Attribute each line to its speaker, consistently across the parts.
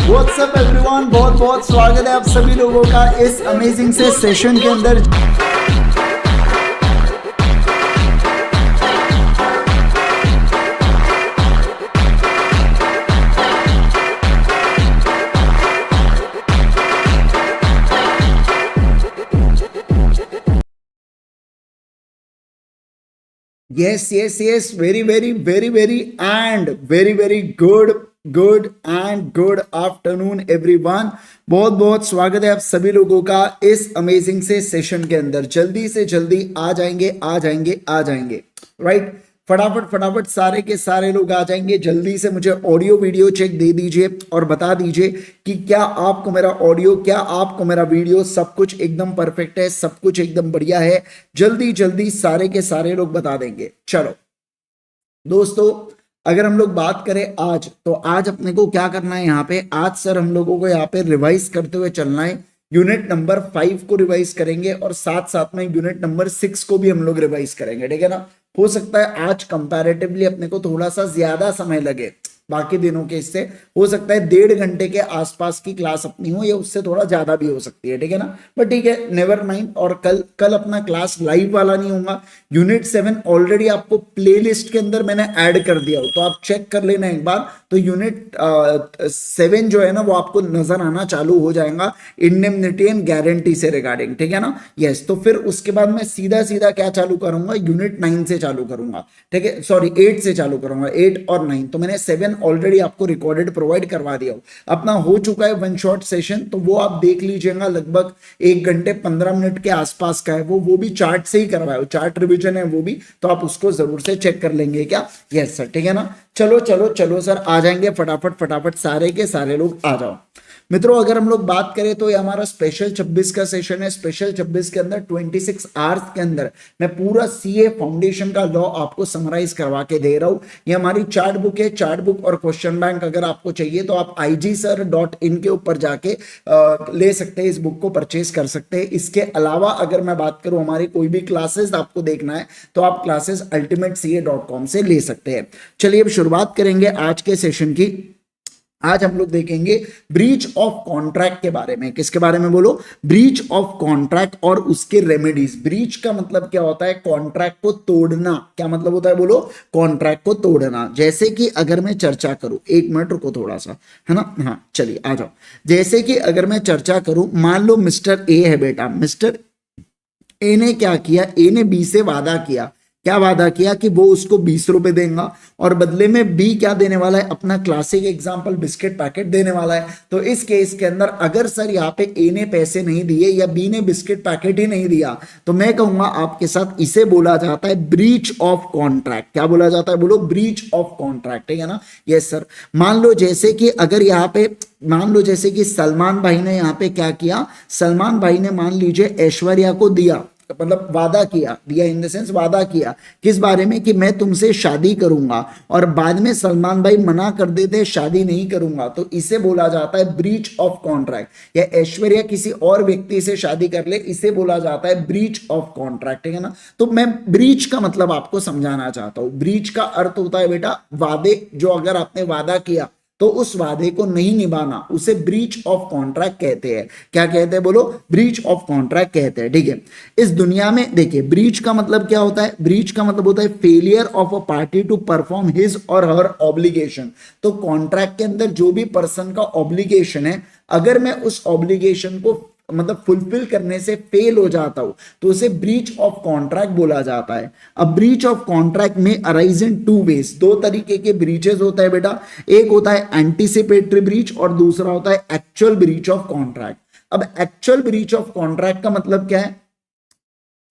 Speaker 1: WhatsApp everyone, बहुत बहुत स्वागत है आप सभी लोगों का इस अमेजिंग से सेशन के अंदर। Yes, very and very good and good afternoon everyone। बहुत बहुत स्वागत है आप सभी लोगों का इस अमेजिंग से सेशन के अंदर। जल्दी से जल्दी आ जाएंगे राइट। फटाफट सारे के सारे लोग आ जाएंगे। जल्दी से मुझे ऑडियो वीडियो चेक दे दीजिए और बता दीजिए कि क्या आपको मेरा ऑडियो, क्या आपको मेरा वीडियो सब कुछ एकदम परफेक्ट है, सब कुछ एकदम बढ़िया है। जल्दी सारे के सारे लोग बता देंगे। चलो दोस्तों, अगर हम लोग बात करें आज, तो आज अपने को क्या करना है यहाँ पे, आज सर हम लोगों को यहाँ पे रिवाइज करते हुए चलना है। यूनिट नंबर 5 को रिवाइज करेंगे और साथ में यूनिट नंबर 6 को भी हम लोग रिवाइज करेंगे, ठीक है ना। हो सकता है आज कंपैरेटिवली अपने को थोड़ा सा ज्यादा समय लगे बाकी दिनों के, इससे हो सकता है 1.5 घंटे के आसपास की क्लास अपनी हो या उससे थोड़ा ज्यादा भी हो सकती है, ठीक है ना। बट ठीक है, नेवर माइंड। और कल अपना क्लास लाइव वाला नहीं होगा। यूनिट 7 ऑलरेडी आपको प्लेलिस्ट के अंदर मैंने ऐड कर दिया हो, तो आप चेक कर लेना एक बार। तो यूनिट 7 जो है ना वो आपको नजर आना चालू हो जाएगा इंडेमनिटी एंड गारंटी से रिगार्डिंग, ठीक है ना। यस, तो फिर उसके बाद मैं सीधा क्या चालू करूंगा, यूनिट 9 से चालू करूंगा, ठीक है, सॉरी 8 से चालू करूंगा। 8 और 9 तो मैंने 7 ऑलरेडी आपको रिकॉर्डेड प्रोवाइड करवा दिया हो। अपना हो चुका है वन शॉट सेशन, तो वो आप देख लीजिएगा। लगभग 1 घंटे 15 मिनट के आसपास का है वो भी चार्ट से ही करवाया हो, चार्ट रिवीजन है वो भी, तो आप उसको जरूर से चेक कर लेंगे क्या। यस सर, ठीक है ना। चलो सर, आ जाएंगे फटाफट सारे के सारे लोग आ जाओ। मित्रों, अगर हम लोग बात करें तो ये हमारा स्पेशल 26 का सेशन है। स्पेशल 26 के अंदर 26 आवर्स के अंदर मैं पूरा सीए फाउंडेशन का लॉ आपको समराइज करवा के दे रहा हूं। ये हमारी चार्ट बुक है, चार्ट बुक और क्वेश्चन बैंक अगर आपको चाहिए तो आप igsir.in के ऊपर जाके ले सकते हैं, इस बुक को परचेज कर सकते हैं। इसके अलावा अगर मैं बात करूं हमारी कोई भी क्लासेस आपको देखना है तो आप क्लासेस ultimatece.com से ले सकते हैं। चलिए अब शुरुआत करेंगे आज के सेशन की। आज हम लोग देखेंगे ब्रीच ऑफ कॉन्ट्रैक्ट के बारे में। किसके बारे में बोलो? ब्रीच ऑफ कॉन्ट्रैक्ट और उसके रेमेडीज। ब्रीच का मतलब क्या होता है? कॉन्ट्रैक्ट को तोड़ना। क्या मतलब होता है बोलो? कॉन्ट्रैक्ट को तोड़ना। जैसे कि अगर मैं चर्चा करूं, 1 मिनट रुको थोड़ा सा, है ना। हाँ चलिए आ जाओ। जैसे कि अगर मैं चर्चा करूं, मान लो मिस्टर ए है बेटा। मिस्टर ए ने क्या किया? ए ने बी से वादा किया। क्या वादा किया? कि वो उसको 20 रुपए देगा और बदले में बी क्या देने वाला है? अपना क्लासिक एग्जांपल बिस्किट पैकेट देने वाला है। तो इस केस के अंदर अगर सर यहाँ पे ए ने पैसे नहीं दिए या बी ने बिस्किट पैकेट ही नहीं दिया, तो मैं कहूंगा आपके साथ इसे बोला जाता है ब्रीच ऑफ कॉन्ट्रैक्ट। क्या बोला जाता है बोलो? ब्रीच ऑफ कॉन्ट्रैक्ट, ठीक है ना। Yes sir. मान लो जैसे कि अगर यहाँ पे मान लो जैसे कि सलमान भाई ने यहाँ पे क्या किया? सलमान भाई ने मान लीजिए ऐश्वर्या को दिया, मतलब वादा किया, दिया इन द सेंस वादा किया किस बारे में? कि मैं तुमसे शादी करूंगा, और बाद में सलमान भाई मना कर देते शादी नहीं करूंगा, तो इसे बोला जाता है ब्रीच ऑफ कॉन्ट्रैक्ट। या ऐश्वर्या किसी और व्यक्ति से शादी कर ले, इसे बोला जाता है ब्रीच ऑफ कॉन्ट्रैक्ट, ठीक है ना। तो मैं ब्रीच का मतलब आपको समझाना चाहता हूं। ब्रीच का अर्थ होता है बेटा वादे, जो अगर आपने वादा किया तो उस वादे को नहीं निभाना, उसे ब्रीच ऑफ कॉन्ट्रैक्ट कहते हैं। क्या कहते हैं बोलो? ब्रीच ऑफ कॉन्ट्रैक्ट कहते हैं, ठीक है। इस दुनिया में देखिए, ब्रीच का मतलब क्या होता है? ब्रीच का मतलब होता है failure of a party to perform his or her obligation. तो कॉन्ट्रैक्ट के अंदर जो भी पर्सन का ऑब्लिगेशन है, अगर मैं उस ऑब्लिगेशन को मतलब फुलफिल करने से फेल हो जाता हूं, तो उसे ब्रीच ऑफ कॉन्ट्रैक्ट बोला जाता है। अब ब्रीच ऑफ कॉन्ट्रैक्ट में अराइज इन 2 वेज। 2 तरीके के ब्रीचेस होता है बेटा। एक होता है एंटीसिपेटरी ब्रीच और दूसरा होता है एक्चुअल ब्रीच ऑफ कॉन्ट्रैक्ट। अब एक्चुअल ब्रीच ऑफ कॉन्ट्रैक्ट का मतलब क्या है?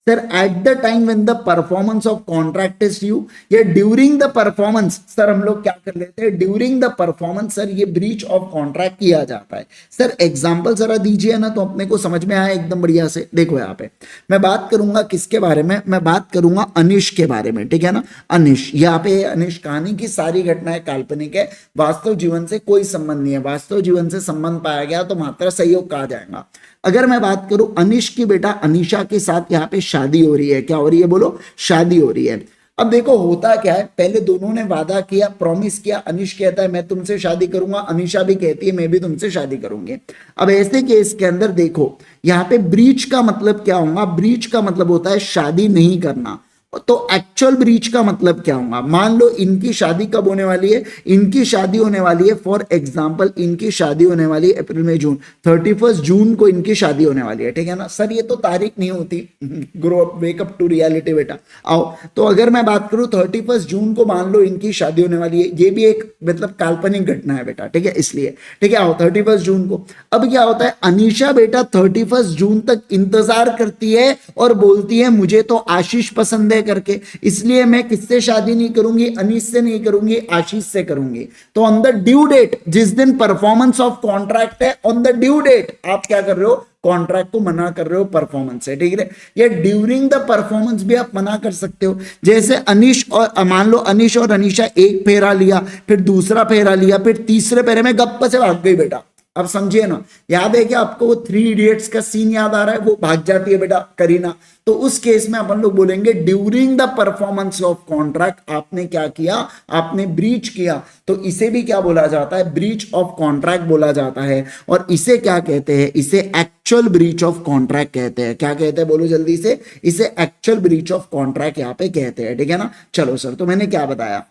Speaker 1: Sir eight the time when the performance of contract is due, या ड्यूरिंग द परफॉर्मेंस। सर हम लोग क्या कर लेते हैं? ड्यूरिंग द परफॉर्मेंस सर ये ब्रीच ऑफ कॉन्ट्रैक्ट किया जाता है। सर एग्जांपल जरा दीजिए ना, तो अपने को समझ में आया एकदम बढ़िया से। देखो यहाँ पे मैं बात करूंगा किसके बारे में? मैं बात करूंगा अनिश के बारे में, ठीक है ना। अनिश, यहाँ पे अनिश कहानी की सारी घटनाएं काल्पनिक है, वास्तव जीवन से कोई संबंध नहीं है। वास्तव जीवन से संबंध पाया गया तो मात्र सहयोग कहा जाएगा। अगर मैं बात करूं अनिश की बेटा अनीशा के साथ यहाँ पे शादी हो रही है। क्या हो रही है बोलो? शादी हो रही है। अब देखो होता क्या है, पहले दोनों ने वादा किया, प्रॉमिस किया, अनिश कहता है मैं तुमसे शादी करूंगा, अनिशा भी कहती है मैं भी तुमसे शादी करूंगी। अब ऐसे केस के अंदर देखो यहाँ पे ब्रीच का मतलब क्या होगा, ब्रीच का मतलब होता है शादी नहीं करना। तो एक्चुअल ब्रीच का मतलब क्या होगा, मान लो इनकी शादी कब होने वाली है, इनकी शादी होने वाली है फॉर एग्जांपल इनकी शादी होने वाली है अप्रैल में जून, 31 जून को इनकी शादी होने वाली है, ठीक है ना सर ये तो तारीख नहीं होती, grow up wake up to reality बेटा आओ। तो अगर मैं बात करूं 31 जून को मान लो इनकी शादी होने वाली है, ये भी एक मतलब काल्पनिक घटना है बेटा, ठीक है इसलिए, ठीक है आओ 31 जून को। अब क्या होता है, अनीशा बेटा 31 जून तक इंतजार करती है और बोलती है मुझे तो आशीष पसंद है करके, इसलिए मैं किससे शादी नहीं करूंगी, अनीश से नहीं करूंगी, आशीष से करूंगी। तो ऑन द ड्यू डेट, जिस दिन परफॉर्मेंस ऑफ कॉन्ट्रैक्ट है, ऑन द ड्यू डेट आप क्या कर रहे हो, कॉन्ट्रैक्ट को मना कर रहे हो परफॉर्मेंस से, ठीक है। या ड्यूरिंग द परफॉर्मेंस भी आप मना कर सकते हो, जैसे अनीश और मान लो अनीश और अनीशा एक फेरा लिया, फिर दूसरा फेरा लिया, फिर तीसरे फेरे में गप्प से भाग गई बेटा। अब समझिए ना, याद है कि आपको वो 3 इडियट्स का सीन याद आ रहा है, वो भाग जाती है बेटा करीना, तो उस केस में अपन लोग बोलेंगे during the performance of contract आपने क्या किया, आपने ब्रीच किया। तो इसे भी क्या बोला जाता है, ब्रीच ऑफ कॉन्ट्रैक्ट बोला जाता है। और इसे क्या कहते हैं, इसे एक्चुअल ब्रीच ऑफ कॉन्ट्रैक्ट कहते हैं। क्या कहते हैं बोलो जल्दी से, इसे एक्चुअल ब्रीच ऑफ कॉन्ट्रैक्ट यहाँ पे कहते हैं, ठीक है ना। चलो सर, तो मैंने क्या बताया,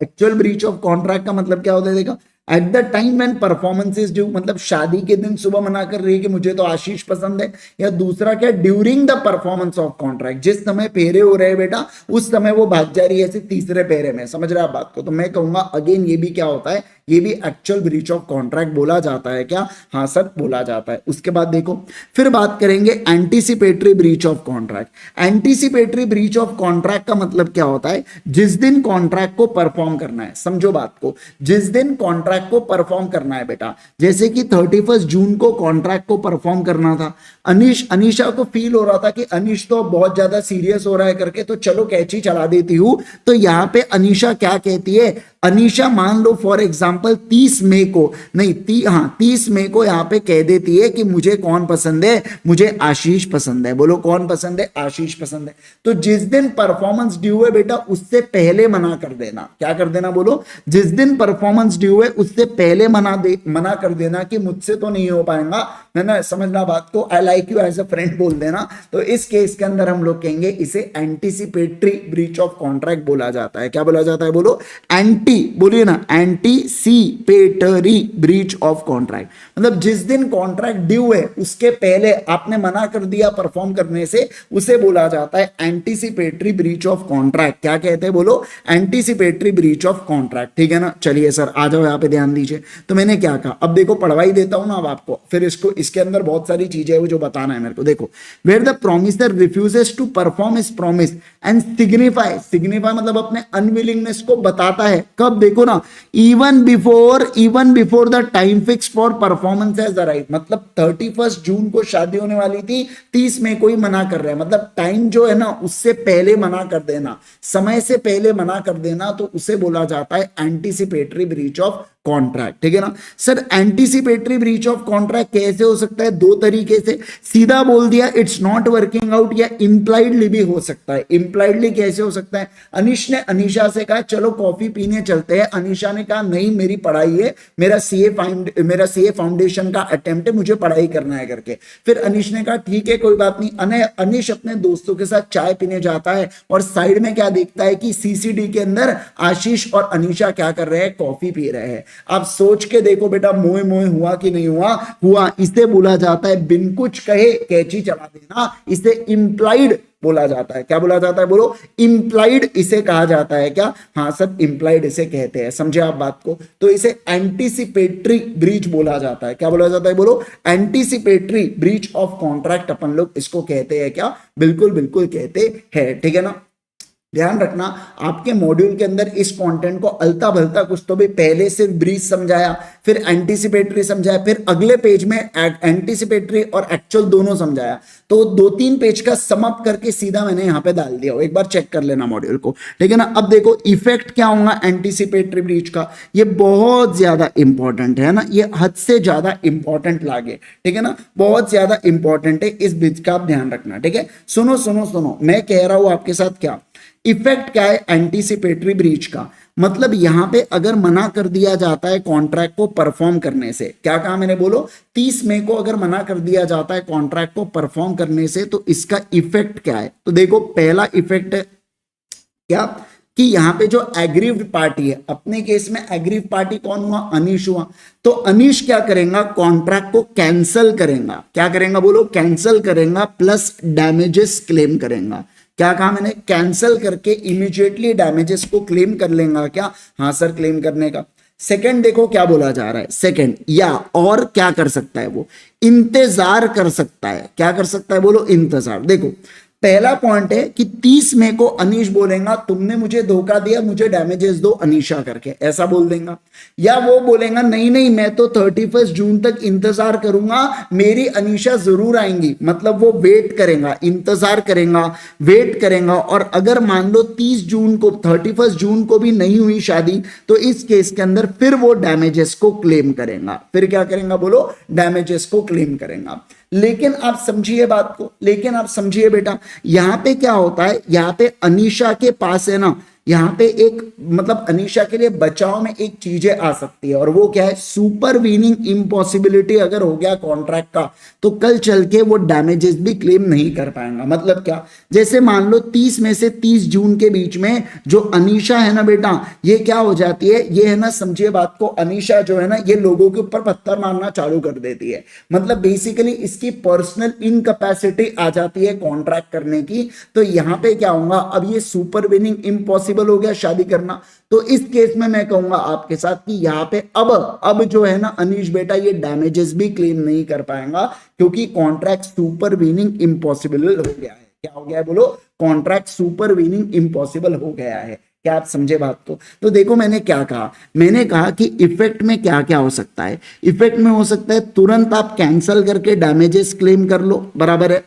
Speaker 1: एक्चुअल ब्रीच ऑफ कॉन्ट्रैक्ट का मतलब क्या होता है, देखो eight the time when performance is due, मतलब शादी के दिन सुबह मना कर रही है कि मुझे तो आशीष पसंद है। या दूसरा क्या, during the performance of contract, जिस समय फेरे हो रहे हैं बेटा उस समय वो भाग जा रही है ऐसे तीसरे फेरे में, समझ रहे आप बात को। तो मैं कहूंगा अगेन ये भी क्या होता है, ये भी एक्चुअल ब्रीच ऑफ कॉन्ट्रैक्ट बोला जाता है। क्या, हाँ सर बोला जाता है। उसके बाद देखो फिर बात करेंगे anticipatory breach of contract. Anticipatory breach of contract का मतलब क्या होता है, जिस दिन कॉन्ट्रैक्ट को परफॉर्म करना है, समझो बात को, जिस दिन कॉन्ट्रैक्ट को परफॉर्म करना है बेटा, जैसे कि 31 जून को कॉन्ट्रैक्ट को परफॉर्म करना था, अनीशा को फील हो रहा था कि अनीश तो बहुत ज्यादा सीरियस हो रहा है करके, तो चलो कैची चला देती हूं। तो यहां पे अनीशा क्या कहती है, अनीशा मान लो फॉर एग्जांपल 30 मई को, नहीं 30 मई को यहां पे कह देती है कि मुझे कौन पसंद है, मुझे आशीष पसंद है। बोलो कौन पसंद है, आशीष पसंद है। तो जिस दिन परफॉर्मेंस ड्यू है बेटा उससे पहले मना कर देना। क्या कर देना बोलो, जिस दिन परफॉर्मेंस ड्यू है उससे पहले मना कर देना कि मुझसे तो नहीं हो पाएगा, है ना, समझना बात को, I like you as a friend बोल देना। तो इस केस के अंदर हम लोग कहेंगे इसे एंटीसिपेटरी ब्रीच ऑफ कॉन्ट्रैक्ट बोला जाता है। क्या बोला जाता है बोलो, बोलिए ना, एंटीसिपेटरी ब्रीच ऑफ कॉन्ट्रैक्ट। मतलब जिस दिन कॉन्ट्रैक्ट ड्यू है उसके पहले आपने मना कर दिया परफॉर्म करने से, उसे बोला जाता है एंटीसिपेटरी ब्रीच ऑफ कॉन्ट्रैक्ट। क्या कहते हैं बोलो, एंटीसिपेटरी ब्रीच ऑफ कॉन्ट्रैक्ट, ठीक है ना। चलिए सर आ जाओ यहाँ पे ध्यान दीजिए। तो मैंने क्या कहा, अब देखो पढ़वाई देता हूं ना अब आपको, फिर इसके अंदर बहुत सारी चीजें है वो जो बताना है मेरे को। देखो where the promiser refuses to perform his promise and signify मतलब अपने अनविलिंगनेस को बताता है। कब, देखो ना, even before the time fix for performance has arrived, मतलब 31 जून को शादी होने वाली थी, 30 मई को ही मना कर रहे हैं, मतलब टाइम जो है ना उससे पहले मना कर देना, समय से पहले मना कर देना, तो उसे बोला जाता है एंटीसिपेटरी ब्रीच ऑफ कॉन्ट्रैक्ट, ठीक है ना। Sir anticipatory breach of contract कैसे हो सकता है, दो तरीके से, सीधा बोल दिया इट्स नॉट वर्किंग आउट, या इंप्लाइडली भी हो सकता है। इंप्लाइडली कैसे हो सकता है, अनीश ने अनीशा से कहा चलो कॉफी पीने चलते हैं, अनीशा ने कहा नहीं मेरी पढ़ाई है, मेरा सीए फाउंडेशन का अटेम्प्ट है, मुझे पढ़ाई करना है करके। फिर अनीश ने कहा ठीक है कोई बात नहीं। अनीश अपने दोस्तों के साथ चाय पीने जाता है और साइड में क्या देखता है कि सीसीडी के अंदर आशीष और अनीशा क्या कर रहे हैं, कॉफी पी रहे हैं। अब सोच के देखो बेटा मोए हुआ कि नहीं हुआ। इसे बोला जाता है बिन कुछ कहे कैची चला देना, इसे इंप्लाइड बोला जाता है। क्या बोला जाता है बोलो, इंप्लाइड इसे कहा जाता है। क्या, हाँ सर इंप्लाइड इसे कहते हैं, समझे आप बात को। तो इसे एंटीसिपेटरी ब्रीच बोला जाता है। क्या बोला जाता है बोलो, एंटीसिपेटरी ब्रीच ऑफ कॉन्ट्रैक्ट अपन लोग इसको कहते हैं। क्या, बिल्कुल कहते हैं, ठीक है ना। ध्यान रखना आपके मॉड्यूल के अंदर इस कंटेंट को अलता भलता कुछ तो भी पहले सिर्फ ब्रीच समझाया, फिर एंटीसिपेटरी समझाया, फिर अगले पेज में एंटीसिपेटरी और एक्चुअल दोनों समझाया। तो 2-3 पेज का समअप करके सीधा मैंने यहां पे डाल दिया, एक बार चेक कर लेना मॉड्यूल को, ठीक है ना। अब देखो इफेक्ट क्या होगा एंटीसिपेटरी ब्रीच का, ये बहुत ज्यादा इंपॉर्टेंट है ना, ये हद से ज्यादा इंपॉर्टेंट लागे, ठीक है ना, बहुत ज्यादा इंपॉर्टेंट है, इस ब्रीच का आप ध्यान रखना, ठीक है। सुनो मैं कह रहा हूं आपके साथ क्या, इफेक्ट क्या है एंटीसिपेटरी ब्रीच का, मतलब यहां पे अगर मना कर दिया जाता है कॉन्ट्रैक्ट को परफॉर्म करने से, क्या कहा मैंने बोलो 30 मई को अगर मना कर दिया जाता है कॉन्ट्रैक्ट को परफॉर्म करने से, तो इसका इफेक्ट क्या है। तो देखो पहला इफेक्ट है क्या कि यहां पे जो एग्रीव्ड पार्टी है, अपने केस में एग्रीव्ड पार्टी कौन हुआ, अनीश हुआ, तो अनीश क्या करेगा कॉन्ट्रैक्ट को कैंसल करेगा, क्या करेगा बोलो कैंसल करेगा, प्लस डैमेजेस क्लेम करेगा। क्या कहा मैंने, कैंसल करके इमीडिएटली डैमेजेस को क्लेम कर लेगा क्या, हाँ सर क्लेम करने का। सेकंड देखो क्या बोला जा रहा है, सेकंड या और क्या कर सकता है वो, इंतजार कर सकता है, क्या कर सकता है बोलो इंतजार। देखो पहला पॉइंट है कि 30 मई को अनीश बोलेगा तुमने मुझे धोखा दिया, मुझे डैमेजेस दो अनीशा करके, ऐसा बोल देगा। या वो बोलेगा नहीं नहीं मैं तो 31 जून तक इंतजार करूंगा, मेरी अनीशा जरूर आएंगी, मतलब वो वेट करेगा, इंतजार करेगा, वेट करेगा। और अगर मान लो 30 जून को 31 जून को भी नहीं हुई शादी, तो इस केस के अंदर फिर वो डैमेजेस को क्लेम करेगा, फिर क्या करेगा बोलो डैमेजेस को क्लेम करेगा। लेकिन आप समझिए बात को, लेकिन आप समझिए बेटा, यहां पे क्या होता है, यहां पे अनीशा के पास है ना, यहां पे एक मतलब अनीशा के लिए बचाव में एक चीजें आ सकती है, और वो क्या है सुपरवीनिंग इम्पॉसिबिलिटी अगर हो गया कॉन्ट्रैक्ट का, तो कल चल के वो डैमेजेस भी क्लेम नहीं कर पाएगा। मतलब क्या, जैसे मान लो 30 में से 30 जून के बीच में जो अनीशा है ना बेटा, ये क्या हो जाती है, ये है ना समझिए बात को, अनीशा जो है ना ये लोगों के ऊपर पत्थर मारना चालू कर देती है, मतलब बेसिकली इसकी पर्सनल इनकैपेसिटी आ जाती है कॉन्ट्रैक्ट करने की। तो यहां पे क्या होगा, अब ये सुपरवीनिंग इम्पॉसिबल हो गया शादी करना। तो इस केस में मैं कहूंगा आपके साथ कि यहां पे अब जो है ना अनीश बेटा ये डैमेजेस भी क्लेम नहीं कर पाएगा, क्योंकि कॉन्ट्रैक्ट सुपरवीनिंग इम्पॉसिबल हो गया है। क्या हो गया है बोलो, कॉन्ट्रैक्ट सुपरवीनिंग इम्पॉसिबल हो गया है। क्या आप समझे बात को। तो देखो मैंने क्या कहा, मैंने कहा कि इफेक्ट में क्या क्या हो सकता है। इफेक्ट में हो सकता है तुरंत आप कैंसल करके डैमेजेस क्लेम कर लो, बराबर है,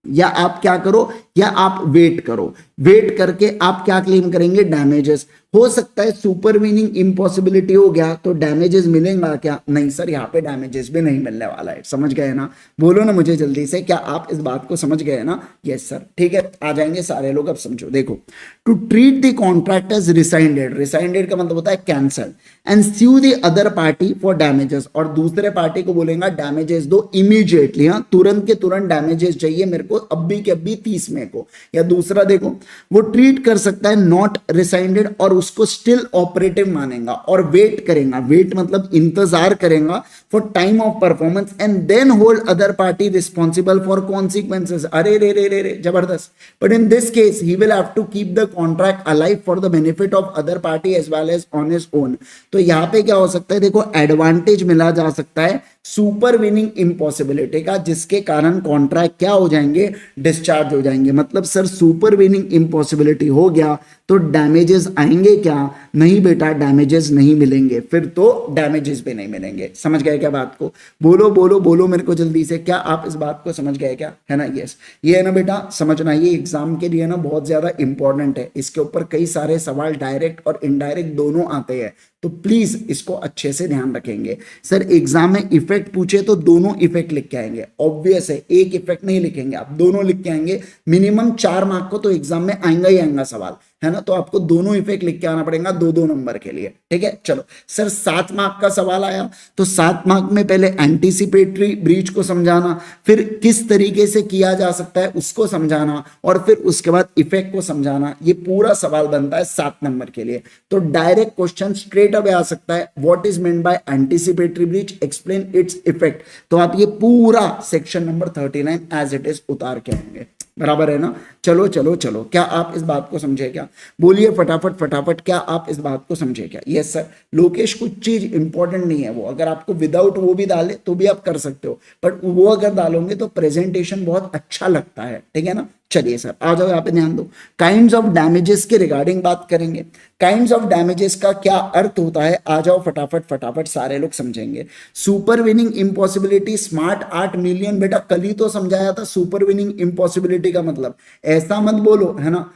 Speaker 1: या आप क्या करो, या आप वेट करो, वेट करके आप क्या क्लेम करेंगे डैमेजेस। हो सकता है सुपरवीनिंग इम्पॉसिबिलिटी हो गया तो डैमेजेस मिलेगा क्या, नहीं सर यहाँ पे डैमेजेस भी नहीं मिलने वाला है। समझ गए ना, बोलो ना मुझे जल्दी से, क्या आप इस बात को समझ गए ना। यस सर, ठीक है, आ जाएंगे सारे लोग। अब समझो, देखो to treat the contract as rescinded, rescinded का मतलब होता है cancel, and sue the other party for damages, और दूसरे पार्टी को बोलेगा डैमेजेस दो इमीडिएटली, हाँ तुरंत के तुरंत डैमेजेस चाहिए मेरे को, अभी के अभी 30 मई को। या दूसरा देखो, वो ट्रीट कर सकता है नॉट रिसाइंडेड और उसको स्टिल ऑपरेटिव मानेगा और वेट करेगा, वेट मतलब इंतजार करेगा for time of performance, and then hold other party responsible for consequences. अरे रे रे रे रे जबरदस्त। But in this case he will have to keep the contract alive for the benefit of other party as well as on his own. तो यहां पे क्या हो सकता है, देखो एडवांटेज मिला जा सकता है सुपर विनिंग इम्पॉसिबिलिटी का, जिसके कारण कॉन्ट्रैक्ट क्या हो जाएंगे, डिस्चार्ज हो जाएंगे। मतलब सर सुपर विनिंग इम्पॉसिबिलिटी हो गया तो डैमेजेस आएंगे क्या, नहीं बेटा डैमेजेस नहीं मिलेंगे, फिर तो डैमेजेस भी नहीं मिलेंगे। समझ गए क्या बात को, बोलो बोलो बोलो मेरे को जल्दी से, क्या आप इस बात को समझ गए क्या, है ना। यस, ये है ना बेटा समझना, ये एग्जाम के लिए ना बहुत ज्यादा इंपॉर्टेंट है, इसके ऊपर कई सारे सवाल डायरेक्ट और इनडायरेक्ट दोनों आते हैं, तो प्लीज इसको अच्छे से ध्यान रखेंगे। सर एग्जाम में इफेक्ट पूछे तो दोनों इफेक्ट लिख के आएंगे, ऑब्वियस है, एक इफेक्ट नहीं लिखेंगे आप, दोनों लिख के आएंगे। मिनिमम 4 मार्क को तो एग्जाम में आएगा ही आएगा सवाल, है ना, तो आपको दोनों इफेक्ट लिख के आना पड़ेगा 2-2 नंबर के लिए, ठीक है। चलो सर 7 मार्क का सवाल आया, तो 7 मार्क में पहले एंटीसिपेटरी ब्रीच को समझाना, फिर किस तरीके से किया जा सकता है उसको समझाना, और फिर उसके बाद इफेक्ट को समझाना। ये पूरा सवाल बनता है 7 नंबर के लिए। तो डायरेक्ट क्वेश्चन स्ट्रेट अवे आ सकता है, what is meant by anticipatory breach, explain its effect. तो आप ये पूरा section number 39 as it is उतार के आएंगे, बराबर है ना। चलो चलो चलो, क्या आप इस बात को समझे क्या, बोलिए फटाफट फटाफट, क्या आप इस बात को समझे क्या। यस सर, लोकेश कुछ चीज इंपॉर्टेंट नहीं है, वो अगर आपको विदाउट वो भी डाले तो भी आप कर सकते हो, बट वो अगर डालोगे तो प्रेजेंटेशन बहुत अच्छा लगता है, ठीक है ना। चलिए सर आ जाओ, यहाँ पे ध्यान दो। काइंड्स ऑफ डैमेजेस के रिगार्डिंग बात करेंगे। काइंड्स ऑफ डैमेजेस का क्या अर्थ होता है, आ जाओ फटाफट फटाफट सारे लोग समझेंगे। Super winning impossibility, smart 8 million, बेटा कल ही तो समझाया था सुपर विनिंग इम्पॉसिबिलिटी का मतलब, ऐसा मत बोलो, है ना।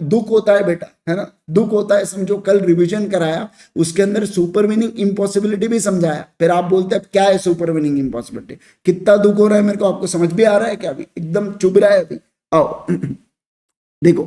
Speaker 1: दुख होता है बेटा, है ना, दुख होता है, समझो कल रिवीजन कराया उसके अंदर सुपर विनिंग इम्पॉसिबिलिटी भी समझाया, फिर आप बोलते हैं क्या है सुपर विनिंग इम्पॉसिबिलिटी, कितना दुख हो रहा है मेरे को, आपको समझ भी आ रहा है क्या, अभी एकदम चुभ रहा है अभी। आओ देखो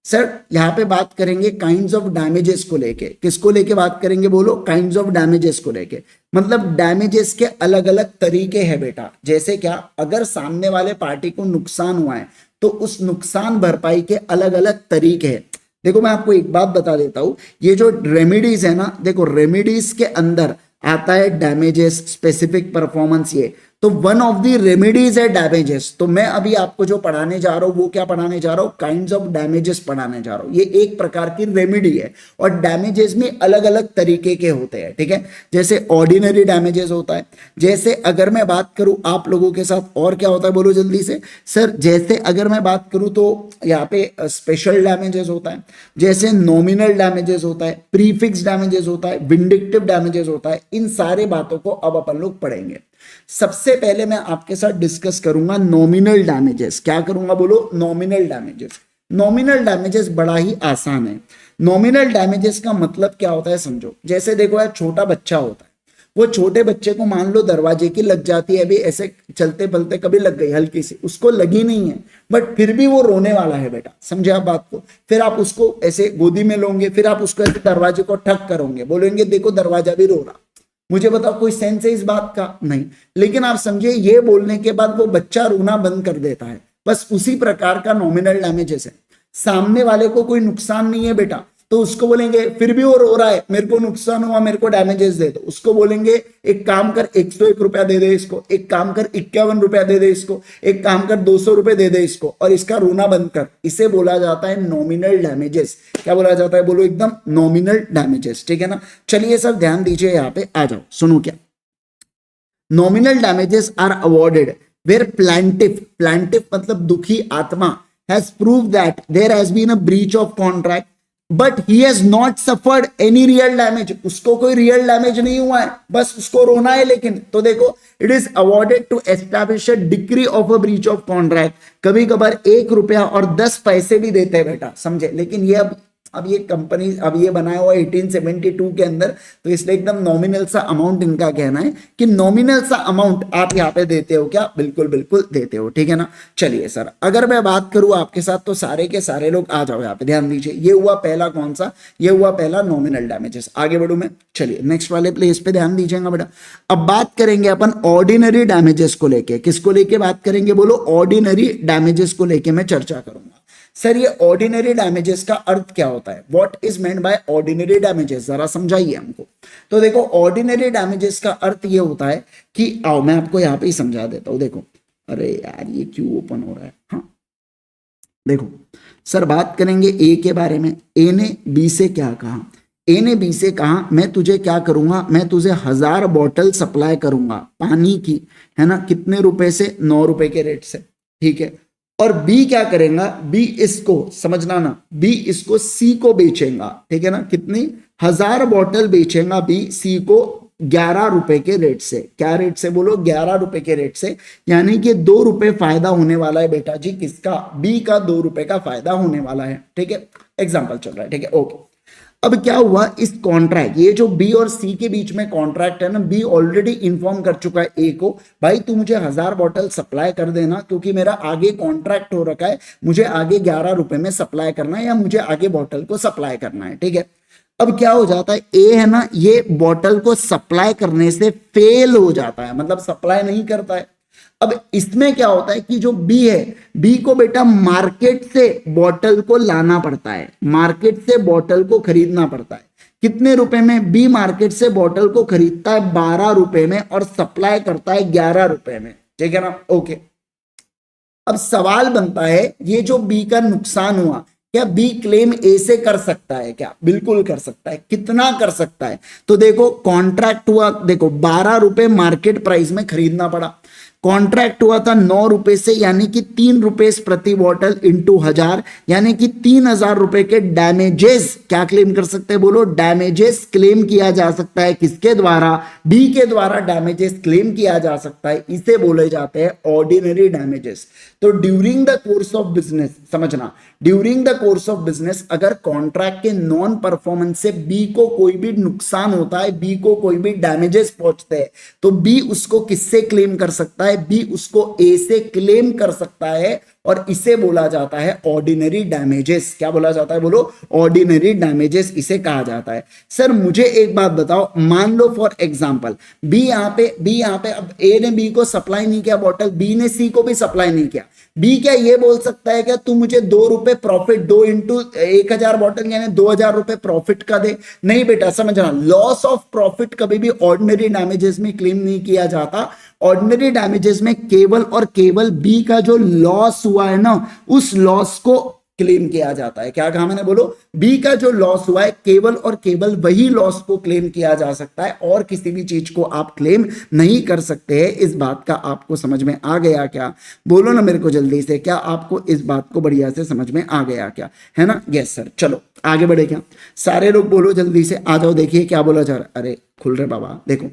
Speaker 1: सर यहाँ पे बात करेंगे काइंड्स ऑफ डैमेजेस को लेके, किसको लेके बात करेंगे बोलो, काइंड्स ऑफ डैमेजेस को लेके। मतलब डैमेजेस के अलग अलग तरीके हैं बेटा। जैसे क्या, अगर सामने वाले पार्टी को नुकसान हुआ है तो उस नुकसान भरपाई के अलग अलग तरीके हैं। देखो मैं आपको एक बात बता देता हूं, ये जो रेमेडीज है ना, देखो रेमेडीज के अंदर आता है डैमेजेस, स्पेसिफिक परफॉर्मेंस, ये तो वन ऑफ द रेमेडीज है डैमेजेस। तो मैं अभी आपको जो पढ़ाने जा रहा हूं वो क्या पढ़ाने जा रहा हूं, काइंड्स ऑफ डैमेजेस पढ़ाने जा रहा हूं। ये एक प्रकार की रेमेडी है और डैमेजेस में अलग अलग तरीके के होते हैं, ठीक है। जैसे ऑर्डिनरी डैमेजेस होता है, जैसे अगर मैं बात करूं आप लोगों के साथ और क्या होता है बोलो जल्दी से सर। जैसे अगर मैं बात करूं तो यहाँ पे स्पेशल डैमेजेस होता है, जैसे नॉमिनल डैमेजेस होता है, प्रीफिक्स डैमेजेस होता है, विंडिक्टिव डैमेजेस होता है। इन सारे बातों को अब अपन लोग पढ़ेंगे। सबसे पहले मैं आपके साथ डिस्कस करूंगा नॉमिनल डैमेजेस। क्या करूंगा बोलो, नॉमिनल डैमेजेस। नॉमिनल डैमेजेस बड़ा ही आसान है। नॉमिनल डैमेजेस का मतलब क्या होता है समझो। जैसे देखो यार, छोटा बच्चा होता है, वो छोटे बच्चे को मान लो दरवाजे की लग जाती है, अभी ऐसे चलते पलते कभी लग गई हल्की सी, उसको लगी नहीं है बट फिर भी वो रोने वाला है बेटा, समझे आप बात को। फिर आप उसको ऐसे गोदी में लोगे, फिर आप उसको ऐसे दरवाजे को ठक करोगे, बोलेंगे देखो दरवाजा भी रो रहा। मुझे बताओ कोई सेंस है इस बात का, नहीं। लेकिन आप समझिए ये बोलने के बाद वो बच्चा रोना बंद कर देता है। बस उसी प्रकार का नॉमिनल डैमेजेस है। सामने वाले को कोई नुकसान नहीं है बेटा, तो उसको बोलेंगे फिर भी वो रो रहा है, मेरे को नुकसान हुआ, मेरे को डैमेजेस दे दो। उसको बोलेंगे एक काम कर 101 रुपया दे दे इसको, एक काम कर 51 रुपया दे दे इसको, एक काम कर 200 रुपए दे दे इसको और इसका रोना बंद कर। इसे बोला जाता है नॉमिनल डैमेजेस। क्या बोला जाता है बोलो, एकदम नॉमिनल डैमेजेस, ठीक है ना। चलिए सर ध्यान दीजिए, यहाँ पे आ जाओ, सुनो क्या। Nominal damages are awarded where plaintiff मतलब दुखी आत्मा has proved that there has been a breach of contract but he has not suffered any real damage। उसको कोई रियल डैमेज नहीं हुआ है, बस उसको रोना है। लेकिन तो देखो, it is awarded to establish a degree of a breach of contract. कभी कभार 1 रुपया और 10 पैसे भी देते हैं बेटा, समझे। लेकिन ये अब ये कंपनी अब ये बनाया हुआ 1872 के अंदर, तो इसलिए एकदम नॉमिनल सा अमाउंट इनका कहना है कि नॉमिनल सा अमाउंट आप यहाँ पे देते हो क्या, बिल्कुल बिल्कुल देते हो, ठीक है ना। चलिए सर, अगर मैं बात करूं आपके साथ तो सारे के सारे लोग आ जाओ यहाँ पे, ध्यान दीजिए। ये हुआ पहला कौन सा, ये हुआ पहला नॉमिनल डैमेजेस। आगे बढ़ू मैं, चलिए नेक्स्ट वाले प्लेस पे ध्यान दीजिएगा बेटा। अब बात करेंगे अपन ऑर्डिनरी डैमेजेस को लेके। किसको लेके बात करेंगे बोलो, ऑर्डिनरी डैमेजेस को लेके मैं चर्चा करूंगा। सर ये ऑर्डिनरी डैमेजेस का अर्थ क्या होता है, what is meant by ordinary damages, जरा समझाइए हमको। तो देखो ऑर्डिनरी डैमेजेस का अर्थ ये होता है कि, आओ मैं आपको यहाँ पे ही समझा देता हूँ। देखो, अरे यार ये क्यों ओपन हो रहा है, हाँ देखो सर, बात करेंगे ए के बारे में। ए ने बी से क्या कहा, ए ने बी से कहा मैं तुझे क्या करूंगा, मैं तुझे 1000 बॉटल सप्लाई करूंगा पानी की, है ना, कितने रुपए से, 9 रुपए के रेट से, ठीक है। और बी क्या करेगा, बी इसको समझना ना, बी इसको सी को बेचेगा, ठीक है ना। कितनी, 1000 बॉटल बेचेगा बी सी को 11 रुपए के रेट से। क्या रेट से बोलो, 11 रुपए के रेट से। यानी कि 2 रुपए फायदा होने वाला है बेटा जी, किसका, बी का 2 रुपए का फायदा होने वाला है, ठीक है। एग्जाम्पल चल रहा है, ठीक है, ओके। अब क्या हुआ, इस कॉन्ट्रैक्ट, ये जो बी और सी के बीच में कॉन्ट्रैक्ट है ना, बी ऑलरेडी इन्फॉर्म कर चुका है ए को, भाई तू मुझे 1000 बॉटल सप्लाई कर देना, क्योंकि मेरा आगे कॉन्ट्रैक्ट हो रखा है, मुझे आगे 11 रुपए में सप्लाई करना है, या मुझे आगे बॉटल को सप्लाई करना है, ठीक है। अब क्या हो जाता है, ए है ना, ये बॉटल को सप्लाई करने से फेल हो जाता है, मतलब सप्लाई नहीं करता है। अब इसमें क्या होता है कि जो बी है, बी को बेटा मार्केट से बॉटल को लाना पड़ता है, मार्केट से बॉटल को खरीदना पड़ता है। कितने रुपए में, बी मार्केट से बॉटल को खरीदता है 12 रुपए में और सप्लाई करता है 11 रुपए में, ठीक है ना, ओके। अब सवाल बनता है, ये जो बी का नुकसान हुआ, क्या बी क्लेम ए से कर सकता है क्या, बिल्कुल कर सकता है। कितना कर सकता है, तो देखो कॉन्ट्रैक्ट हुआ, देखो 12 रुपए मार्केट प्राइस में खरीदना पड़ा, कॉन्ट्रैक्ट हुआ था 9 रुपए से, यानी कि 3 रुपए प्रति बॉटल इंटू 1000, यानी कि 3000 रुपए के डैमेजेस क्या क्लेम कर सकते हैं बोलो, डैमेजेस क्लेम किया जा सकता है। किसके द्वारा, बी के द्वारा डैमेजेस क्लेम किया जा सकता है, इसे बोले जाते हैं ऑर्डिनरी डैमेजेस। तो during the course of business, समझना, during the course of business अगर कॉन्ट्रैक्ट के नॉन परफॉर्मेंस से बी को कोई भी नुकसान होता है, बी को कोई भी डैमेजेस पहुंचते हैं, तो बी उसको किससे क्लेम कर सकता है, है, बी उसको ए से क्लेम कर सकता है, और इसे बोला जाता है ऑर्डिनरी डैमेजेस। क्या बोला जाता है बोलो? ऑर्डिनरी डैमेजेस इसे कहा जाता है। सर मुझे एक बात बताओ, मान लो फॉर एग्जांपल बी यहाँ पे अब ए ने बी को सप्लाई नहीं किया बॉटल, बी ने सी को भी सप्लाई नहीं किया, बी क्या ये बोल सकता है क्या तू मुझे 2 रुपए प्रॉफिट, 2 इंटू 1000 बॉटल यानी 2000 रुपए प्रॉफिट का दे? नहीं बेटा, समझना, लॉस ऑफ प्रॉफिट कभी भी ऑर्डिनरी डैमेजेस में क्लेम नहीं किया जाता। ऑर्डिनरी डैमेजेस में केवल और केवल बी का जो लॉस हुआ है ना, उस लॉस को क्लेम किया जाता है। क्या कहा मैंने बोलो? बी का जो लॉस हुआ है केवल और केवल वही लॉस को क्लेम किया जा सकता है, और किसी भी चीज को आप क्लेम नहीं कर सकते हैं। इस बात का आपको समझ में आ गया क्या? बोलो ना मेरे को जल्दी से, क्या आपको इस बात को बढ़िया से समझ में आ गया क्या? है ना? Yes sir. चलो आगे बढ़े क्या? सारे लोग बोलो जल्दी से, आ जाओ। देखिए क्या बोला जा रहा है, अरे खुल रहे बाबा। देखो,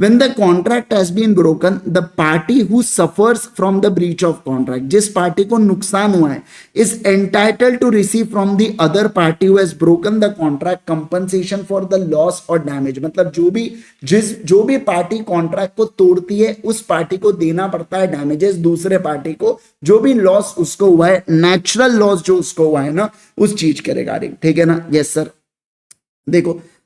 Speaker 1: when the contract has been broken, the party who suffers from the breach of contract, जिस पार्टी को नुकसान हुआ है, is entitled to receive from the other party who has broken the contract compensation for the loss or damage। मतलब जो भी party contract को तोड़ती है उस पार्टी को देना पड़ता है डैमेजेस दूसरे पार्टी को, जो भी लॉस उसको हुआ है, नेचुरल लॉस जो उसको हुआ है ना, उस चीज के रिगार्डिंग। ठीक है ना? Yes sir.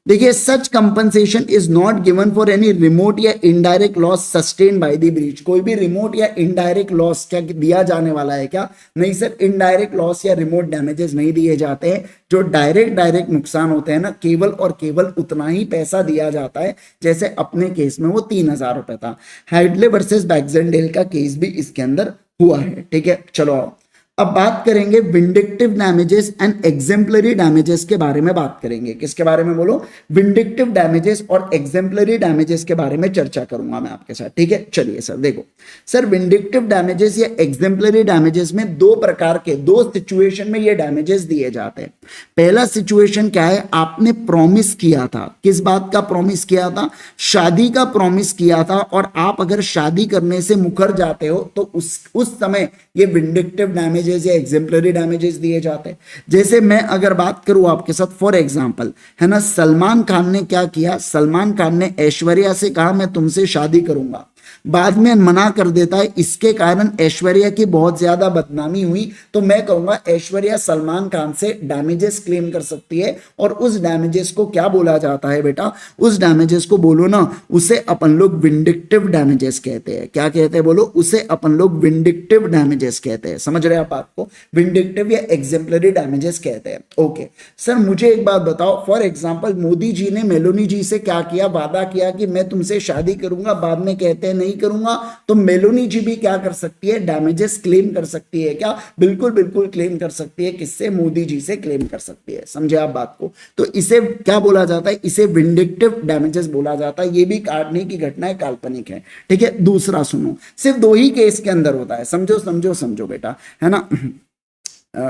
Speaker 1: देखिए such compensation is not given for any remote या indirect loss sustain by the breach. कोई भी रिमोट या इनडायरेक्ट लॉस क्या दिया जाने वाला है क्या? नहीं सर, इनडायरेक्ट लॉस या रिमोट डैमेजेस नहीं दिए जाते हैं। जो डायरेक्ट नुकसान होते हैं ना, केवल और केवल उतना ही पैसा दिया जाता है, जैसे अपने केस में वो 3000 रुपए था। हाइडले वर्सेस बैक्सेंडेल का केस भी इसके अंदर हुआ है। ठीक है, चलो आओ अब बात करेंगे vindictive damages and exemplary damages के बारे में बात करेंगे। किसके बारे में बोलो? विंडिक्टिव डैमेजेस और एग्जेम्पलरी डैमेजेस के बारे में चर्चा करूंगा मैं आपके साथ। ठीक है, चलिए सर। देखो सर, विंडिक्टिव डैमेजेस या एग्जेम्पलरी डैमेजेस में दो प्रकार के, दो सिचुएशन में ये डैमेजेस दिए जाते हैं। पहला सिचुएशन क्या है? आपने प्रॉमिस किया था, किस बात का प्रॉमिस किया था? शादी का प्रॉमिस किया था, और आप अगर शादी करने से मुकर जाते हो तो उस समय ये विंडिक्टिव डैमेज या एग्जेम्पलरी डैमेजेस दिए जाते हैं। जैसे मैं अगर बात करूं आपके साथ, फॉर एग्जांपल, है ना, सलमान खान ने क्या किया? सलमान खान ने ऐश्वर्या से कहा मैं तुमसे शादी करूंगा, बाद में मना कर देता है, इसके कारण ऐश्वर्या की बहुत ज्यादा बदनामी हुई। तो मैं कहूंगा ऐश्वर्या सलमान खान से डैमेजेस क्लेम कर सकती है, और उस डैमेजेस को क्या बोला जाता है बेटा? उस डैमेजेस को बोलो ना, उसे अपन लोग विंडिक्टिव डैमेजेस कहते हैं। क्या कहते हैं बोलो? उसे अपन लोग विंडिक्टिव डैमेजेस कहते हैं। समझ रहे हैं आप बात को? विंडिक्टिव या एग्जेम्पलरी डैमेजेस कहते हैं। ओके सर, मुझे एक बात बताओ, फॉर एग्जाम्पल मोदी जी ने मेलोनी जी से क्या किया? वादा किया कि मैं तुमसे शादी करूंगा, बाद में कहते हैं नहीं करूंगा, तो मेलोनी जी भी क्या कर सकती है? डैमेजेस क्लेम कर सकती है। क्या? बिल्कुल बिल्कुल क्लेम कर सकती है। किससे? मोदी जी से क्लेम कर सकती है। समझे आप बात को? तो इसे क्या बोला जाता है? इसे विंडिक्टिव डैमेजेस बोला जाता है। ये भी काटने की घटना है, काल्पनिक है। ठीक है, दूसरा सुनो, सिर्फ दो ही केस के अंदर होता है। समझो समझो समझो बेटा, है ना?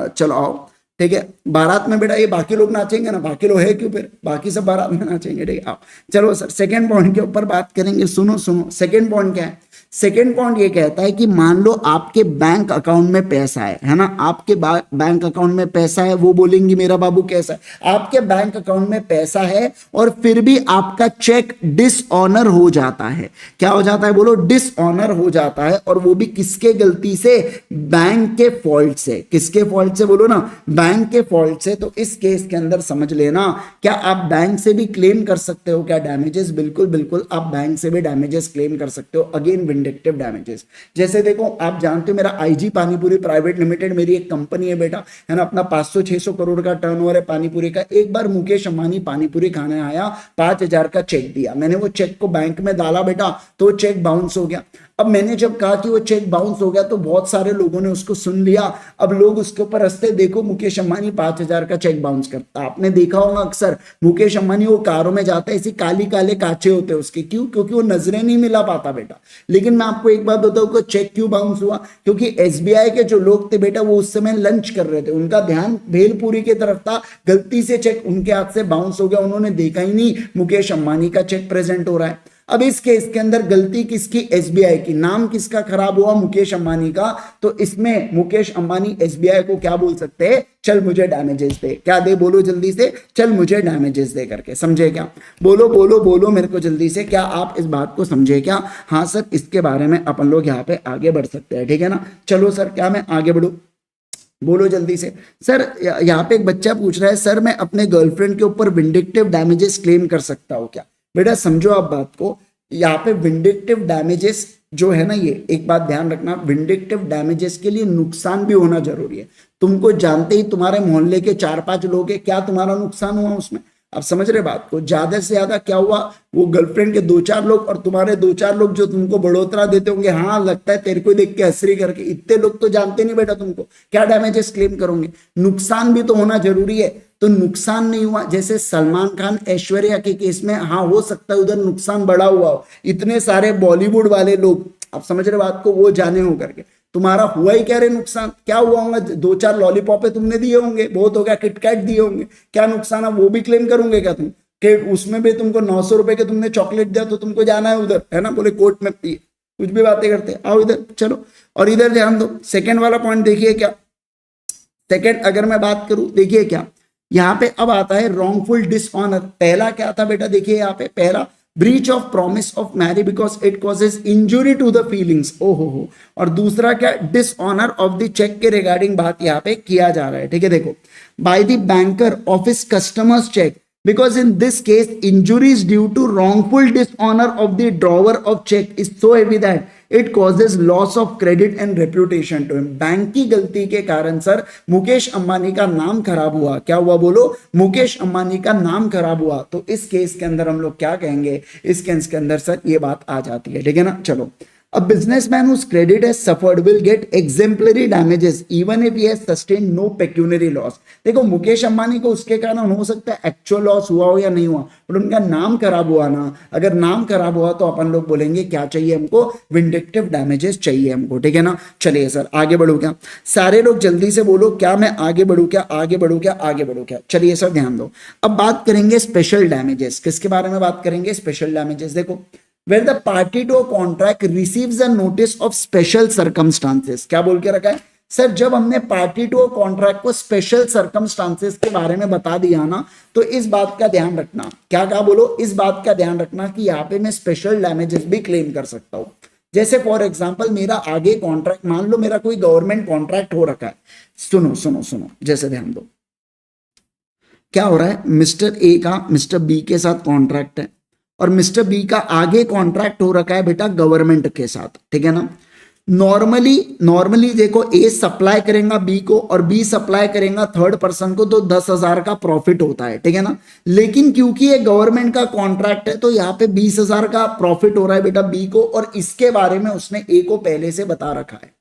Speaker 1: चलो आओ। ठीक है, बारात में बेटा ये बाकी लोग नाचेंगे ना, बाकी लोग है क्यों फिर? बाकी सब बारात में नाचेंगे। ठीक है, आओ चलो सर सेकंड पॉइंट के ऊपर बात करेंगे। सुनो सुनो, सेकंड पॉइंट क्या है? सेकेंड पॉइंट ये कहता है कि मान लो आपके बैंक अकाउंट में पैसा है ना, आपके बैंक अकाउंट में पैसा है। वो बोलेंगे मेरा बाबू कैसा है? आपके बैंक अकाउंट में पैसा है और फिर भी आपका चेक डिसऑनर हो जाता है। क्या हो जाता है बोलो? डिसऑनर हो जाता है, और वो भी किसके गलती से? बैंक के फॉल्ट से। किसके फॉल्ट से बोलो ना? बैंक के फॉल्ट से। तो इस केस के अंदर समझ लेना, क्या आप बैंक से भी क्लेम कर सकते हो क्या डैमेजेस? बिल्कुल बिल्कुल, आप बैंक से भी डैमेजेस क्लेम कर सकते हो। Again vindictive damages. जैसे देखो, आप जानते हो मेरा आईजी पानीपुरी प्राइवेट लिमिटेड मेरी एक कंपनी है बेटा, है ना, अपना 500-600 करोड़ का टर्नओवर है पानीपुरी का। एक बार मुकेश अंबानी पानीपुरी खाने आया, 5000 का चेक दिया, मैंने वो चेक को बैंक में डाला बेटा, तो चेक बाउंस हो गया। अब मैंने जब कहा कि वो चेक बाउंस हो गया तो बहुत सारे लोगों ने उसको सुन लिया। अब लोग उसके ऊपर हंसते, देखो मुकेश अंबानी 5000 का चेक बाउंस करता। आपने देखा होगा अक्सर मुकेश अंबानी वो कारों में जाता है, ऐसे काली काले कांचे होते हैं उसके। क्यों? क्योंकि वो नजरें नहीं मिला पाता बेटा। लेकिन मैं आपको एक बात बताऊं कि चेक क्यों बाउंस हुआ? क्योंकि एसबीआई के जो लोग थे बेटा, वो उस समय लंच कर रहे थे, उनका ध्यान भेलपुरी की तरफ था, गलती से चेक उनके हाथ से बाउंस हो गया। उन्होंने देखा ही नहीं मुकेश अंबानी का चेक प्रेजेंट हो रहा है। अब इस केस के अंदर गलती किसकी? एसबीआई की। नाम किसका खराब हुआ? मुकेश अंबानी का। तो इसमें मुकेश अंबानी एसबीआई को क्या बोल सकते हैं? चल मुझे डैमेजेस दे। क्या दे? बोलो जल्दी से, चल मुझे डैमेजेस दे करके। समझे क्या? बोलो बोलो बोलो मेरे को जल्दी से, क्या आप इस बात को समझे क्या? हाँ सर, इसके बारे में अपन लोग यहाँ पे आगे बढ़ सकते हैं, ठीक है ना। चलो सर, क्या मैं आगे बढ़ू? बोलो जल्दी से। सर यहाँ पे एक बच्चा पूछ रहा है, सर मैं अपने गर्लफ्रेंड के ऊपर विंडिक्टिव डैमेजेस क्लेम कर सकता हूँ क्या? बेटा समझो आप बात को, यहाँ पे विंडिक्टिव डैमेजेस जो है ना, ये एक बात ध्यान रखना, विंडिक्टिव डैमेजेस के लिए नुकसान भी होना जरूरी है। तुमको जानते ही तुम्हारे मोहल्ले के 4-5 लोग हैं, क्या तुम्हारा नुकसान हुआ उसमें? आप समझ रहे बात को? ज्यादा से ज्यादा क्या हुआ? वो गर्लफ्रेंड के 2-4 लोग और तुम्हारे 2-4 लोग जो तुमको बढ़ोतरा देते होंगे, हाँ लगता है तेरे को देख के हंसरी करके, इतने लोग तो जानते नहीं बेटा तुमको, क्या डैमेजेस क्लेम करोगे? नुकसान भी तो होना जरूरी है। तो नुकसान नहीं हुआ, जैसे सलमान खान ऐश्वर्या के केस में, हाँ हो सकता है उधर नुकसान बड़ा हुआ हो, इतने सारे बॉलीवुड वाले लोग, आप समझ रहे बात को, वो जाने हो करके। तुम्हारा हुआ ही क्या रे नुकसान? क्या हुआ होगा? 2-4 लॉलीपॉप तुमने दिए होंगे, बहुत हो गया, किटकैट दिए होंगे, क्या नुकसान है? वो भी क्लेम करोगे क्या तुम? कि उसमें भी तुमको 900 रुपए के तुमने चॉकलेट दिया तो तुमको जाना है उधर, है ना, बोले कोर्ट में पिए, कुछ भी बातें करते, आओ इधर चलो। और इधर ध्यान दो, सेकंड वाला पॉइंट देखिए क्या। सेकंड अगर मैं बात करूं, देखिए क्या यहाँ पे अब आता है, रॉन्गफुल डिसऑनर। पहला क्या था बेटा? देखिए यहाँ पे पहला, breach of promise of marriage because it causes injury to the feelings, ओ हो। और दूसरा क्या? डिसऑनर ऑफ द चेक के रिगार्डिंग बात यहाँ पे किया जा रहा है, ठीक है। देखो, by the banker of his customers cheque because in this case injury is due to wrongful dishonor of the drawer of check is so heavy that it causes loss of credit and reputation to him। Bank की गलती के कारण sir Mukesh Ambani का नाम खराब हुआ। क्या हुआ? बोलो, मुकेश अंबानी का नाम खराब हुआ। तो इस केस के अंदर हम लोग क्या कहेंगे? इस केस के अंदर सर ये बात आ जाती है, ठीक है ना। चलो, a businessman whose credit has suffered will get exemplary damages even if he has sustained no pecuniary loss। देखो, मुकेश अंबानी को उसके कारण हो सकता है एक्चुअल लॉस हुआ हो या नहीं हुआ, बट उनका नाम खराब हुआ ना। अगर नाम खराब हुआ तो अपन लोग बोलेंगे क्या चाहिए हमको? विंडिक्टिव डैमेजेस चाहिए हमको, ठीक है ना। चलिए सर आगे बढ़ू क्या? सारे लोग जल्दी से बोलो, क्या मैं आगे बढ़ू क्या? आगे बढ़ू क्या? आगे बढ़ू क्या? चलिए सर ध्यान दो, अब बात करेंगे स्पेशल डैमेजेस। किसके बारे में बात करेंगे? Special damages. देखो, where the party to a contract receives a notice of special circumstances। क्या बोल के रखा है सर? जब हमने पार्टी टू कॉन्ट्रैक्ट को स्पेशल सर्कमस्टांसेस के बारे में बता दिया ना, तो इस बात का ध्यान रखना, क्या कहा? बोलो, इस बात का ध्यान रखना कि यहाँ पे मैं स्पेशल डैमेजेस भी क्लेम कर सकता हूँ। जैसे फॉर एग्जांपल मेरा आगे कॉन्ट्रैक्ट, मान लो मेरा कोई गवर्नमेंट कॉन्ट्रैक्ट हो रखा है, सुनो सुनो सुनो, जैसे ध्यान दो, क्या हो रहा है? मिस्टर ए का मिस्टर बी के साथ कॉन्ट्रैक्ट है और मिस्टर बी का आगे कॉन्ट्रैक्ट हो रखा है बेटा गवर्नमेंट के साथ, ठीक है ना। नॉर्मली देखो, ए सप्लाई करेगा बी को और बी सप्लाई करेगा थर्ड पर्सन को, तो 10,000 का प्रॉफिट होता है, ठीक है ना। लेकिन क्योंकि ये गवर्नमेंट का कॉन्ट्रैक्ट है तो यहाँ पे 20,000 का प्रॉफिट हो रहा है बेटा बी को, और इसके बारे में उसने ए को पहले से बता रखा है।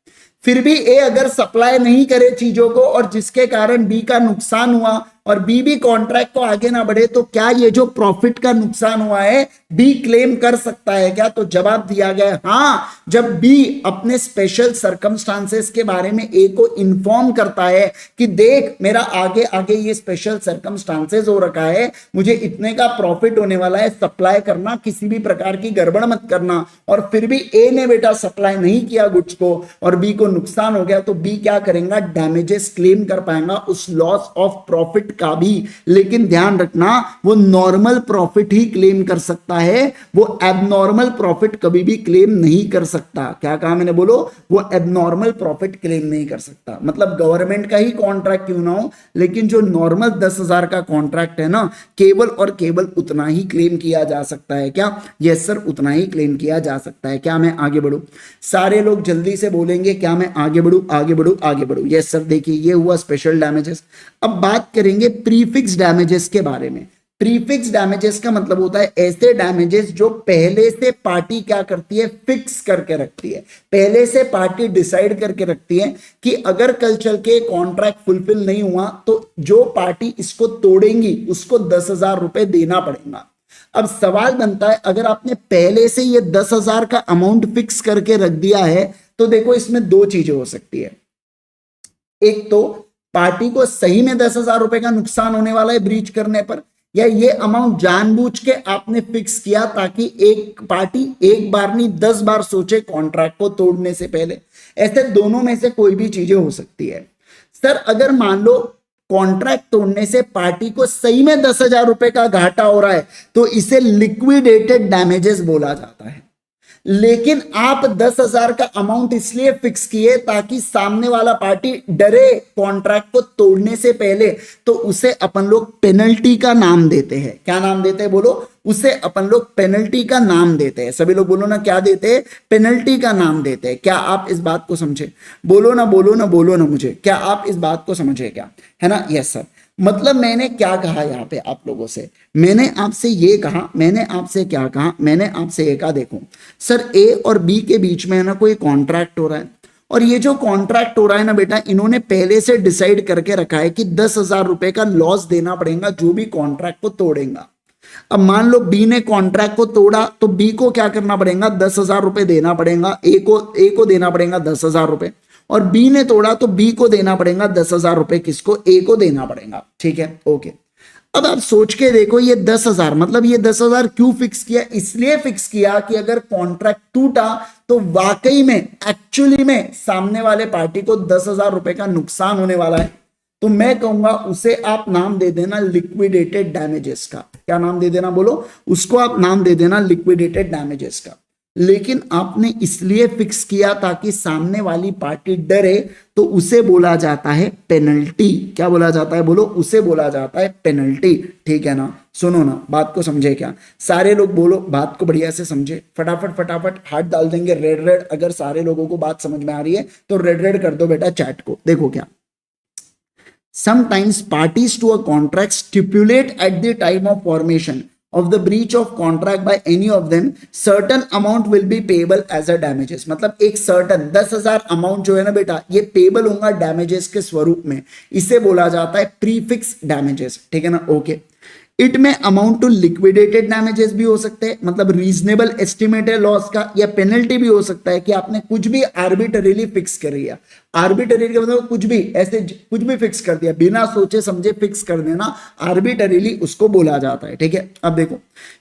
Speaker 1: फिर भी ए अगर सप्लाई नहीं करे चीजों को और जिसके कारण बी का नुकसान हुआ और बी भी कॉन्ट्रैक्ट को आगे ना बढ़े, तो क्या ये जो प्रॉफिट का नुकसान हुआ है बी क्लेम कर सकता है क्या? तो जवाब दिया गया है हाँ। जब बी अपने स्पेशल सर्कमस्टांसेस के बारे में ए को इन्फॉर्म करता है कि देख मेरा आगे आगे ये स्पेशल सर्कमस्टांसेस हो रखा है, मुझे इतने का प्रॉफिट होने वाला है, सप्लाई करना, किसी भी प्रकार की गड़बड़ मत करना, और फिर भी ए ने बेटा सप्लाई नहीं किया गुड्स को और बी को नुकसान हो गया, तो बी क्या करेगा? डैमेजेस क्लेम कर पाएगा उस लॉस ऑफ प्रॉफिट का भी। लेकिन ध्यान रखना, वो नॉर्मल प्रॉफिट ही क्लेम कर सकता है, वो एबनॉर्मल प्रॉफिट कभी भी क्लेम नहीं कर सकता। क्या कहा मैंने? बोलो, वो एबनॉर्मल प्रॉफिट क्लेम नहीं कर सकता। मतलब गवर्नमेंट का ही कॉन्ट्रैक्ट क्यों ना हो, लेकिन जो नॉर्मल 10,000 का कॉन्ट्रैक्ट है ना, केवल और केवल उतना ही क्लेम किया जा सकता है। क्या? यस सर, उतना ही क्लेम किया जा सकता है। क्या मैं आगे बढ़ू? सारे लोग जल्दी से बोलेंगे, क्या मैं आगे बढ़ू? आगे बढ़ू? आगे बढ़ू? Yes sir. देखिए, ये हुआ स्पेशल डैमेजेस। अब बात करेंगे प्रीफिक्स डैमेजेस के बारे में। प्रीफिक्स डैमेजेस का मतलब होता है ऐसे डैमेजेस जो पहले से पार्टी क्या करती है? फिक्स करके रखती है। पहले से पार्टी डिसाइड करके रखती है कि अगर कल चल के कॉन्ट्रैक्ट फुलफिल नहीं हुआ तो जो पार्टी इसको तोड़ेंगी उसको 10,000 रुपए देना पड़ेगा। अब सवाल बनता है, अगर आपने पहले से ये 10,000 का अमाउंट फिक्स करके रख दिया है तो देखो इसमें दो चीजें हो सकती है। एक तो पार्टी को सही में 10,000 रुपए का नुकसान होने वाला है ब्रीच करने पर, या ये अमाउंट जानबूझ के आपने फिक्स किया ताकि एक पार्टी एक बार नहीं 10 बार सोचे कॉन्ट्रैक्ट को तोड़ने से पहले? ऐसे दोनों में से कोई भी चीजें हो सकती है। सर अगर मान लो कॉन्ट्रैक्ट तोड़ने से पार्टी को सही में 10,000 रुपए का घाटा हो रहा है तो इसे लिक्विडेटेड डैमेजेस बोला जाता है। लेकिन आप 10,000 का अमाउंट इसलिए फिक्स किए ताकि सामने वाला पार्टी डरे कॉन्ट्रैक्ट को तोड़ने से पहले, तो उसे अपन लोग पेनल्टी का नाम देते हैं। क्या नाम देते हैं बोलो? उसे अपन लोग पेनल्टी का नाम देते हैं। सभी लोग बोलो ना, क्या देते हैं? पेनल्टी का नाम देते हैं। क्या आप इस बात को समझे? बोलो ना, बोलो ना, बोलो ना मुझे, क्या आप इस बात को समझे? क्या है ना? Yes sir. मतलब मैंने क्या कहा यहाँ पे आप लोगों से? मैंने आपसे ये कहा, मैंने आपसे क्या कहा? मैंने आपसे ये कहा देखो सर ए और बी के बीच में है ना कोई कॉन्ट्रैक्ट हो रहा है, और ये जो कॉन्ट्रैक्ट हो रहा है ना बेटा, इन्होंने पहले से डिसाइड करके रखा है कि 10,000 रुपए का लॉस देना पड़ेगा जो भी कॉन्ट्रैक्ट को तोड़ेगा। अब मान लो बी ने कॉन्ट्रैक्ट को तोड़ा तो बी को क्या करना पड़ेगा? 10,000 रुपए देना पड़ेगा। ए को देना पड़ेगा 10,000 रुपए, और बी ने तोड़ा तो बी को देना पड़ेगा 10,000 रुपए। किसको? ए को देना पड़ेगा। ठीक है, ओके। अब आप सोच के देखो, ये 10,000 मतलब ये 10,000 क्यों फिक्स किया? इसलिए फिक्स किया कि अगर कॉन्ट्रैक्ट टूटा तो वाकई में एक्चुअली में सामने वाले पार्टी को 10,000 रुपए का नुकसान होने वाला है। तो मैं कहूंगा उसे आप नाम दे देना लिक्विडेटेड डैमेजेस का। क्या नाम दे देना बोलो? उसको आप नाम दे देना लिक्विडेटेड डैमेजेस का। लेकिन आपने इसलिए फिक्स किया ताकि सामने वाली पार्टी डरे, तो उसे बोला जाता है पेनल्टी। क्या बोला जाता है बोलो? उसे बोला जाता है पेनल्टी। ठीक है ना? सुनो ना, बात को समझे क्या? सारे लोग बोलो, बात को बढ़िया से समझे। फटाफट फटाफट हाथ डाल देंगे रेड रेड। अगर सारे लोगों को बात समझ में आ रही है तो रेड रेड कर दो बेटा चैट को। देखो क्या, sometimes parties to a contract stipulate at the time of formation of the breach of contract by any of them certain amount will be payable as a damages। मतलब एक certain 10,000 amount जो है ना बेटा, ये पेबल होगा damages के स्वरूप में। इसे बोला जाता है प्रीफिक्स डैमेजेस। ठीक है ना? ओके। इट में अमाउंट टू लिक्विडेटेड डैमेजेस भी हो सकते हैं, मतलब रीजनेबल एस्टिमेट है लॉस का, या पेनल्टी भी हो सकता है कि आपने कुछ भी आर्बिटरीली फिक्स कर दिया। आर्बिटरी का मतलब कुछ भी ऐसे कुछ भी फिक्स कर दिया, बिना सोचे समझे फिक्स कर देना, आर्बिटरीली उसको बोला जाता है। ठीक है, अब देखो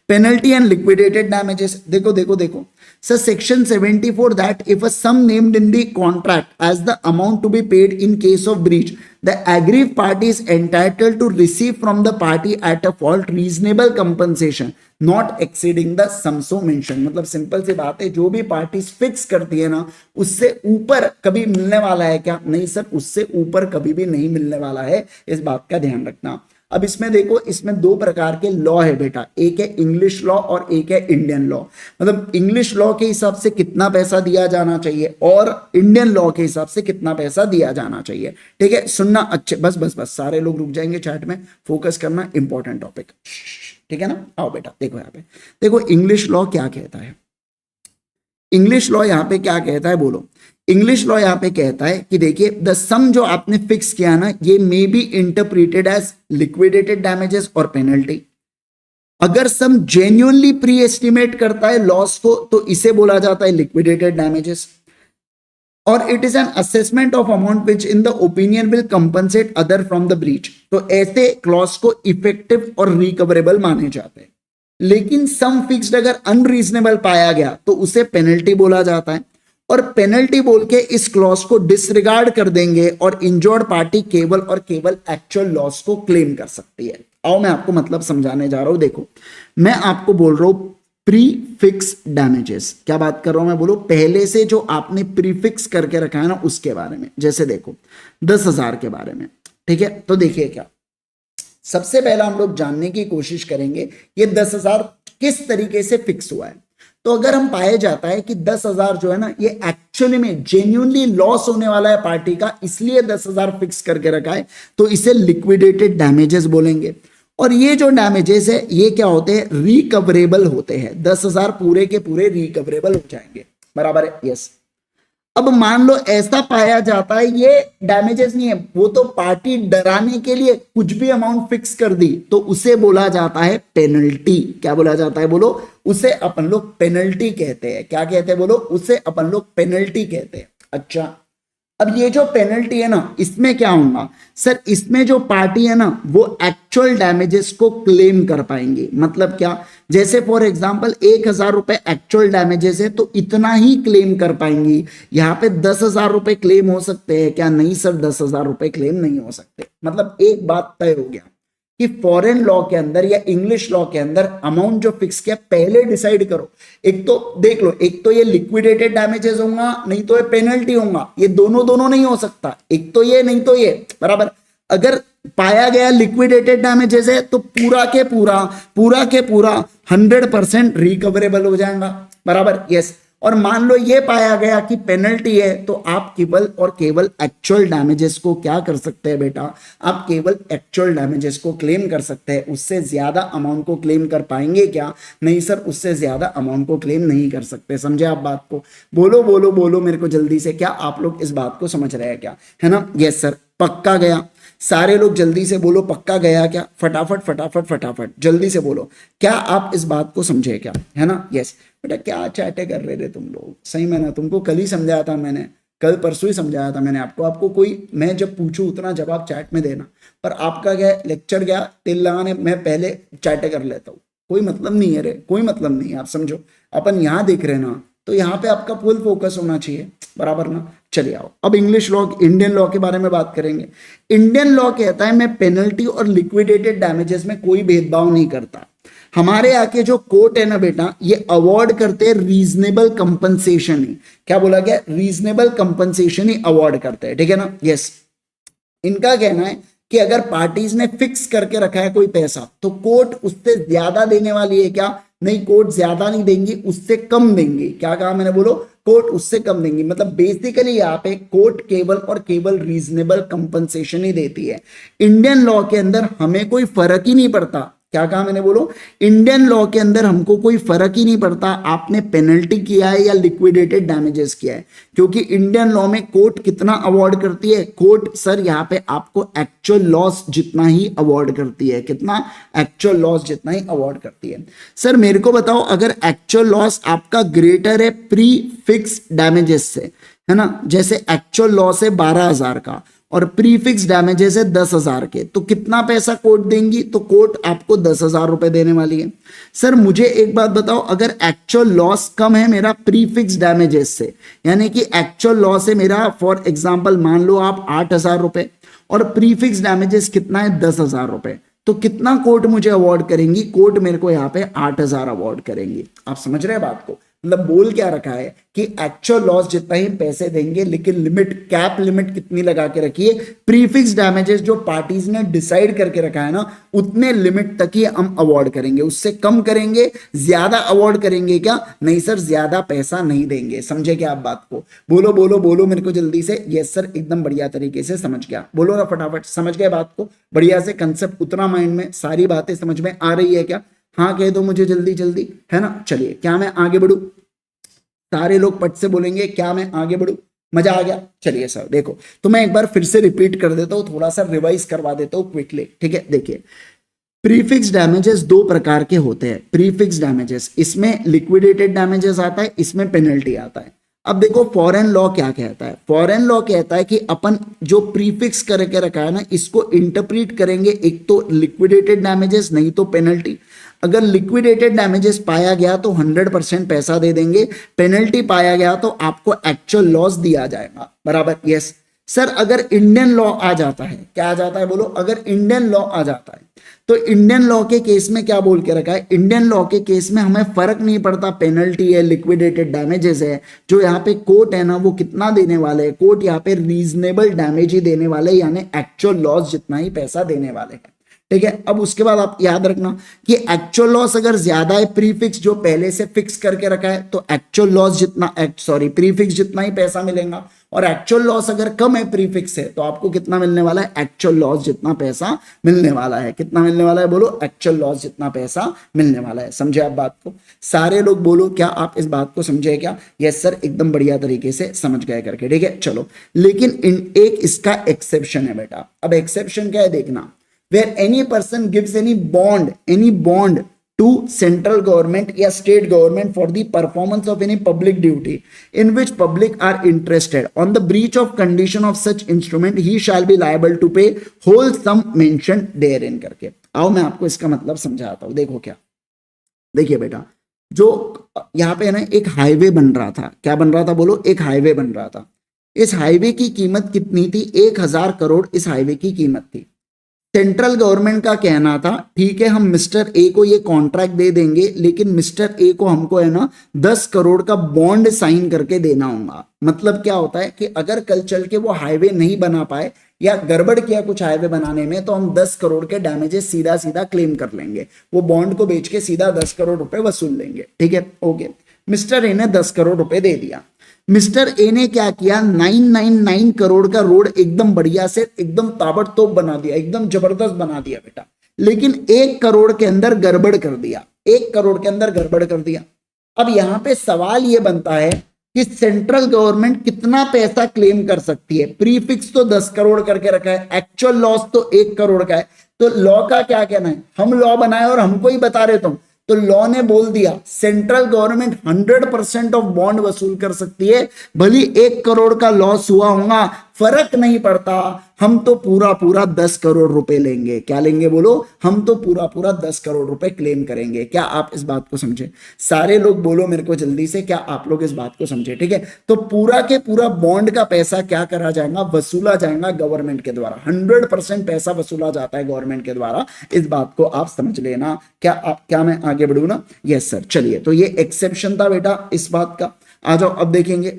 Speaker 1: पेनल्टी एंड लिक्विडेटेड डैमेजेस। देखो देखो देखो sir, section 74 that if a sum named in the contract as the amount to be paid in case of breach, the aggrieved party is entitled to receive from the party at a fault reasonable compensation not exceeding the sum so mentioned। मतलब simple सी बात है, जो भी parties fix करती है ना उससे ऊपर कभी मिलने वाला है क्या? नहीं सर, उससे ऊपर कभी भी नहीं मिलने वाला है। इस बात का ध्यान रखना। अब इसमें देखो, इसमें दो प्रकार के लॉ है बेटा, एक है इंग्लिश लॉ और एक है इंडियन लॉ। मतलब इंग्लिश लॉ के हिसाब से कितना पैसा दिया जाना चाहिए और इंडियन लॉ के हिसाब से कितना पैसा दिया जाना चाहिए। ठीक है, सुनना अच्छे, बस बस बस सारे लोग रुक जाएंगे चैट में, फोकस करना, इंपॉर्टेंट टॉपिक। ठीक है ना? आओ बेटा देखो यहाँ पे, देखो इंग्लिश लॉ क्या कहता है। इंग्लिश लॉ यहाँ पे क्या कहता है बोलो? इंग्लिश लॉ यहाँ पे कहता है कि देखिए, द सम जो आपने फिक्स किया ना, ये may be interpreted as liquidated damages और पेनल्टी। अगर सम जेन्युइनली प्री एस्टिमेट करता है लॉस को तो इसे बोला जाता है लिक्विडेटेड डैमेजेस। और it is an assessment of amount which in the opinion will compensate other from the breach. तो ऐसे क्लॉज को इफेक्टिव और रिकवरेबल माने जाते हैं। लेकिन सम फिक्स्ड अगर अनरीजनेबल पाया गया तो उसे पेनल्टी बोला जाता है, और पेनल्टी बोल के इस क्लॉज को डिसरिगार्ड कर देंगे और इंजर्ड पार्टी केवल और केवल एक्चुअल लॉस को क्लेम कर सकती है। आओ मैं आपको मतलब समझाने जा रहा हूं। देखो मैं आपको बोल रहा हूं प्री फिक्स डैमेजेस। क्या बात कर रहा हूं मैं? बोलो पहले से जो आपने प्रीफिक्स करके रखा है ना उसके बारे में। जैसे देखो 10,000 के बारे में। ठीक है, तो देखिए क्या, सबसे पहला हम लोग जानने की कोशिश करेंगे ये 10,000 किस तरीके से फिक्स हुआ है। तो अगर हम पाया जाता है कि 10,000 जो है ना ये एक्चुअली में जेन्युइनली लॉस होने वाला है पार्टी का, इसलिए 10,000 फिक्स करके रखा है, तो इसे लिक्विडेटेड डैमेजेस बोलेंगे। और ये जो डैमेजेस है ये क्या होते हैं? रिकवरेबल होते हैं। 10,000 पूरे के पूरे रिकवरेबल हो जाएंगे। बराबर है? यस। अब मान लो ऐसा पाया जाता है ये डैमेजेस नहीं है, वो तो पार्टी डराने के लिए कुछ भी अमाउंट फिक्स कर दी, तो उसे बोला जाता है पेनल्टी। क्या बोला जाता है बोलो? उसे अपन लोग पेनल्टी कहते हैं। क्या कहते हैं बोलो? उसे अपन लोग पेनल्टी कहते हैं। अच्छा, अब ये जो पेनल्टी है ना, इसमें क्या होगा सर, इसमें जो पार्टी है ना वो एक्चुअल डैमेजेस को क्लेम कर पाएंगे। मतलब क्या, जैसे फॉर एग्जांपल 1,000 रुपए एक्चुअल डैमेजेस है तो इतना ही क्लेम कर पाएंगी। यहाँ पे 10,000 रुपए क्लेम हो सकते हैं क्या? नहीं सर, 10,000 रुपए क्लेम नहीं हो सकते। मतलब एक बात तय हो गया कि फॉरेन लॉ के अंदर या इंग्लिश लॉ के अंदर अमाउंट जो फिक्स किया पहले डिसाइड करो। एक तो देख लो, एक तो ये लिक्विडेटेड डैमेजेस होगा, नहीं तो ये पेनल्टी होगा। ये दोनों दोनों नहीं हो सकता, एक तो ये नहीं तो ये, बराबर। अगर पाया गया लिक्विडेटेड डैमेजेस है तो पूरा के पूरा 100% रिकवरेबल हो जाएगा, बराबर, यस। और मान लो ये पाया गया कि पेनल्टी है तो आप केवल और केवल एक्चुअल डैमेजेस को क्या कर सकते हैं बेटा, आप केवल एक्चुअल डैमेजेस को क्लेम कर सकते हैं। उससे ज्यादा अमाउंट को क्लेम कर पाएंगे क्या? नहीं सर, उससे ज्यादा अमाउंट को क्लेम नहीं कर सकते। समझे आप बात को? बोलो बोलो बोलो मेरे को जल्दी से, क्या आप लोग इस बात को समझ रहे हैं क्या? है ना? यस सर, पक्का गया। सारे लोग जल्दी से बोलो, पक्का गया क्या? फटाफट फटाफट फटाफट जल्दी से बोलो, क्या आप इस बात को समझे क्या? है ना? यस बेटा, क्या चैटे कर रहे थे तुम लोग? सही में ना, तुमको कल ही समझाया था मैंने, कल परसों ही समझाया था मैंने आपको कोई, मैं जब पूछूं उतना जवाब चैट में देना। पर आपका क्या लेक्चर गया तेल लगाने, मैं पहले चैटे कर लेता हूँ, कोई मतलब नहीं है रे, कोई मतलब नहीं है। आप समझो, अपन यहाँ देख रहे ना, तो यहाँ पे आपका फुल फोकस होना चाहिए, बराबर ना? चलिए आओ, अब इंग्लिश लॉ, इंडियन लॉ के बारे में बात करेंगे। इंडियन लॉ कहता है मैं पेनल्टी और लिक्विडेटेड डैमेजेस में कोई भेदभाव नहीं करता। हमारे यहाँ के जो कोर्ट है ना बेटा, ये अवॉर्ड करते हैं रीजनेबल कंपनसेशन ही। क्या बोला गया? रीजनेबल कंपनसेशन ही अवॉर्ड करते हैं, ठीक है ना? यस। इनका कहना है कि अगर पार्टीज ने फिक्स करके रखा है कोई पैसा तो कोर्ट उससे ज्यादा देने वाली है क्या? नहीं, कोर्ट ज्यादा नहीं देंगी, उससे कम देंगी। क्या कहा मैंने? बोलो, कोर्ट उससे कम देंगी। मतलब बेसिकली यहाँ पे कोर्ट केवल और केवल रीजनेबल कंपनसेशन ही देती है। इंडियन लॉ के अंदर हमें कोई फर्क ही नहीं पड़ता। क्या कहा मैंने? बोलो, इंडियन लॉ के अंदर हमको कोई फर्क ही नहीं पड़ता आपने पेनल्टी किया है या लिक्विडेटेड डैमेजेस किया है, क्योंकि इंडियन लॉ में कोर्ट कितना अवॉर्ड करती है? कोर्ट सर यहाँ पे आपको एक्चुअल लॉस जितना ही अवॉर्ड करती है। कितना? एक्चुअल लॉस जितना ही अवॉर्ड करती है। सर मेरे को बताओ, अगर एक्चुअल लॉस आपका ग्रेटर है प्री फिक्स डैमेजेस से, है ना, जैसे एक्चुअल लॉस है 12,000 का और प्रीफिक्स डैमेजेस है 10,000 के, तो कितना पैसा कोर्ट देंगी? तो कोर्ट आपको 10,000 रुपए देने वाली है। सर मुझे एक बात बताओ, अगर एक्चुअल लॉस कम है मेरा प्रीफिक्स डैमेजेस से, यानी कि एक्चुअल लॉस है मेरा फॉर एग्जांपल मान लो आप 8,000 रुपए और प्रीफिक्स डैमेजेस कितना है? 10,000 रुपए, तो कितना कोर्ट मुझे अवार्ड करेंगी? कोर्ट मेरे को यहाँ पे 8,000 अवार्ड करेंगी। आप समझ रहे हैं बात को? मतलब बोल क्या रखा है कि एक्चुअल लॉस जितना ही पैसे देंगे, लेकिन लिमिट, कैप लिमिट कितनी लगा के रखी है? प्रीफिक्स डैमेजेस जो पार्टीज ने डिसाइड करके रखा है ना, उतने लिमिट तक ही हम अवार्ड करेंगे, उससे कम करेंगे, ज्यादा अवार्ड करेंगे क्या? नहीं सर, ज्यादा पैसा नहीं देंगे। समझे क्या आप बात को? बोलो बोलो बोलो मेरे को जल्दी से। यस सर, एकदम बढ़िया तरीके से समझ गया। बोलो ना फटाफट, समझ गए बात को? बढ़िया से कंसेप्ट उतना माइंड में, सारी बातें समझ में आ रही है क्या? हाँ कह दो मुझे जल्दी जल्दी, है ना? चलिए, क्या मैं आगे बढ़ू? सारे लोग पट से बोलेंगे, क्या मैं आगे बढ़ू? मजा आ गया? चलिए सर देखो, तो मैं एक बार फिर से रिपीट कर देता हूं, थोड़ा सा रिवाइज करवा देता हूं क्विकली, ठीक है? देखिए, प्रीफिक्स डैमेजेस दो प्रकार के होते हैं। प्रीफिक्स डैमेजेस, इसमें लिक्विडेटेड डैमेजेस आता है, इसमें पेनल्टी आता है। अब देखो फॉरेन लॉ क्या कहता है। फॉरेन लॉ कहता है कि अपन जो प्रीफिक्स करके रखा है ना, इसको इंटरप्रीट करेंगे एक तो लिक्विडेटेड डैमेजेस, नहीं तो पेनल्टी। अगर लिक्विडेटेड डैमेजेस पाया गया तो 100% पैसा दे देंगे, पेनल्टी पाया गया तो आपको एक्चुअल लॉस दिया जाएगा, बराबर? Yes sir. अगर इंडियन लॉ आ जाता है, क्या आ जाता है? बोलो, अगर इंडियन लॉ आ जाता है तो इंडियन लॉ के केस में क्या बोल के रखा है? इंडियन लॉ के केस में हमें फर्क नहीं पड़ता पेनल्टी है, लिक्विडेटेड डैमेजेस है। जो यहाँ पे कोर्ट है ना, वो कितना देने वाले हैं? कोर्ट यहाँ पे रीजनेबल डैमेज ही देने वाले, यानी एक्चुअल लॉस जितना ही पैसा देने वाले हैं, ठीक है? अब उसके बाद आप याद रखना कि एक्चुअल लॉस अगर ज्यादा है प्रीफिक्स जो पहले से फिक्स करके रखा है, तो एक्चुअल लॉस जितना, प्रीफिक्स जितना ही पैसा मिलेगा। और एक्चुअल लॉस अगर कम है प्रीफिक्स से, तो आपको कितना मिलने वाला है? एक्चुअल लॉस जितना पैसा मिलने वाला है। कितना मिलने वाला है? बोलो, एक्चुअल लॉस जितना पैसा मिलने वाला है। समझे आप बात को? सारे लोग बोलो, क्या आप इस बात को समझे क्या? यस सर, एकदम बढ़िया तरीके से समझ गए करके, ठीक है? चलो, लेकिन एक इसका एक्सेप्शन है बेटा। अब एक्सेप्शन क्या है देखना, where any person gives any bond to central government या state government for the performance of any public duty in which public are interested. On the breach of condition of such instrument, he shall be liable to pay whole sum mentioned therein करके. आओ मैं आपको इसका मतलब समझाता हूँ. देखो क्या, देखिए बेटा, जो यहाँ पे ना एक हाईवे बन रहा था. क्या बन रहा था बोलो? एक हाईवे बन रहा था. इस हाईवे की कीमत कितनी थी? 1000 करोड़ इस हाईवे की कीमत थी. सेंट्रल गवर्नमेंट का कहना था ठीक है हम मिस्टर ए को ये कॉन्ट्रैक्ट दे देंगे, लेकिन मिस्टर ए को हमको है ना 10 करोड़ का बॉन्ड साइन करके देना होगा. मतलब क्या होता है कि अगर कल चल के वो हाईवे नहीं बना पाए या गड़बड़ किया कुछ हाईवे बनाने में, तो हम 10 करोड़ के डैमेजेस सीधा सीधा क्लेम कर लेंगे. वो बॉन्ड को बेच के सीधा 10 करोड़ रुपए वसूल लेंगे. ठीक है, ओके. मिस्टर ए ने 10 करोड़ रुपए दे दिया. मिस्टर ए ने क्या किया? 999 करोड़ का रोड एकदम बढ़िया से एकदम ताबड़तोड़ बना दिया, एकदम जबरदस्त बना दिया बेटा. लेकिन 1 करोड़ के अंदर गड़बड़ कर दिया. 1 करोड़ के अंदर गड़बड़ कर दिया. अब यहां पे सवाल ये बनता है कि सेंट्रल गवर्नमेंट कितना पैसा क्लेम कर सकती है. प्रीफिक्स तो 10 करोड़ करके रखा है, एक्चुअल लॉस तो 1 करोड़ का है. तो लॉ का क्या कहना है? हम लॉ बनाए और हमको ही बता रहे तुम. तो लॉ ने बोल दिया सेंट्रल गवर्नमेंट 100% ऑफ बॉन्ड वसूल कर सकती है, भली 1 करोड़ का लॉस हुआ होगा, फर्क नहीं पड़ता, हम तो पूरा पूरा 10 करोड़ रुपए लेंगे. क्या लेंगे बोलो? हम तो पूरा पूरा 10 करोड़ रुपए क्लेम करेंगे. क्या आप इस बात को समझे? सारे लोग बोलो मेरे को जल्दी से, क्या आप लोग इस बात को समझे? ठीक है, तो पूरा के पूरा बॉन्ड का पैसा क्या करा जाएगा? वसूला जाएगा गवर्नमेंट के द्वारा. 100% पैसा वसूला जाता है गवर्नमेंट के द्वारा. इस बात को आप समझ लेना. क्या मैं आगे बढ़ू ना? Yes sir. चलिए, तो ये एक्सेप्शन था बेटा इस बात का. आ जाओ, अब देखेंगे.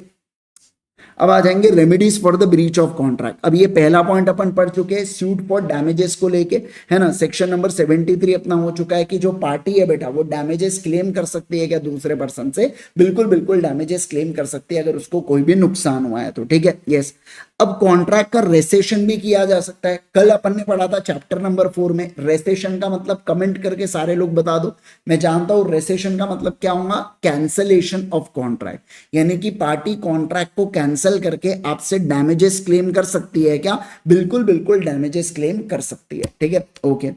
Speaker 1: अब आ जाएंगे remedies for the breach of contract. अब ये पहला पॉइंट अपन पढ़ चुके हैं, सूट फॉर डैमेजेस को लेके, है ना. सेक्शन नंबर 73 अपना हो चुका है कि जो पार्टी है बेटा वो डैमेजेस क्लेम कर सकती है क्या दूसरे पर्सन से? बिल्कुल बिल्कुल डैमेजेस क्लेम कर सकती है अगर उसको कोई भी नुकसान हुआ है तो. ठीक है, यस. अब कॉन्ट्रैक्ट का रेसेशन भी किया जा सकता है. कल अपन ने पढ़ा था चैप्टर नंबर 4 में. रेसेशन का मतलब कमेंट करके सारे लोग बता दो. मैं जानता हूं रेसेशन का मतलब क्या होगा? Cancellation of contract. यानी कि पार्टी कॉन्ट्रैक्ट को कैंसिल करके आपसे डैमेजेस क्लेम कर सकती है क्या? बिल्कुल बिल्कुल डैमेजेस क्लेम कर सकती है. ठीक है, ओके.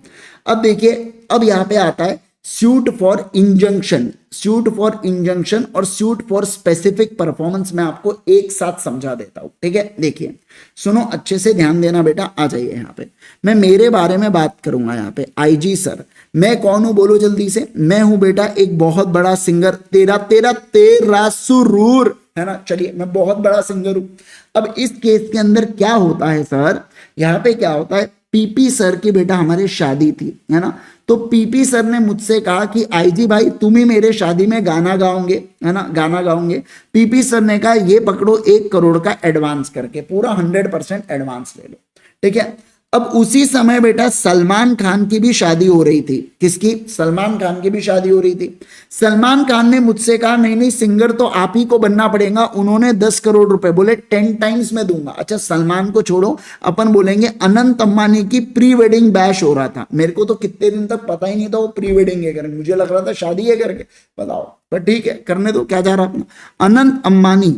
Speaker 1: अब देखिए, अब यहां पे आता है suit for injunction. Suit for injunction और सूट फॉर स्पेसिफिक परफॉर्मेंस मैं आपको एक साथ समझा देता हूं. ठीक है, देखिए सुनो, अच्छे से ध्यान देना बेटा. आ जाइए यहाँ पे, मैं मेरे बारे में बात करूंगा. यहाँ पे आईजी सर, मैं कौन हूं बोलो जल्दी से? मैं हूं बेटा एक बहुत बड़ा सिंगर. तेरा सुरूर, है ना. चलिए, मैं बहुत बड़ा सिंगर हूं. अब इस केस के अंदर क्या होता है सर? यहाँ पे क्या होता है? पीपी सर की बेटा हमारे शादी थी, है ना. तो पीपी सर ने मुझसे कहा कि आईजी भाई तुम ही मेरे शादी में गाना गाओगे, है ना, गाना गाओगे. पीपी सर ने कहा ये पकड़ो 1 करोड़ का एडवांस करके, पूरा 100% एडवांस ले लो. ठीक है. अब उसी समय बेटा सलमान खान की भी शादी हो रही थी. किसकी? सलमान खान की भी शादी हो रही थी. सलमान खान ने मुझसे कहा नहीं नहीं सिंगर तो आप ही को बनना पड़ेगा. उन्होंने 10 करोड़ रुपए बोले 10 टाइम्स में दूंगा. अच्छा, सलमान को छोड़ो, अपन बोलेंगे अनंत अंबानी की प्री वेडिंग बैश हो रहा था. मेरे को तो कितने दिन तक पता ही नहीं था वो प्री वेडिंग है करके, मुझे लग रहा था शादी है करके. बताओ, पर ठीक है, करने दो, क्या जा रहा अपना. अनंत अंबानी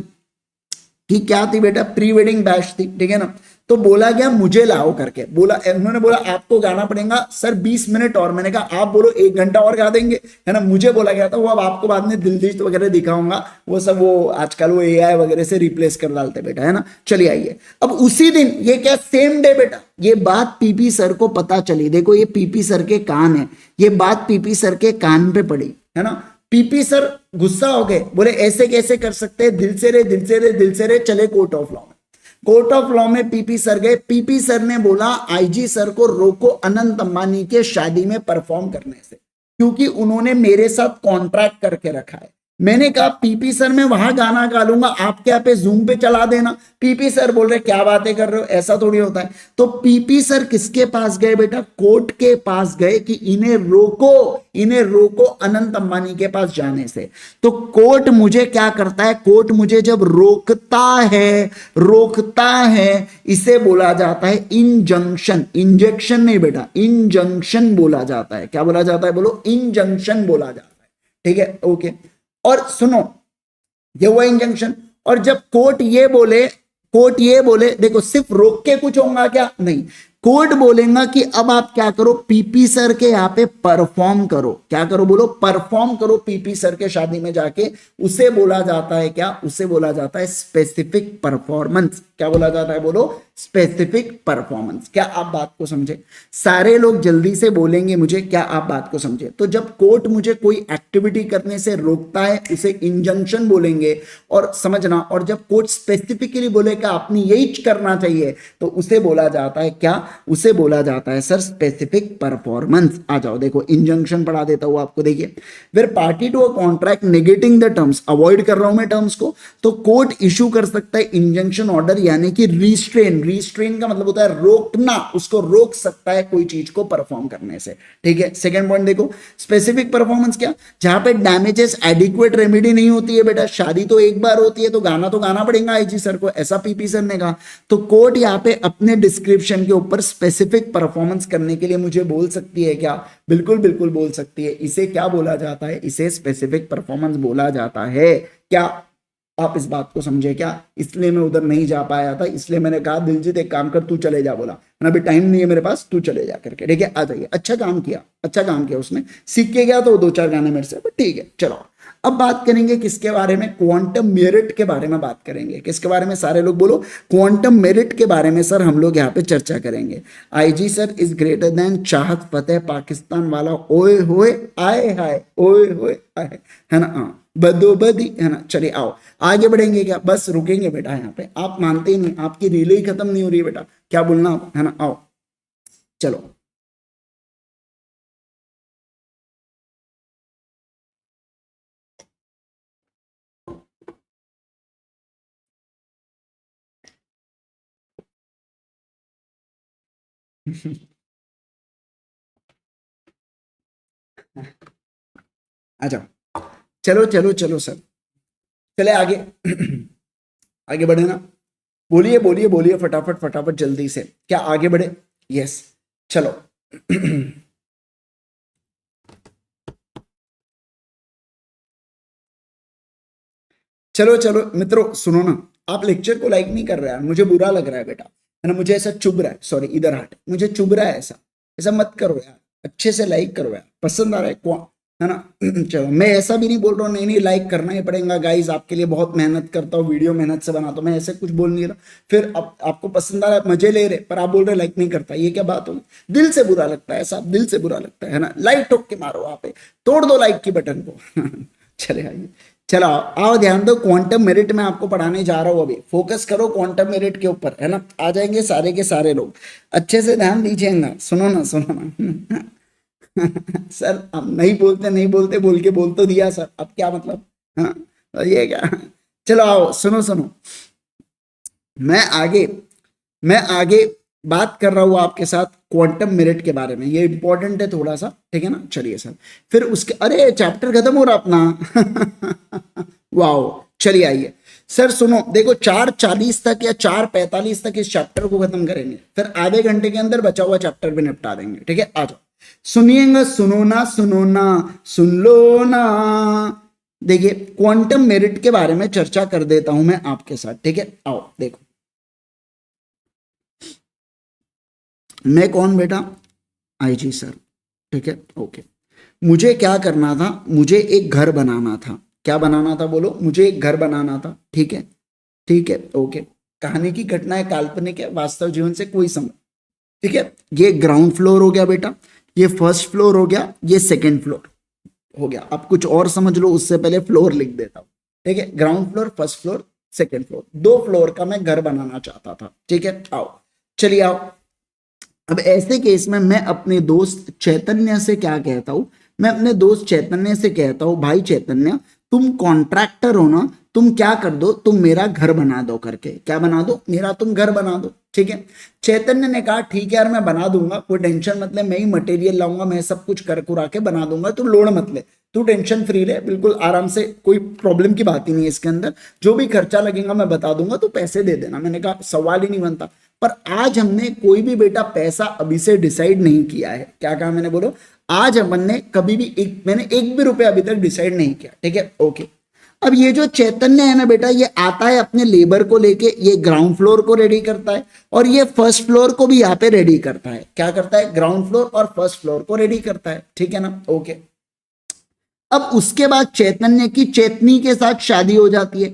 Speaker 1: की क्या थी बेटा? प्री वेडिंग बैश थी. ठीक है ना. तो बोला गया मुझे लाओ करके, बोला, उन्होंने बोला आपको गाना पड़ेगा सर 20 मिनट और. मैंने कहा आप बोलो 1 घंटा और गा देंगे, है ना. मुझे बोला गया था वो अब आपको बाद में दिलजीत वगैरह दिखाऊंगा, वो सब वो आजकल वो एआई वगैरह से रिप्लेस कर डालते बेटा, है ना. चलिए आइए, अब उसी दिन, ये क्या सेम डे बेटा, ये बात पीपी सर को पता चली. देखो ये पीपी सर के कान है, ये बात पीपी सर के कान पे पड़ी, है ना. पीपी सर गुस्सा हो गए, बोले ऐसे कैसे कर सकते हैं, दिल से रे दिल से रे दिल से रे. चले कोर्ट ऑफ लॉ में. कोर्ट ऑफ लॉ में पीपी सर गए. पीपी सर ने बोला आईजी सर को रोको अनंत अंबानी के शादी में परफॉर्म करने से, क्योंकि उन्होंने मेरे साथ कॉन्ट्रैक्ट करके रखा है. मैंने कहा पीपी सर मैं वहां गाना गा लूंगा, आप क्या पे जूम पे चला देना. पीपी सर बोल रहे क्या बातें कर रहे हो, ऐसा थोड़ी होता है. तो पीपी सर किसके पास गए बेटा? कोर्ट के पास गए कि इन्हें रोको अनंत अंबानी के पास जाने से. तो कोर्ट मुझे क्या करता है? कोर्ट मुझे जब रोकता है इसे बोला जाता है इंजंक्शन. इंजेक्शन नहीं बेटा, इंजंक्शन बोला जाता है. क्या बोला जाता है बोलो? इंजंक्शन बोला जाता है. ठीक है, ओके. और सुनो, ये हुआ इंजंक्शन. और जब कोर्ट ये बोले देखो सिर्फ रोक के कुछ होगा क्या? नहीं. कोर्ट बोलेगा कि अब आप क्या करो, पीपी सर के यहाँ पे परफॉर्म करो। क्या करो बोलो, परफॉर्म करो पीपी सर के शादी में जाके। उसे बोला जाता है क्या, उसे बोला जाता है स्पेसिफिक परफॉर्मेंस। क्या बोला जाता है बोलो, स्पेसिफिक परफॉर्मेंस। क्या आप बात को समझे? सारे लोग जल्दी से बोलेंगे मुझे, क्या आप बात को समझे? तो जब कोर्ट मुझे कोई एक्टिविटी करने से रोकता है उसे इंजंक्शन बोलेंगे, और समझना, और जब कोर्ट स्पेसिफिकली बोले कि आपने यही करना चाहिए तो उसे बोला जाता है क्या, उसे बोला जाता है सर स्पेसिफिक परफॉर्मेंस। आ जाओ देखो, इंजंक्शन पढ़ा देता हूं आपको। देखिए, where party to a contract negating the terms, avoid कर रहा हूं मैं टर्म्स को, तो कोर्ट इशू कर सकता है इंजंक्शन ऑर्डर, यानी कि रिस्ट्रेन। रिस्ट्रेन का मतलब होता है रोकना, उसको रोक सकता है कोई चीज को परफॉर्म करने से। ठीक है, सेकंड पॉइंट देखो, स्पेसिफिक परफॉर्मेंस क्या, जहां पे डैमेजेस एडिक्वेट रेमेडी नहीं होती है। बेटा शादी तो एक बार होती है तो गाना पड़ेगा आईजी सर को, ऐसा पीपी सर ने कहा। तो कोर्ट यहाँ पे अपने डिस्क्रिप्शन के ऊपर स्पेसिफिक परफॉर्मेंस करने के लिए मुझे बोल सकती है क्या, बिल्कुल बिल्कुल बोल सकती है। इसे क्या बोला जाता है, इसे स्पेसिफिक परफॉर्मेंस बोला जाता है। क्या आप इस बात को समझे क्या? इसलिए मैं उधर नहीं जा पाया था, इसलिए मैंने कहा दिलजीत एक काम कर, तू चले जा, बोला अभी टाइम नहीं है मेरे पास, तू चले जा करके। ठीक है, आ जाइए। अच्छा काम किया, अच्छा काम किया उसने, सीख के गया तो दो चार गाने मेरे से, ठीक है। चलो अब बात करेंगे किसके बारे में, क्वांटम मेरिट के बारे में बात करेंगे। किसके बारे में, सारे लोग बोलो, क्वांटम मेरिट के बारे में सर हम लोग यहाँ पे चर्चा करेंगे। IG sir is greater than चाहत फतेह पाकिस्तान वाला, ओए होए आए हाय, ओए होए आए, है ना, हाँ बदोबदी, है ना। चलिए आओ आगे बढ़ेंगे, क्या बस रुकेंगे बेटा यहाँ पे? आप मानते ही नहीं, आपकी रील ही खत्म नहीं हो रही है बेटा, क्या बोलना आप, है ना। आओ चलो आ जाओ, चलो चलो चलो सर, चले आगे। आगे बढ़े ना, बोलिए बोलिए बोलिए फटाफट फटाफट जल्दी से, क्या आगे बढ़े? यस चलो। चलो चलो मित्रों सुनो ना, आप लेक्चर को लाइक नहीं कर रहे हैं, मुझे बुरा लग रहा है बेटा, है ना, मुझे ऐसा चुभ रहा है, सॉरी इधर हट, मुझे चुभ रहा है ऐसा, ऐसा मत करो यार, अच्छे से लाइक करो यार, पसंद आ रहा है है ना। चलो मैं ऐसा भी नहीं बोल रहा हूँ, नहीं नहीं लाइक करना ही पड़ेगा गाइस, आपके लिए बहुत मेहनत करता हूँ, वीडियो मेहनत से बनाता हूँ, मैं ऐसे कुछ बोल नहीं रहा। फिर आपको पसंद आ रहा है, मजे ले रहे, पर आप बोल रहे लाइक नहीं करता, ये क्या बात होगी? दिल से बुरा लगता है, ऐसा दिल से बुरा लगता है ना। लाइक ठोक के मारो, आप तोड़ दो लाइक की बटन को। चले आइए, चलो आओ ध्यान दो, क्वांटम मेरिट में आपको पढ़ाने जा रहा हूं, अभी फोकस करो क्वांटम मेरिट के ऊपर, है ना। आ जाएंगे सारे के सारे लोग, अच्छे से ध्यान दीजिएगा, सुनो ना सुनो ना। सर हम नहीं बोलते नहीं बोलते बोल के बोल तो दिया सर, अब क्या मतलब, हाँ ये क्या। चलो आओ सुनो सुनो, मैं आगे मैं आगे बात कर रहा हूं आपके साथ क्वांटम मेरिट के बारे में, ये इंपॉर्टेंट है थोड़ा सा, ठीक है ना। चलिए सर, फिर उसके, अरे चैप्टर खत्म हो रहा अपना। वाओ, चलिए आइए सर, सुनो देखो 4:40 तक या 4:45 तक इस चैप्टर को खत्म करेंगे, फिर आधे घंटे के अंदर बचा हुआ चैप्टर भी निपटा देंगे, ठीक है। आ जाओ, सुनिएगा, सुनो ना सुनो ना, सुन लो ना। देखिए क्वांटम मेरिट के बारे में चर्चा कर देता हूं मैं आपके साथ, ठीक है। आओ देखो, मैं कौन बेटा, आईजी सर, ठीक है ओके। मुझे क्या करना था, मुझे एक घर बनाना था, क्या बनाना था बोलो, मुझे एक घर बनाना था, ठीक है ओके। कहानी की घटना है, काल्पनिक है, वास्तव जीवन से कोई संबंध, ठीक है। ये ग्राउंड फ्लोर हो गया बेटा, ये फर्स्ट फ्लोर हो गया, ये सेकंड फ्लोर हो गया। आप कुछ और समझ लो, उससे पहले फ्लोर लिख देता हूं, ठीक है। Ground floor, first floor, second floor, 2 floor का मैं घर बनाना चाहता था, ठीक है। आओ चलिए आओ, अब ऐसे केस में मैं अपने दोस्त चैतन्य से क्या कहता हूं, मैं अपने दोस्त चैतन्य से कहता हूं, भाई चैतन्य तुम कॉन्ट्रैक्टर हो ना, तुम क्या कर दो, तुम मेरा घर बना दो करके, क्या बना दो, मेरा तुम घर बना दो, ठीक है। चैतन्य ने कहा ठीक है यार मैं बना दूंगा, कोई टेंशन मत ले, मैं ही मटेरियल लाऊंगा, मैं सब कुछ कर कुरा के बना दूंगा, तू लोड मत ले, तू टेंशन फ्री रहे, बिल्कुल आराम से, कोई प्रॉब्लम की बात ही नहीं है इसके अंदर, जो भी खर्चा लगेगा मैं बता दूंगा, तो पैसे दे देना। मैंने कहा सवाल ही नहीं बनता। पर आज हमने कोई भी बेटा पैसा अभी से डिसाइड नहीं किया है, क्या कहा मैंने बोलो, आज हमने कभी भी मैंने एक भी रुपया अभी तक डिसाइड नहीं किया, ठीक है ओके। अब ये जो चैतन्य है ना बेटा, ये आता है अपने लेबर को लेके, ये ग्राउंड फ्लोर को रेडी करता है और ये फर्स्ट फ्लोर को भी यहाँ पे रेडी करता है। क्या करता है? ग्राउंड फ्लोर और फर्स्ट फ्लोर को रेडी करता है, ठीक है ना? ओके। अब उसके बाद चैतन्य की चेतनी के साथ शादी हो जाती है।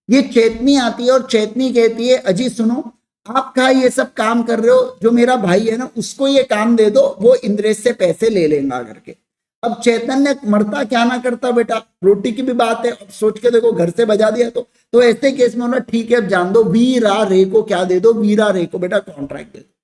Speaker 1: ये चेतनी आती है और चेतनी कहती है अजी सुनो, आप क्या ये सब काम कर रहे हो, जो मेरा भाई है ना उसको ये काम दे दो, वो इंद्रेश से पैसे ले लेगा करके। अब चैतन्य मरता क्या ना करता बेटा, रोटी की भी बात है, अब सोच के देखो घर से बजा दिया तो ऐसे केस में होना ठीक है, अब जान दो वीरा रे को क्या दे दो, वीरा रे को बेटा कॉन्ट्रैक्ट दे दो।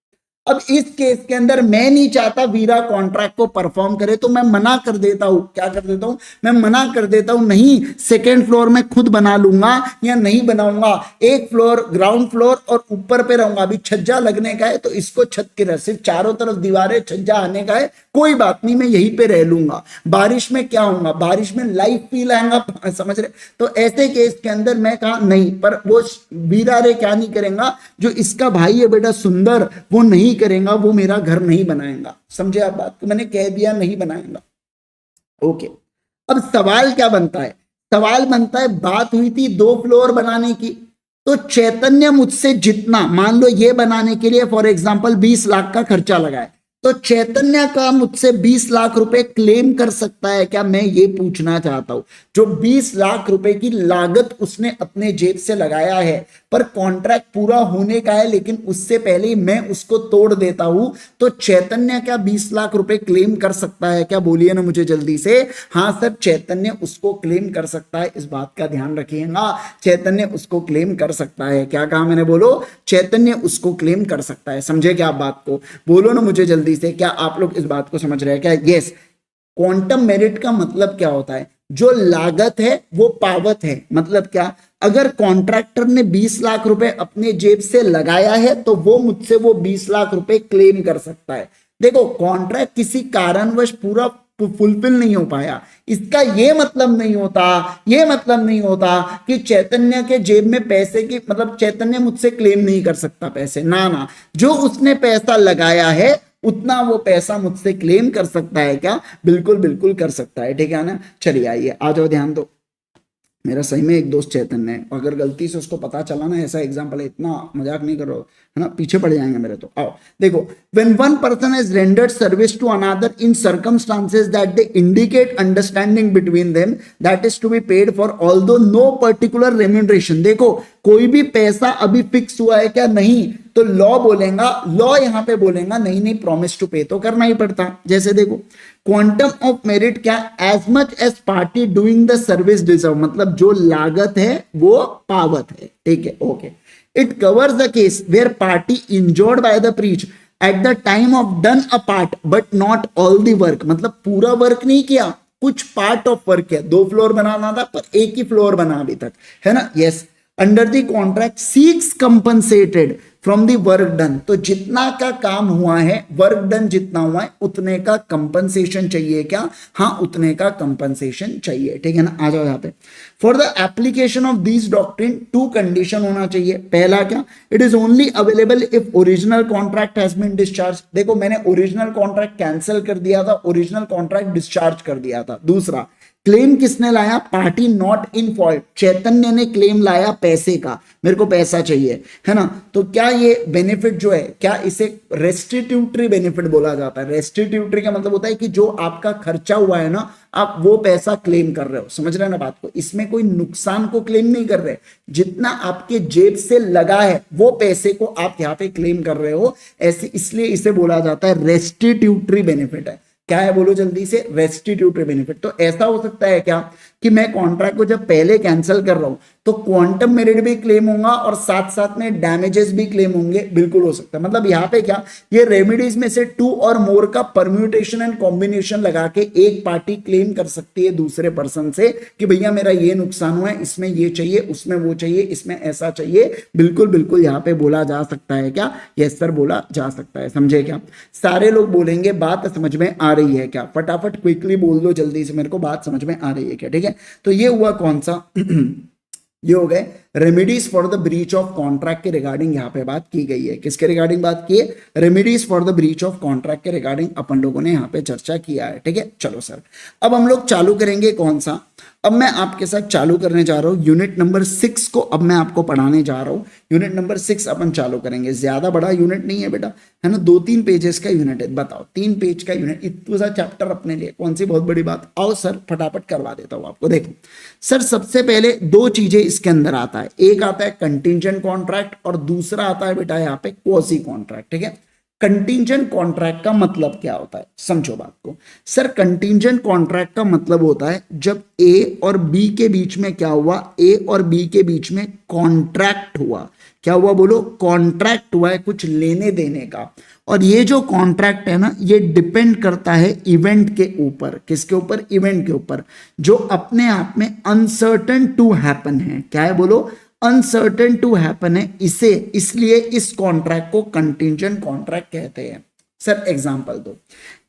Speaker 1: अब इस केस के अंदर मैं नहीं चाहता वीरा कॉन्ट्रैक्ट को परफॉर्म करे, तो मैं मना कर देता हूं। क्या कर देता हूं? मैं मना कर देता हूं, नहीं सेकेंड फ्लोर में खुद बना लूंगा या नहीं बनाऊंगा, एक फ्लोर ग्राउंड फ्लोर और ऊपर पे रहूंगा। अभी छज्जा लगने का है तो इसको छत के रह, सिर्फ चारों तरफ दीवारें, छज्जा आने का है, कोई बात नहीं, मैं यहीं पे रह लूंगा। बारिश में क्या होगा, बारिश में लाइफ फील आएगा, समझ रहे? तो ऐसे केस के अंदर मैं कहा नहीं, पर वो वीरा रे क्या नहीं करेगा, जो इसका भाई है बेटा सुंदर, वो नहीं करेगा, वो मेरा घर नहीं बनाएगा। समझे आप बात को? मैंने कह दिया नहीं बनाएगा। ओके। अब सवाल क्या बनता है? सवाल बनता है, बात हुई थी 2 फ्लोर बनाने की, तो चैतन्य मुझसे जितना, मान लो ये बनाने के लिए फॉर एग्जांपल 20 लाख का खर्चा लगाए, तो चैतन्य का मुझसे 20 लाख रुपए क्लेम कर सकता है क्या? मैं ये पूछना चाहता हूं। जो 20 लाख रुपए की लागत उसने अपने जेब से लगाया है, पर कॉन्ट्रैक्ट पूरा होने का है, लेकिन उससे पहले ही मैं उसको तोड़ देता हूं, तो चैतन्य क्या 20 लाख रुपए क्लेम कर सकता है क्या? बोलिए ना मुझे जल्दी से। हाँ सर, चैतन्य उसको क्लेम कर सकता है, इस बात का ध्यान रखिएगा, चैतन्य उसको क्लेम कर सकता है। क्या कहा मैंने? बोलो, चैतन्य उसको क्लेम कर सकता है। समझे क्या आप बात को? बोलो ना मुझे जल्दी से, क्या आप लोग इस बात को समझ रहे हैं क्या? यस। क्वांटम मेरिट का मतलब क्या होता है? जो लागत है वो पावत है। मतलब क्या? अगर कॉन्ट्रैक्टर ने 20 लाख रुपए अपने जेब से लगाया है तो वो मुझसे वो 20 लाख रुपए क्लेम कर सकता है। देखो, कॉन्ट्रैक्ट किसी कारणवश पूरा फुलफिल नहीं हो पाया, इसका ये मतलब नहीं होता, ये मतलब नहीं होता कि चैतन्य के जेब में पैसे की, मतलब चैतन्य मुझसे क्लेम नहीं कर सकता पैसे, ना ना, जो उसने पैसा लगाया है उतना वो पैसा मुझसे क्लेम कर सकता है क्या? बिल्कुल बिल्कुल कर सकता है, ठीक है ना? चलिए आइए, आ जाओ, ध्यान दो। मेरा सही में एक दोस्त चैतन्य है, अगर गलती से उसको पता चला ना, ऐसा एग्जांपल है, इतना मजाक नहीं कर रहा हो, है ना, पीछे पड़ जाएंगे मेरे। तो आओ देखो, when one person has rendered service to another in circumstances that they indicate understanding between them, that is to be paid for although no particular remuneration. देखो, कोई भी पैसा अभी फिक्स हुआ है क्या? नहीं, तो लॉ बोलेगा, लॉ यहां पे बोलेगा नहीं नहीं, प्रॉमिस टू पे तो करना ही पड़ता। जैसे देखो, क्वांटम ऑफ मेरिट क्या? As much as party doing the service deserve, मतलब जो लागत है वो पावत है, ठीक है? Okay. It covers the case where party injured by the breach at the time of done a part but not all the work, मतलब पूरा वर्क नहीं किया, कुछ पार्ट ऑफ वर्क है। 2 फ्लोर बनाना था पर एक ही फ्लोर बना अभी तक, है ना? Yes. Under the contract seeks compensated from the work done, तो जितना का काम हुआ है, वर्क डन जितना हुआ है, उतने का कंपनसेशन चाहिए क्या? हाँ, उतने का कंपनसेशन चाहिए, ठीक है ना? आ जाओ यहाँ पे। For the application of this doctrine 2 condition होना चाहिए। पहला क्या? It is only available if original contract has been discharge. देखो, मैंने ओरिजिनल कॉन्ट्रैक्ट कैंसिल कर दिया था, ओरिजिनल कॉन्ट्रैक्ट डिस्चार्ज कर दिया था। दूसरा, क्लेम किसने लाया? पार्टी नॉट इन फॉल्ट, चैतन्य ने क्लेम लाया पैसे का, मेरे को पैसा चाहिए, है ना? तो क्या ये बेनिफिट जो है, क्या इसे रेस्टिट्यूटरी बेनिफिट बोला जाता है? रेस्टिट्यूटरी का मतलब होता है कि जो आपका खर्चा हुआ है ना, आप वो पैसा क्लेम कर रहे हो। समझ रहे हैं ना बात को? इसमें कोई नुकसान को क्लेम नहीं कर रहे, जितना आपके जेब से लगा है वो पैसे को आप यहाँ पे क्लेम कर रहे हो, ऐसे, इसलिए इसे बोला जाता है रेस्टिट्यूटरी बेनिफिट है। क्या है? बोलो जल्दी से, रेस्टिट्यूटरी बेनिफिट। तो ऐसा हो सकता है क्या कि मैं कॉन्ट्रैक्ट को जब पहले कैंसिल कर रहा हूं तो क्वांटम मेरिट भी क्लेम होगा और साथ साथ में डैमेजेस भी क्लेम होंगे? बिल्कुल हो सकता है। मतलब यहाँ पे क्या, ये रेमेडीज में से 2 और मोर का परम्यूटेशन एंड कॉम्बिनेशन लगा के एक पार्टी क्लेम कर सकती है दूसरे पर्सन से कि भैया मेरा ये नुकसान हुआ है, इसमें ये चाहिए, उसमें वो चाहिए, इसमें ऐसा चाहिए। बिल्कुल बिल्कुल यहाँ पे बोला जा सकता है क्या? यस सर, बोला जा सकता है। समझे क्या? सारे लोग बोलेंगे बात समझ में आ रही है क्या? फटाफट क्विकली बोल दो जल्दी से, मेरे को बात समझ में आ रही है क्या? ठीक है, तो ये हुआ कौन सा ये हो गए remedies for the breach of contract के रिगार्डिंग यहाँ पे बात की गई है। किसके रिगार्डिंग बात की है? Remedies for the breach of contract के रिगार्डिंग अपन लोगों ने यहाँ पे चर्चा किया है। ठीक है, चलो सर अब हम लोग चालू करेंगे कौन सा? अब मैं आपके साथ चालू करने जा रहा हूँ यूनिट नंबर 6 को। अब मैं आपको पढ़ाने जा रहा हूँ यूनिट नंबर 6 अपन चालू करेंगे। ज्यादा बड़ा यूनिट नहीं है बेटा, है ना, 2-3 पेजेस का यूनिट है। बताओ 3 पेज का यूनिट, इतना सा चैप्टर अपने लिए कौन सी बहुत बड़ी बात? आओ सर फटाफट करवा देता हूँ आपको। देखो सर सबसे पहले 2 चीजें इसके अंदर आता है। एक आता है कंटिंजेंट कॉन्ट्रैक्ट और दूसरा आता है बेटा यहाँ पे क्वासी कॉन्ट्रैक्ट। ठीक है, कंटिंजेंट कॉन्ट्रैक्ट का मतलब क्या होता है, समझो बात को। सर कंटिंजेंट कॉन्ट्रैक्ट का मतलब होता है जब ए और बी के बीच में क्या हुआ, ए और बी के बीच में कॉन्ट्रैक्ट हुआ। क्या हुआ बोलो? कॉन्ट्रैक्ट हुआ है कुछ लेने देने का। और ये जो कॉन्ट्रैक्ट है ना, ये डिपेंड करता है इवेंट के ऊपर। किसके ऊपर? इवेंट के ऊपर, जो अपने आप में अनसर्टेन टू हैपन है। क्या है बोलो? अनसर्टेन टू हैपन है। इसे इसलिए इस कॉन्ट्रैक्ट को कंटिंजेंट कॉन्ट्रैक्ट कहते हैं। सर एग्जांपल दो।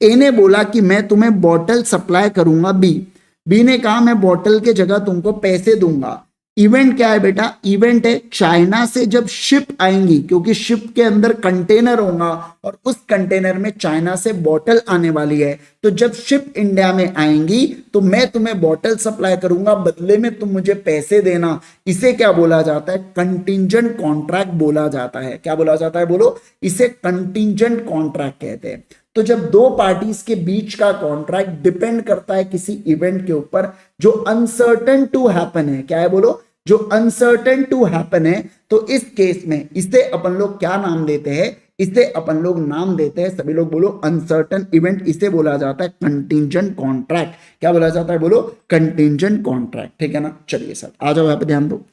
Speaker 1: ए ने बोला कि मैं तुम्हें बॉटल सप्लाई करूंगा बी ने कहा मैं बॉटल के जगह तुमको पैसे दूंगा। इवेंट क्या है बेटा? इवेंट है चाइना से जब शिप आएंगी, क्योंकि शिप के अंदर कंटेनर होगा और उस कंटेनर में चाइना से बॉटल आने वाली है। तो जब शिप इंडिया में आएंगी तो मैं तुम्हें बॉटल सप्लाई करूंगा, बदले में तुम मुझे पैसे देना। इसे क्या बोला जाता है? कंटिंजेंट कॉन्ट्रैक्ट बोला जाता है। क्या बोला जाता है बोलो? इसे कंटिंजेंट कॉन्ट्रैक्ट कहते हैं। तो जब 2 पार्टीज के बीच का कॉन्ट्रैक्ट डिपेंड करता है किसी इवेंट के ऊपर जो अनसर्टेन टू हैपन है। क्या है बोलो? जो अनसर्टेन टू हैपन है, तो इस केस में इसे अपन लोग क्या नाम देते हैं? इसे अपन लोग नाम देते हैं, सभी लोग बोलो, अनसर्टेन इवेंट। इसे बोला जाता है कंटिंजेंट कॉन्ट्रैक्ट। क्या बोला जाता है बोलो? Contingent contract. ठीक है ना, चलिए सर आ जाओ यहाँ पे ध्यान दो।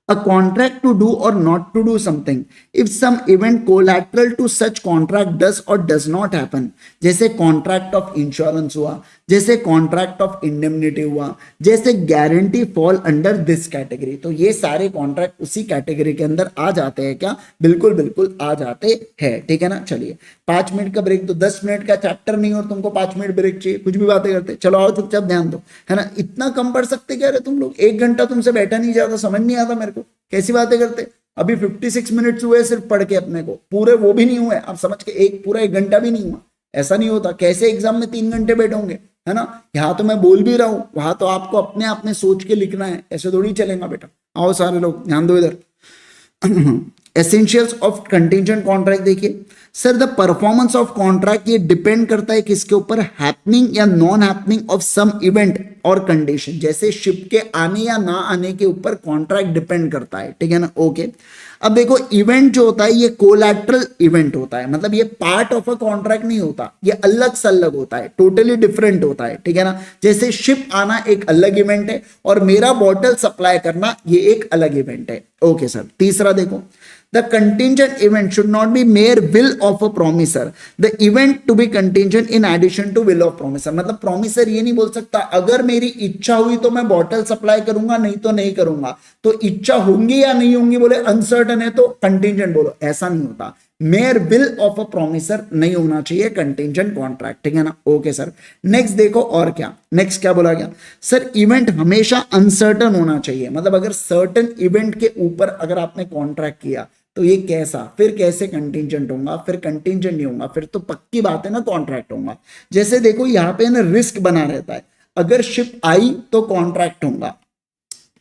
Speaker 1: A contract to do or not to do something if some event collateral to such contract does or does not happen। जैसे कॉन्ट्रैक्ट ऑफ इंश्योरेंस हुआ, जैसे कॉन्ट्रैक्ट ऑफ इंडेमनिटी हुआ, जैसे guarantee fall under this category. तो ये सारे contract उसी category के अंदर आ जाते हैं। क्या? बिल्कुल बिल्कुल आ जाते हैं। ठीक है ना, चलिए 5 मिनट का ब्रेक। तो 10 मिनट का चैप्टर नहीं और तुमको 5 मिनट ब्रेक चाहिए, कुछ भी बातें करते। चलो आओ चुपचाप ध्यान दो, है ना। इतना कम पढ़ सकते क्या रे तुम लोग? 1 घंटा तुमसे बैठा नहीं जाता, समझ नहीं आता मेरे को कैसी बातें करते। अभी 56 मिनट्स हुए सिर्फ पढ़ के अपने को, पूरे वो भी नहीं हुए आप समझ के, पूरा 1 घंटा भी नहीं हुआ। ऐसा नहीं होता। कैसे एग्जाम में 3 घंटे बैठोगे, है ना। यहाँ तो मैं बोल भी रहा हूँ, वहां तो आपको अपने आप में सोच के लिखना है, ऐसे थोड़ी चलेगा बेटा। आओ सारे लोग ध्यान दो इधर। एसेंशियल्स ऑफ कंटिंजेंट कॉन्ट्रैक्ट देखिए sir, the performance of contract ये डिपेंड करता है किसके ऊपर? हैपनिंग या non happening of some event और कंडीशन। जैसे शिप के आने या ना आने के ऊपर कॉन्ट्रैक्ट डिपेंड करता है। ठीक है ना, ओके। अब देखो इवेंट जो होता है ये कोलैटरल इवेंट होता है, मतलब ये पार्ट ऑफ अ कॉन्ट्रैक्ट नहीं होता, ये अलग से अलग होता है, टोटली डिफरेंट होता है। ठीक है ना, जैसे शिप आना एक अलग इवेंट है और मेरा बॉटल सप्लाई करना ये एक अलग इवेंट है। ओके सर, तीसरा देखो, the contingent event should not be mere will of a promiser, the event to be contingent in addition to will of promiser। मतलब promiser ये नहीं बोल सकता अगर मेरी इच्छा हुई तो मैं बॉटल सप्लाई करूंगा, नहीं तो नहीं करूंगा। तो इच्छा होंगी या नहीं होंगी बोले अनसर्टन है तो कंटिंजेंट बोलो, ऐसा नहीं होता। Mayor will of a promisor नहीं होना चाहिए कंटिंजेंट कॉन्ट्रैक्ट। ठीक है ना, ओके सर। नेक्स्ट देखो और क्या, नेक्स्ट क्या बोला गया सर? इवेंट हमेशा अनसर्टन होना चाहिए, मतलब अगर सर्टन इवेंट के ऊपर अगर आपने कॉन्ट्रैक्ट किया तो ये कैसा, फिर कैसे कंटिंजेंट होगा, फिर कंटिंजेंट नहीं होगा, फिर तो पक्की बात है ना कॉन्ट्रैक्ट होगा। जैसे देखो यहाँ पे ना रिस्क बना रहता है, अगर शिप आई तो कॉन्ट्रैक्ट होगा,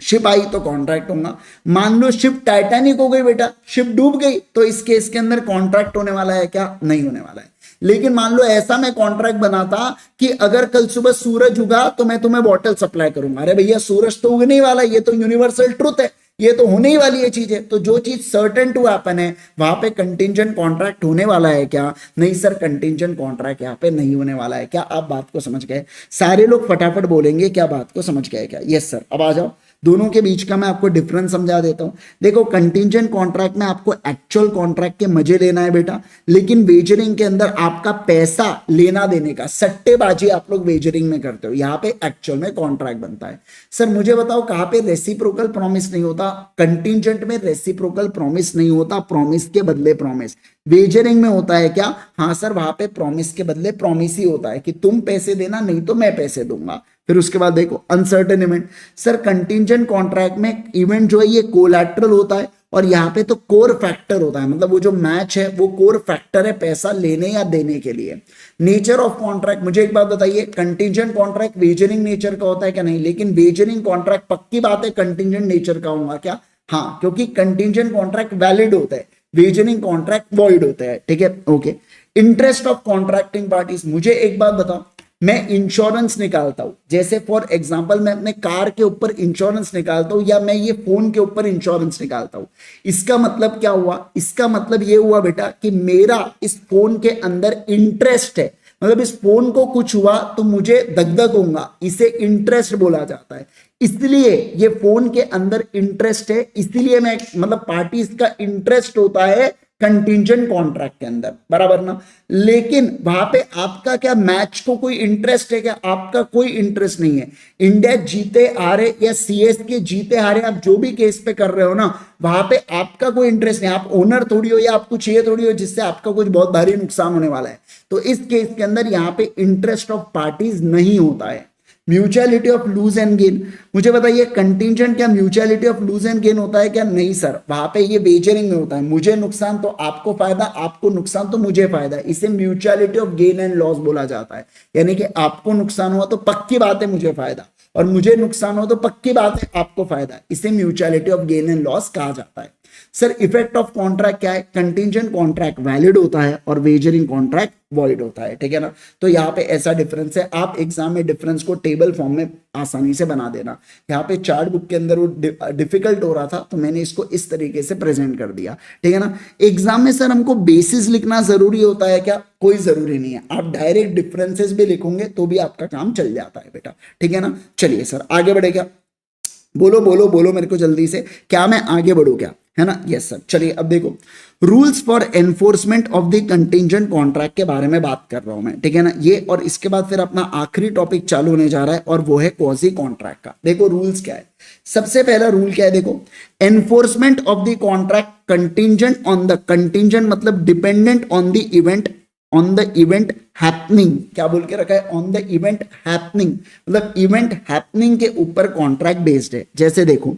Speaker 1: शिप आई तो कॉन्ट्रैक्ट होगा। मान लो शिप टाइटैनिक हो गई बेटा, शिप डूब गई, तो इस केस के अंदर कॉन्ट्रैक्ट होने वाला है क्या? नहीं होने वाला है। लेकिन मान लो ऐसा मैं कॉन्ट्रैक्ट बनाता कि अगर कल सुबह सूरज उगा तो मैं तुम्हें बॉटल सप्लाई करूंगा। अरे भैया सूरज तो उगने ही वाला है, ये तो यूनिवर्सल ट्रुथ है, ये तो होने ही वाली है चीजें। तो जो चीज सर्टेन टू हैपन है वहां पे कंटिंजेंट कॉन्ट्रैक्ट होने वाला है क्या? नहीं सर, कंटिंजेंट कॉन्ट्रैक्ट यहाँ पे नहीं होने वाला है। क्या आप बात को समझ गए? सारे लोग फटाफट बोलेंगे क्या बात को समझ गए क्या? Yes sir. अब आ जाओ, दोनों के बीच का मैं आपको डिफरेंस समझा देता हूं। देखो कंटिंजेंट कॉन्ट्रैक्ट में आपको एक्चुअल कॉन्ट्रैक्ट के मजे लेना है बेटा, लेकिन वेजरिंग के अंदर आपका पैसा लेना देने का सट्टेबाजी आप लोग वेजरिंग में करते हो, यहाँ पे एक्चुअल में कॉन्ट्रैक्ट बनता है। सर मुझे बताओ कहाँ पे रेसिप्रोकल प्रॉमिस नहीं होता? कंटिंजेंट में रेसिप्रोकल प्रॉमिस नहीं होता, प्रॉमिस के बदले प्रॉमिस। वेजरिंग में होता है क्या, हाँ सर वहां पे प्रॉमिस के बदले प्रॉमिस ही होता है कि तुम पैसे देना नहीं तो मैं पैसे दूंगा। फिर उसके बाद देखो uncertain event, sir contingent contract में इवेंट जो है ये कोलैटरल होता है और यहाँ पे तो कोर फैक्टर होता है, मतलब वो जो मैच है वो कोर फैक्टर है पैसा लेने या देने के लिए। नेचर ऑफ कॉन्ट्रैक्ट, मुझे एक बात बताइए, कंटिंजेंट कॉन्ट्रैक्ट वेजरिंग नेचर का होता है क्या, नहीं, लेकिन वेजरिंग कॉन्ट्रैक्ट पक्की बात है कंटिंजेंट नेचर का होगा क्या, हाँ, क्योंकि कंटिंजेंट कॉन्ट्रैक्ट वैलिड होता है, वेजरिंग कॉन्ट्रैक्ट वॉइड होता है, ठीक है, okay. Interest of contracting parties, मुझे एक बात बताओ, मैं इंश्योरेंस निकालता हूं, जैसे फॉर एग्जांपल मैं अपने कार के ऊपर इंश्योरेंस निकालता हूं या मैं ये फोन के ऊपर इंश्योरेंस निकालता हूं, इसका मतलब क्या हुआ, इसका मतलब ये हुआ बेटा कि मेरा इस फोन के अंदर इंटरेस्ट है, मतलब इस फोन को कुछ हुआ तो मुझे दगदग होगा, इसे इंटरेस्ट बोला जाता है, इसलिए ये फोन के अंदर इंटरेस्ट है, इसलिए मैं मतलब पार्टीज का इंटरेस्ट होता है कंटिंजेंट कॉन्ट्रैक्ट के अंदर, बराबर ना। लेकिन वहां पे आपका क्या मैच को कोई इंटरेस्ट है क्या, आपका कोई इंटरेस्ट नहीं है। इंडिया जीते हारे या सीएस के जीते हारे आप जो भी केस पे कर रहे हो ना, वहां पे आपका कोई इंटरेस्ट नहीं, आप ओनर थोड़ी हो या आपको चाहिए थोड़ी हो जिससे आपका कुछ बहुत भारी नुकसान होने वाला है। तो इस केस के अंदर यहाँ पे इंटरेस्ट ऑफ पार्टीज नहीं होता है। Mutuality of lose and gain, मुझे बताइए कंटिंजेंट क्या mutuality of lose and gain होता है क्या, नहीं सर, वहां पे ये वेजरिंग में होता है, मुझे नुकसान तो आपको फायदा, आपको नुकसान तो मुझे फायदा, इसे mutuality of gain and loss बोला जाता है। यानी कि आपको नुकसान हुआ तो पक्की बात है मुझे फायदा, और मुझे नुकसान हो तो पक्की बात है आपको फायदा, इसे mutuality of gain and loss कहा जाता है। सर इफेक्ट ऑफ कॉन्ट्रैक्ट क्या है, कंटिंजेंट कॉन्ट्रैक्ट वैलिड होता है और वेजरिंग कॉन्ट्रैक्ट वॉइड होता है, ठीक है ना। तो यहाँ पे ऐसा डिफरेंस है, आप एग्जाम में डिफरेंस को टेबल फॉर्म में आसानी से बना देना। यहाँ पे चार्ट बुक के अंदर वो डिफिकल्ट हो रहा था तो मैंने इसको इस तरीके से प्रेजेंट कर दिया, ठीक है ना। एग्जाम में सर हमको बेसिस लिखना जरूरी होता है क्या, कोई जरूरी नहीं है, आप डायरेक्ट डिफरेंसेस भी लिखोगे तो भी आपका काम चल जाता है बेटा, ठीक है ना। चलिए सर आगे बढ़े क्या, बोलो बोलो बोलो मेरे को जल्दी से, क्या मैं आगे बढ़ू क्या, है ना, यस सर। चलिए अब देखो rules for enforcement of the contingent contract के बारे में बात कर रहा हूं मैं, ठीक है ना ये, और इसके बाद फिर अपना आखिरी टॉपिक चालू होने जा रहा है और वो है क्वाजी कॉन्ट्रैक्ट का। देखो रूल्स क्या है, सबसे पहला रूल क्या है, देखो enforcement of the contract contingent on the, contingent मतलब dependent on the event, on the event happening, क्या बोल के रखा है, ऑन द इवेंट हैपनिंग, मतलब इवेंट हैपनिंग के ऊपर कॉन्ट्रैक्ट बेस्ड है। जैसे देखो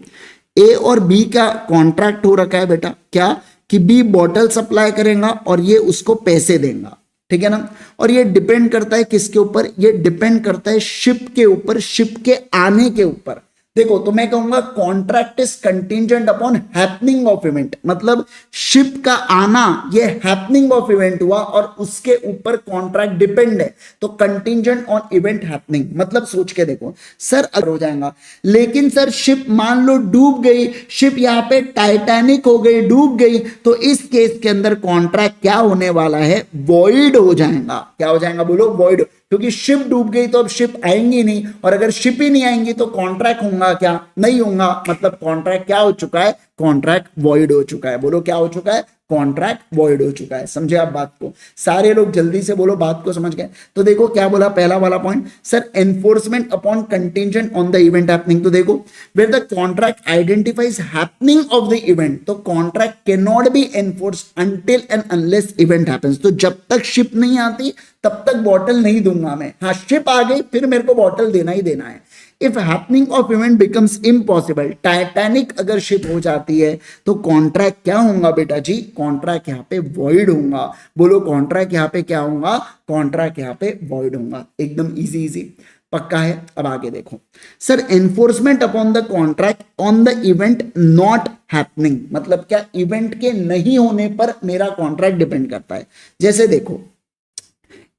Speaker 1: ए और बी का कॉन्ट्रैक्ट हो रखा है बेटा, क्या कि बी बॉटल सप्लाई करेगा और ये उसको पैसे देगा, ठीक है ना। और ये डिपेंड करता है किसके ऊपर, ये डिपेंड करता है शिप के ऊपर, शिप के आने के ऊपर। देखो तो मैं कहूंगा contract is contingent upon happening of event, मतलब शिप का आना ये हैपनिंग ऑफ इवेंट हुआ और उसके ऊपर कॉन्ट्रैक्ट डिपेंड है, तो कंटिंजेंट ऑन इवेंट हैपनिंग। मतलब सोच के देखो सर अगर हो जाएगा, लेकिन सर शिप मान लो डूब गई, शिप यहाँ पे टाइटैनिक हो गई, डूब गई, तो इस केस के अंदर कॉन्ट्रैक्ट क्या होने वाला है, वॉइड हो जाएगा। क्या हो जाएगा बोलो, वॉइड, क्योंकि शिप डूब गई तो अब शिप आएंगी नहीं, और अगर शिप ही नहीं आएंगी तो कॉन्ट्रैक्ट होगा क्या, नहीं होगा, मतलब कॉन्ट्रैक्ट क्या हो चुका है, कॉन्ट्रैक्ट वॉइड हो चुका है। बोलो क्या हो चुका है, कॉन्ट्रैक्ट वॉइड हो चुका है। समझे आप बात को, सारे लोग जल्दी से बोलो बात को समझ गए। तो देखो क्या बोला पहला वाला point, sir enforcement upon contingent on the event happening. तो देखो where the contract identifies happening of the event, तो contract can not be enforce until and unless event happens. तो जब तक शिप नहीं आती तब तक बॉटल नहीं दूंगा मैं, हाँ शिप आ गई फिर मेरे को बॉटल देना ही देना है। If happening of event becomes impossible, Titanic अगर शिप हो जाती है तो कॉन्ट्रैक्ट क्या होगा बेटा जी, कॉन्ट्रैक्ट यहाँ पे वॉइड होगा। बोलो कॉन्ट्रैक्ट यहाँ पे क्या होगा, कॉन्ट्रैक्ट यहाँ पे वॉइड होगा। एकदम इजी इजी पक्का है। अब आगे देखो sir enforcement upon the contract on the event not happening, मतलब क्या, इवेंट के नहीं होने पर मेरा कॉन्ट्रैक्ट डिपेंड करता है। जैसे देखो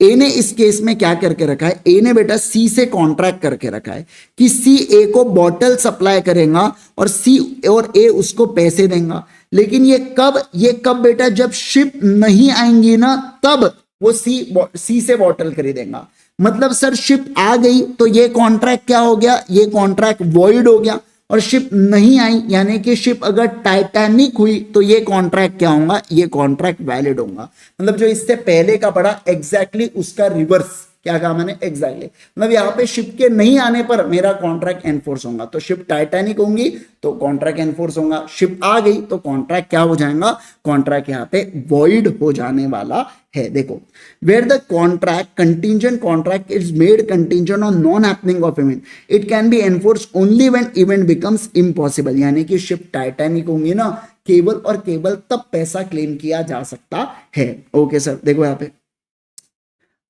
Speaker 1: ए ने इस केस में क्या करके रखा है, ए ने बेटा सी से कॉन्ट्रैक्ट करके रखा है कि सी ए को बॉटल सप्लाई करेगा और सी और ए उसको पैसे देगा। लेकिन ये कब बेटा, जब शिप नहीं आएंगी ना तब वो सी से बॉटल खरीदेगा। मतलब सर शिप आ गई तो ये कॉन्ट्रैक्ट क्या हो गया, ये कॉन्ट्रैक्ट वॉइड हो गया, और शिप नहीं आई यानी कि शिप अगर टाइटैनिक हुई तो ये कॉन्ट्रैक्ट क्या होगा, ये कॉन्ट्रैक्ट वैलिड होगा। मतलब जो इससे पहले का पड़ा एग्जैक्टली उसका रिवर्स, क्या कहा मैंने? एग्जैक्टली मतलब यहाँ पे शिप के नहीं आने पर मेरा कॉन्ट्रैक्ट एनफोर्स होगा। तो शिप टाइटैनिक होंगी तो कॉन्ट्रैक्ट एनफोर्स होगा, शिप आ गई तो कॉन्ट्रैक्ट क्या हो जाएगा? कॉन्ट्रैक्ट यहाँ पे वॉइड हो जाने वाला है। देखो, where the contract contingent contract is made contingent on non happening of event, it can be enforce only when event becomes impossible. यानी कि शिप टाइटैनिक होंगी ना, केवल और केवल तब पैसा क्लेम किया जा सकता है। ओके सर, देखो यहाँ पे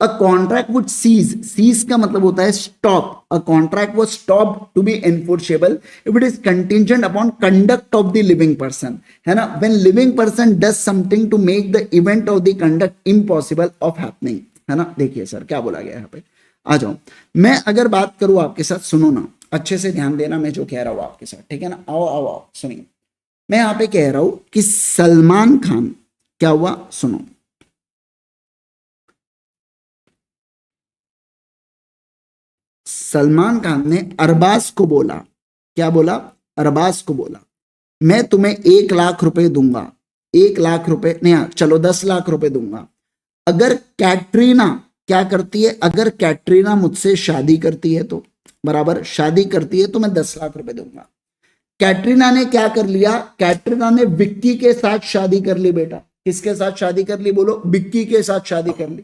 Speaker 1: अ कॉन्ट्रैक्ट वुड सीज का मतलब होता है stop, a contract was stop to be enforceable if it is contingent upon conduct of the living person, है ना, when living person does something to make the event of the conduct impossible of happening, है ना। देखिए sir क्या बोला गया यहाँ पे, आ जाओ। मैं अगर बात करूं आपके साथ, सुनो ना, अच्छे से ध्यान देना मैं जो कह रहा हूं आपके साथ, ठीक है ना। आओ आओ आओ सुनिए, मैं यहाँ पे कह रहा हूं कि सलमान खान क्या हुआ, सुनो, सलमान खान ने अरबाज को बोला, क्या बोला? अरबाज को बोला मैं तुम्हें 1 लाख रुपए दूंगा, 1 लाख रुपए नहीं, चलो 10 लाख रुपए दूंगा अगर कैटरीना क्या करती है, अगर कैटरीना मुझसे शादी करती है तो, बराबर, शादी करती है तो मैं 10 लाख रुपए दूंगा। कैटरीना ने क्या कर लिया? कैटरीना ने विक्की के साथ शादी कर ली बेटा। किसके साथ शादी कर ली? बोलो, विक्की के साथ शादी कर ली।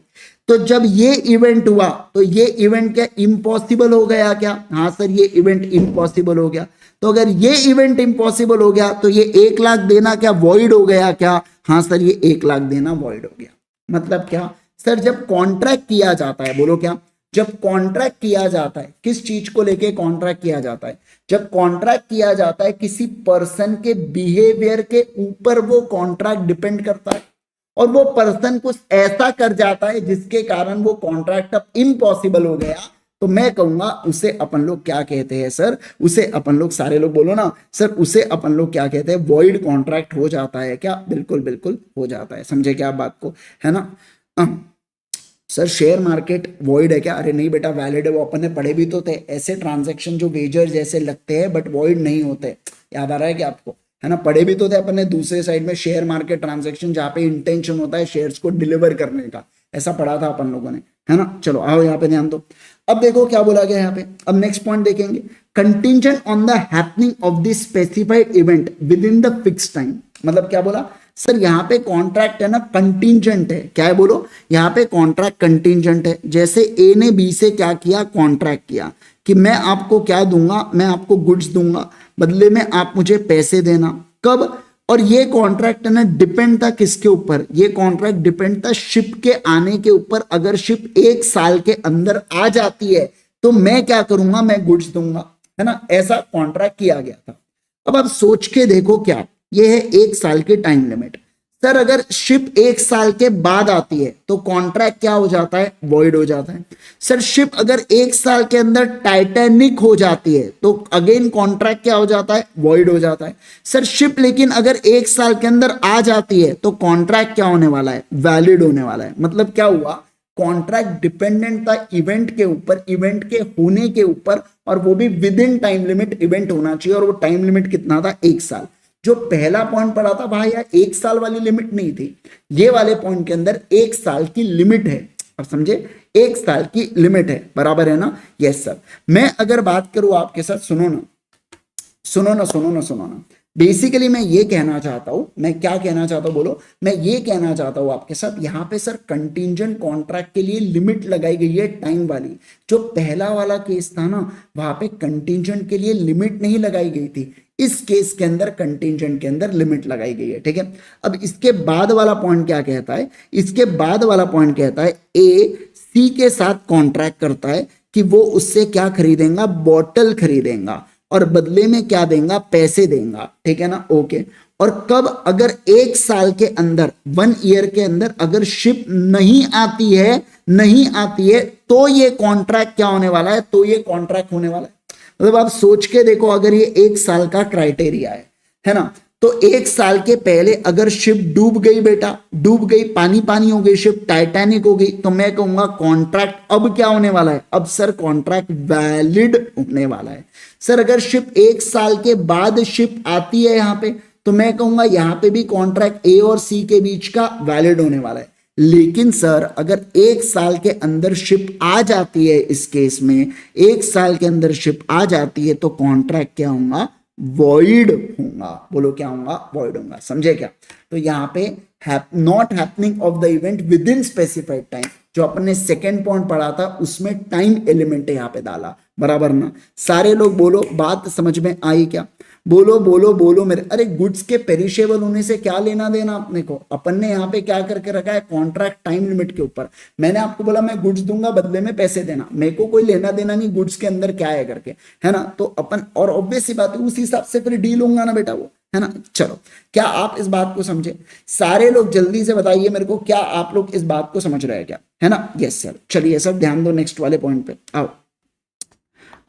Speaker 1: तो जब ये इवेंट हुआ तो ये इवेंट क्या इम्पॉसिबल हो गया क्या? हाँ सर, ये इवेंट इम्पॉसिबल हो गया। तो अगर ये इवेंट इम्पॉसिबल हो गया तो ये 1 लाख देना क्या वॉइड हो गया क्या? हाँ सर, ये 1 लाख देना वॉइड हो गया। मतलब क्या सर? जब कॉन्ट्रैक्ट किया जाता है, बोलो क्या? जब कॉन्ट्रैक्ट किया जाता है, किस चीज को लेके कॉन्ट्रैक्ट किया जाता है? जब कॉन्ट्रैक्ट किया जाता है किसी पर्सन के बिहेवियर के ऊपर वो कॉन्ट्रैक्ट डिपेंड करता है, और वो पर्सन कुछ ऐसा कर जाता है जिसके कारण वो कॉन्ट्रैक्ट अब इम्पॉसिबल हो गया, तो मैं कहूंगा उसे अपन लोग क्या कहते हैं सर? उसे अपन लोग, सारे लोग बोलो ना सर, उसे अपन लोग क्या कहते हैं? वॉइड कॉन्ट्रैक्ट हो जाता है क्या? बिल्कुल बिल्कुल हो जाता है। समझे क्या आप बात को, है ना। सर शेयर मार्केट वॉइड है क्या? अरे नहीं बेटा, वैलिड है, वो अपन ने पढ़े भी तो थे। ऐसे ट्रांजैक्शन जो वेजर जैसे लगते हैं बट वॉइड नहीं होते, याद आ रहा है क्या आपको? है ना, पढ़े भी तो थे अपन ने दूसरे साइड में, शेयर मार्केट ट्रांजैक्शन जहां पे इंटेंशन होता है शेयर्स को डिलीवर करने का, ऐसा पढ़ा था अपन लोगों ने, है ना। चलो आओ यहाँ पे ध्यान दो। अब देखो क्या बोला गया यहाँ पे, अब नेक्स्ट पॉइंट देखेंगे, contingent on the happening of the specified event with in the fix time. मतलब क्या बोला सर? यहाँ पे कॉन्ट्रैक्ट है ना, कंटिंजेंट है। क्या है बोलो? यहाँ पे कॉन्ट्रैक्ट कंटिंजेंट है। जैसे ए ने बी से क्या किया? कॉन्ट्रैक्ट किया कि मैं आपको क्या दूंगा, मैं आपको गुड्स दूंगा, बदले में आप मुझे पैसे देना। कब? और ये कॉन्ट्रैक्ट है ना डिपेंड था किसके ऊपर? ये कॉन्ट्रैक्ट डिपेंड था शिप के आने के ऊपर। अगर शिप 1 साल के अंदर आ जाती है तो मैं क्या करूंगा? मैं गुड्स दूंगा, है ना। ऐसा कॉन्ट्रैक्ट किया गया था। अब आप सोच के देखो, क्या ये है 1 साल की टाइम लिमिट। सर अगर शिप 1 साल के बाद आती है तो कॉन्ट्रैक्ट क्या हो जाता है? वॉइड हो जाता है। सर शिप अगर 1 साल के अंदर टाइटैनिक हो जाती है तो अगेन कॉन्ट्रैक्ट क्या हो जाता है? वॉइड हो जाता है। सर शिप लेकिन अगर 1 साल के अंदर आ जाती है तो कॉन्ट्रैक्ट क्या होने वाला है? वैलिड होने वाला है। मतलब क्या हुआ? कॉन्ट्रैक्ट डिपेंडेंट था इवेंट के ऊपर, इवेंट के होने के ऊपर, और वो भी with in time limit event होना चाहिए, और वो टाइम लिमिट कितना था? 1 साल। जो पहला पॉइंट पढ़ा था भाई, यार 1 साल वाली लिमिट नहीं थी, ये वाले पॉइंट के अंदर 1 साल की लिमिट है। अब समझे, 1 साल की लिमिट है, बराबर है ना। Yes sir. मैं अगर बात करूं आपके साथ, सुनो ना सुनो ना सुनो ना सुनो ना, बेसिकली मैं ये कहना चाहता हूं, मैं क्या कहना चाहता हूं बोलो, मैं ये कहना चाहता हूं आपके साथ, यहां पे सर कंटिंजेंट कॉन्ट्रैक्ट के लिए लिमिट लगाई गई है टाइम वाली। जो पहला वाला केस था ना, वहां पे कंटिंजेंट के लिए लिमिट नहीं लगाई गई थी, इस केस के अंदर कंटिंजेंट के अंदर लिमिट लगाई गई है, ठीक है। अब इसके बाद वाला पॉइंट क्या कहता है? इसके बाद वाला पॉइंट कहता है ए सी के साथ कॉन्ट्रैक्ट करता है कि वो उससे क्या खरीदेगा? बॉटल खरीदेगा, और बदले में क्या देगा? पैसे देगा, ठीक है ना। ओके। और कब? अगर 1 साल के अंदर, 1 ईयर के अंदर अगर शिप नहीं आती है तो ये कॉन्ट्रैक्ट क्या होने वाला है? तो ये कॉन्ट्रैक्ट होने वाला है। मतलब आप सोच के देखो, अगर ये 1 साल का क्राइटेरिया है ना, तो 1 साल के पहले अगर शिप डूब गई बेटा, डूब गई, पानी पानी हो गई, शिप टाइटैनिक हो गई, तो मैं कहूंगा कॉन्ट्रैक्ट अब क्या होने वाला है? अब सर कॉन्ट्रैक्ट वैलिड होने वाला है। सर अगर शिप 1 साल के बाद शिप आती है यहां पे, तो मैं कहूंगा यहां पे भी कॉन्ट्रैक्ट ए और सी के बीच का वैलिड होने वाला है। लेकिन सर अगर 1 साल के अंदर शिप आ जाती है, इस केस में 1 साल के अंदर शिप आ जाती है तो कॉन्ट्रैक्ट क्या होगा, वॉइड होगा। बोलो क्या होगा, वॉइड होगा। समझे क्या? तो यहाँ पे not happening of the event with in specified time, जो अपन ने सेकेंड पॉइंट पढ़ा था उसमें टाइम एलिमेंट यहाँ पे डाला, बराबर ना। सारे लोग बोलो बात समझ में आई क्या? बोलो बोलो बोलो मेरे। अरे गुड्स के पेरिशेबल होने से क्या लेना देना अपने को? अपन ने यहाँ पे क्या करके रखा है, कॉन्ट्रैक्ट टाइम लिमिट के ऊपर। मैंने आपको बोला मैं गुड्स दूंगा बदले में पैसे देना, मेरे को कोई लेना देना नहीं गुड्स के अंदर क्या है करके, है ना। तो अपन और ऑब्वियस सी बात है उस हिसाब से फिर डील होगा ना बेटा वो, है ना। चलो, क्या आप इस बात को समझे? सारे लोग जल्दी से बताइए मेरे को, क्या आप लोग इस बात को समझ रहे हैं क्या, है ना। यस सर, चलिए सब ध्यान दो नेक्स्ट वाले पॉइंट पे आओ।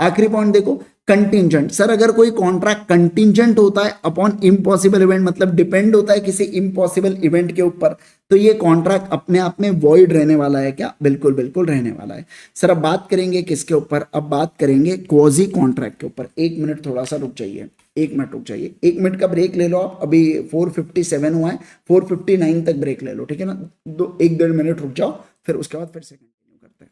Speaker 1: आखिरी पॉइंट देखो, कंटिंजेंट। सर अगर कोई कॉन्ट्रैक्ट कंटिंजेंट होता है अपॉन इम्पॉसिबल इवेंट, मतलब डिपेंड होता है किसी इम्पॉसिबल इवेंट के ऊपर, तो ये कॉन्ट्रैक्ट अपने आप में वॉइड रहने वाला है क्या? बिल्कुल बिल्कुल रहने वाला है। सर अब बात करेंगे किसके ऊपर? अब बात करेंगे क्वाजी कॉन्ट्रैक्ट के ऊपर। 1 मिनट थोड़ा सा रुक जाइए, 1 मिनट रुक जाइए, 1 मिनट का ब्रेक ले लो आप। अभी 4:57 हुआ है, 4:59 तक ब्रेक ले लो, ठीक है ना। 1-1.5 मिनट रुक जाओ, फिर उसके बाद फिर से कंटिन्यू करते हैं।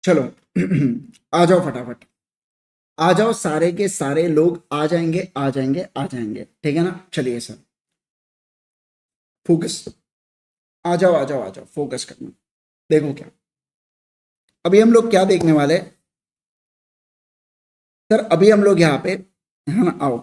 Speaker 1: चलो आ जाओ फटाफट, आ जाओ सारे के सारे लोग आ जाएंगे आ जाएंगे आ जाएंगे, ठीक है ना। चलिए सर फोकस, आ जाओ आ जाओ आ जाओ, फोकस करना। देखो क्या अभी हम लोग क्या देखने वाले हैं सर, अभी हम लोग यहाँ पे, है ना, आओ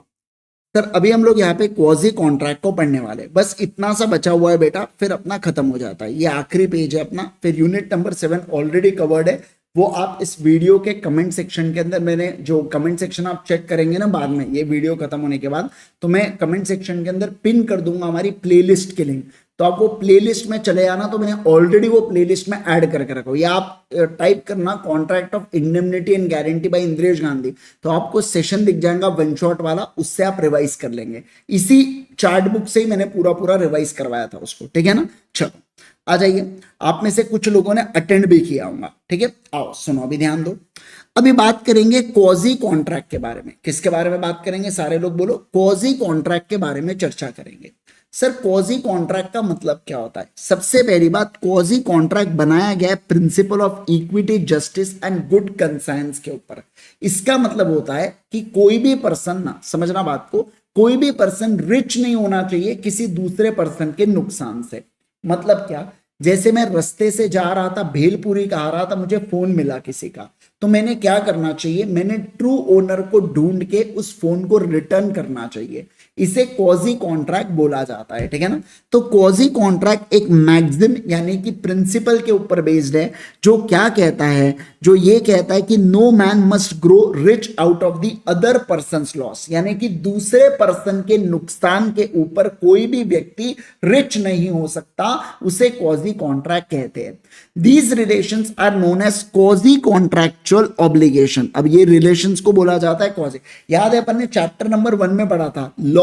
Speaker 1: सर अभी हम लोग यहाँ पे क्वाजी कॉन्ट्रैक्ट को पढ़ने वाले, बस इतना सा बचा हुआ है बेटा, फिर अपना खत्म हो जाता है। ये आखिरी पेज है अपना, फिर यूनिट नंबर 7 ऑलरेडी कवर्ड है। वो आप इस वीडियो के कमेंट सेक्शन के अंदर, मैंने जो कमेंट सेक्शन आप चेक करेंगे ना बाद में, ये वीडियो खत्म होने के बाद, तो मैं कमेंट सेक्शन के अंदर पिन कर दूंगा हमारी प्लेलिस्ट के लिंक, तो आप वो प्लेलिस्ट में चले आना। तो मैंने ऑलरेडी वो प्लेलिस्ट में ऐड करके रखा, या आप टाइप करना contract of indemnity and guarantee bye Indresh Gandhi, तो आपको सेशन दिख जाएगा वन शॉट वाला, उससे आप रिवाइज कर लेंगे। इसी चार्ट बुक से ही मैंने पूरा पूरा रिवाइज करवाया था उसको, ठीक है ना। चलो आ जाइए, आप में से कुछ लोगों ने अटेंड भी किया होगा, ठीक है। आओ सुनो, अभी ध्यान दो। अभी बात करेंगे क्वाजी कॉन्ट्रैक्ट के बारे में। किसके बारे में बात करेंगे? सारे लोग बोलो, क्वाजी कॉन्ट्रैक्ट के बारे में चर्चा करेंगे। सर क्वाजी कॉन्ट्रैक्ट का मतलब क्या होता है? सबसे पहली बात, क्वाजी कॉन्ट्रैक्ट बनाया गया है principle of equity, justice and good conscience के ऊपर। इसका मतलब होता है कि कोई भी पर्सन ना, समझना बात को, कोई भी पर्सन रिच नहीं होना चाहिए किसी दूसरे पर्सन के नुकसान से। मतलब क्या? जैसे मैं रास्ते से जा रहा था, भेलपुरी खा रहा था, मुझे फोन मिला किसी का, तो मैंने क्या करना चाहिए, मैंने ट्रू ओनर को ढूंढ के उस फोन को रिटर्न करना चाहिए। इसे क्वाजी कॉन्ट्रैक्ट बोला जाता है, ठीक है ना। तो क्वाजी कॉन्ट्रैक्ट एक मैक्सिम यानी कि प्रिंसिपल के ऊपर बेस्ड है, जो क्या कहता है, जो ये कहता है कि no man must grow rich out of the other person's loss, यानी कि दूसरे पर्सन के नुकसान के ऊपर कोई भी व्यक्ति रिच नहीं हो सकता, उसे क्वाजी कॉन्ट्रैक्ट कहते हैं। These relations are known as quasi contractual obligation. अब ये रिलेशंस को बोला जाता है क्वाजी। याद है अपन ने चैप्टर नंबर 1 में पढ़ा था, लॉ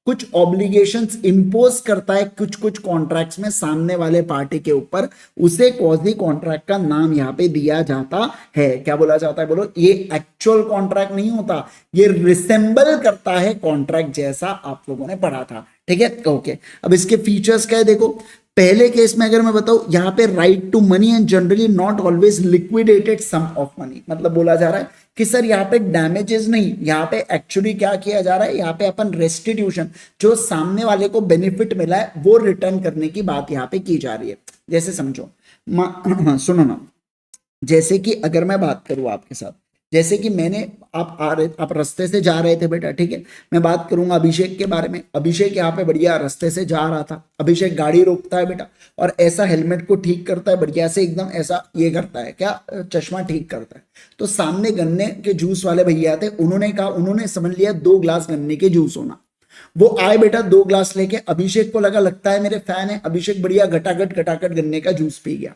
Speaker 1: कुछ ऑब्लिगेशंस इंपोज करता है कुछ कुछ कॉन्ट्रैक्ट्स में सामने वाले पार्टी के ऊपर, उसे क्वाजी कॉन्ट्रैक्ट का नाम यहां पे दिया जाता है। क्या बोला जाता है बोलो? ये एक्चुअल कॉन्ट्रैक्ट नहीं होता, ये रिसेंबल करता है कॉन्ट्रैक्ट जैसा, आप लोगों ने पढ़ा था, ठीक है। ओके, अब इसके फीचर्स क्या है देखो। पहले केस में अगर मैं बताऊं, यहां पे right to money and generally not always liquidated sum of money, मतलब बोला जा रहा है कि सर यहाँ पे डैमेजेस नहीं, यहाँ पे एक्चुअली क्या किया जा रहा है, यहाँ पे अपन रेस्टिट्यूशन, जो सामने वाले को बेनिफिट मिला है वो रिटर्न करने की बात यहाँ पे की जा रही है। जैसे समझो, सुनो ना, जैसे कि अगर मैं बात करूं आपके साथ, जैसे कि मैंने, आप रास्ते से जा रहे थे बेटा, ठीक है। मैं बात करूंगा अभिषेक के बारे में। अभिषेक यहाँ पे बढ़िया रास्ते से जा रहा था, अभिषेक गाड़ी रोकता है बेटा, और ऐसा हेलमेट को ठीक करता है बढ़िया से, एकदम ऐसा ये करता है, क्या चश्मा ठीक करता है। तो सामने गन्ने के जूस वाले भैया थे, उन्होंने कहा, उन्होंने समझ लिया 2 ग्लास गन्ने के जूस होना। वो आए बेटा 2 ग्लास लेके, अभिषेक को लगा लगता है मेरे फैन है, अभिषेक बढ़िया घटाघट गन्ने का जूस पी गया।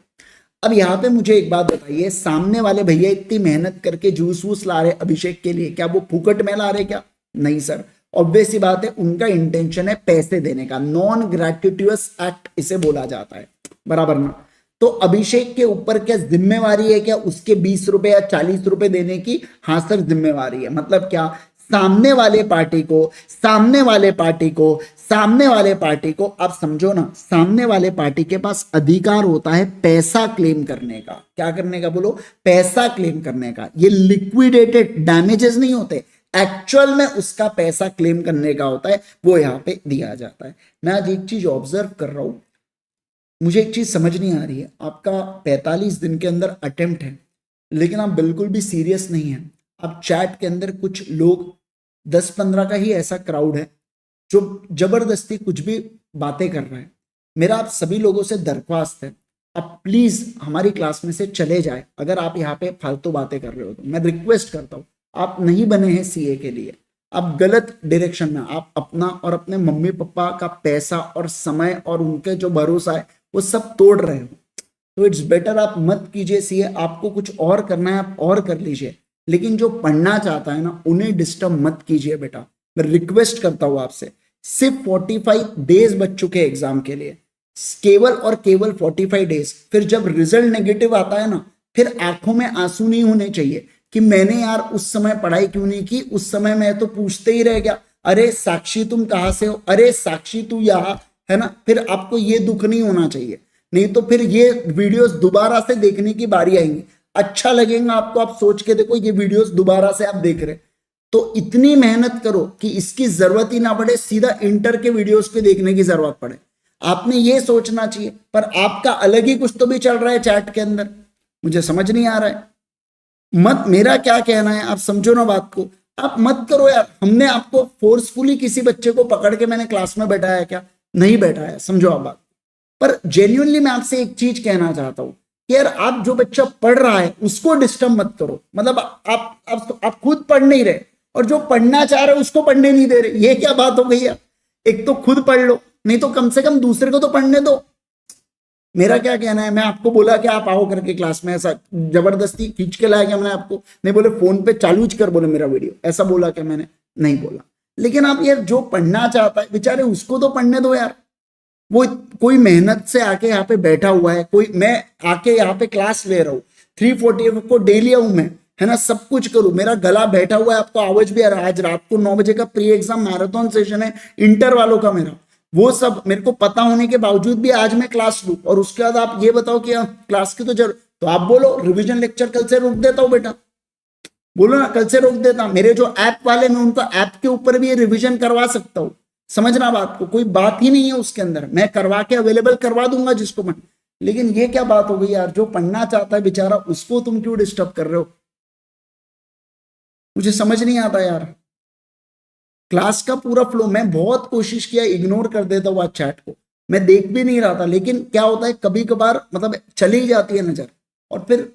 Speaker 1: अब यहाँ पे मुझे एक बात बताइए, सामने वाले भैया इतनी मेहनत करके जूस वूस ला रहे अभिषेक के लिए, क्या वो फुकट में ला रहे क्या? नहीं सर, ऑब्वियस सी बात है, उनका इंटेंशन है पैसे देने का, नॉन ग्रेटिट्यूअस एक्ट इसे बोला जाता है, बराबर ना। तो अभिषेक के ऊपर क्या जिम्मेवारी है, क्या उसके 20 रुपए या 40 रुपए देने की? हाँ सर जिम्मेवारी है। मतलब क्या, सामने वाले पार्टी को, सामने वाले पार्टी को, सामने वाले पार्टी को, आप समझो ना, सामने वाले पार्टी के पास अधिकार होता है पैसा क्लेम करने का। क्या करने का बोलो? पैसा क्लेम करने का। ये लिक्विडेटेड डैमेजेस नहीं होते, एक्चुअल में उसका पैसा क्लेम करने का होता है, वो यहां पे दिया जाता है। मैं आज एक चीज ऑब्जर्व कर रहा हूं, मुझे एक चीज समझ नहीं आ रही है। आपका 45 दिन के अंदर अटेम्प्ट है, लेकिन आप बिल्कुल भी सीरियस नहीं है। आप चैट के अंदर कुछ लोग, 10-15 का ही ऐसा क्राउड है जो जबरदस्ती कुछ भी बातें कर रहा है। मेरा आप सभी लोगों से दरख्वास्त है, आप प्लीज हमारी क्लास में से चले जाए। अगर आप यहाँ पे फालतू बातें कर रहे हो तो मैं रिक्वेस्ट करता हूँ, आप नहीं बने हैं सीए के लिए, आप गलत डायरेक्शन में, आप अपना और अपने मम्मी पापा का पैसा और समय और उनके जो भरोसा है वो सब तोड़ रहे हो। तो इट्स बेटर आप मत कीजिए सीए। आपको कुछ और करना है आप और कर लीजिए, लेकिन जो पढ़ना चाहता है ना, उन्हें डिस्टर्ब मत कीजिए बेटा। मैं रिक्वेस्ट करता हूं आपसे, सिर्फ 45 डेज बच चुके एग्जाम के लिए, केवल और केवल 45 डेज। फिर जब रिजल्ट नेगेटिव आता है ना, फिर आंखों में आंसू नहीं होने चाहिए कि मैंने यार उस समय पढ़ाई क्यों नहीं की, उस समय मैं तो पूछते ही रह गया, अरे साक्षी तुम कहां से हो, अरे साक्षी तू यहां है ना। फिर आपको ये दुख नहीं होना चाहिए, नहीं तो फिर ये वीडियोस दोबारा से देखने की बारी आएंगी। अच्छा लगेगा आपको, आप सोच के देखो, ये वीडियोस दोबारा से आप देख रहे, तो इतनी मेहनत करो कि इसकी जरूरत ही ना पड़े, सीधा इंटर के वीडियोस पे देखने की जरूरत पड़े। आपने ये सोचना चाहिए, पर आपका अलग ही कुछ तो भी चल रहा है चैट के अंदर, मुझे समझ नहीं आ रहा है। मत, मेरा क्या कहना है, आप समझो ना बात को, आप मत करो यार। हमने आपको फोर्सफुली किसी बच्चे को पकड़ के मैंने क्लास में बैठाया क्या? नहीं बैठाया, समझो आप बात। पर जेन्युइनली मैं आपसे एक चीज कहना चाहता हूं कि यार, आप जो बच्चा पढ़ रहा है उसको डिस्टर्ब मत करो। मतलब आप खुद पढ़ नहीं रहे और जो पढ़ना चाह रहे उसको पढ़ने नहीं दे रहे, ये क्या बात हो गई यार? एक तो खुद पढ़ लो, नहीं तो कम से कम दूसरे को तो पढ़ने दो। मेरा क्या कहना है, मैं आपको बोला कि आप आओ करके क्लास में, ऐसा जबरदस्ती खींच के लाया क्या मैंने आपको? नहीं बोले फोन पे चालू कर बोले मेरा वीडियो, ऐसा बोला क्या मैंने? नहीं बोला। लेकिन आप यार, जो पढ़ना चाहता है बेचारे उसको तो पढ़ने दो यार। वो कोई मेहनत से आके यहाँ पे बैठा हुआ है, कोई, मैं आके यहाँ पे क्लास ले रहा हूँ, 340 को डेली आऊं मैं, है ना, सब कुछ करूं, मेरा गला बैठा हुआ है, आपको आवाज भी आ रहा है। आज रात को 9 बजे का प्री एग्जाम मैराथन सेशन है इंटर वालों का मेरा, वो सब मेरे को पता होने के बावजूद भी आज मैं क्लास लूं, और उसके बाद आप ये बताओ कि क्लास की तो जरूरत, तो आप बोलो रिविजन लेक्चर कल से रोक देता हूं बेटा, बोलो ना कल से रोक देता। मेरे जो ऐप वाले, मैं उनका ऐप के ऊपर भी ये रिविजन करवा सकता हूँ, समझना बात को, कोई बात ही नहीं है उसके अंदर, मैं करवा के अवेलेबल करवा दूंगा जिसको मैं। लेकिन ये क्या बात हो गई यार, जो पढ़ना चाहता है बेचारा उसको तुम क्यों डिस्टर्ब कर रहे हो? मुझे समझ नहीं आता यार, क्लास का पूरा फ्लो मैं बहुत कोशिश किया, इग्नोर कर देता हुआ चैट को, मैं देख भी नहीं रहा था, लेकिन क्या होता है कभी कभार मतलब चली जाती है नजर और फिर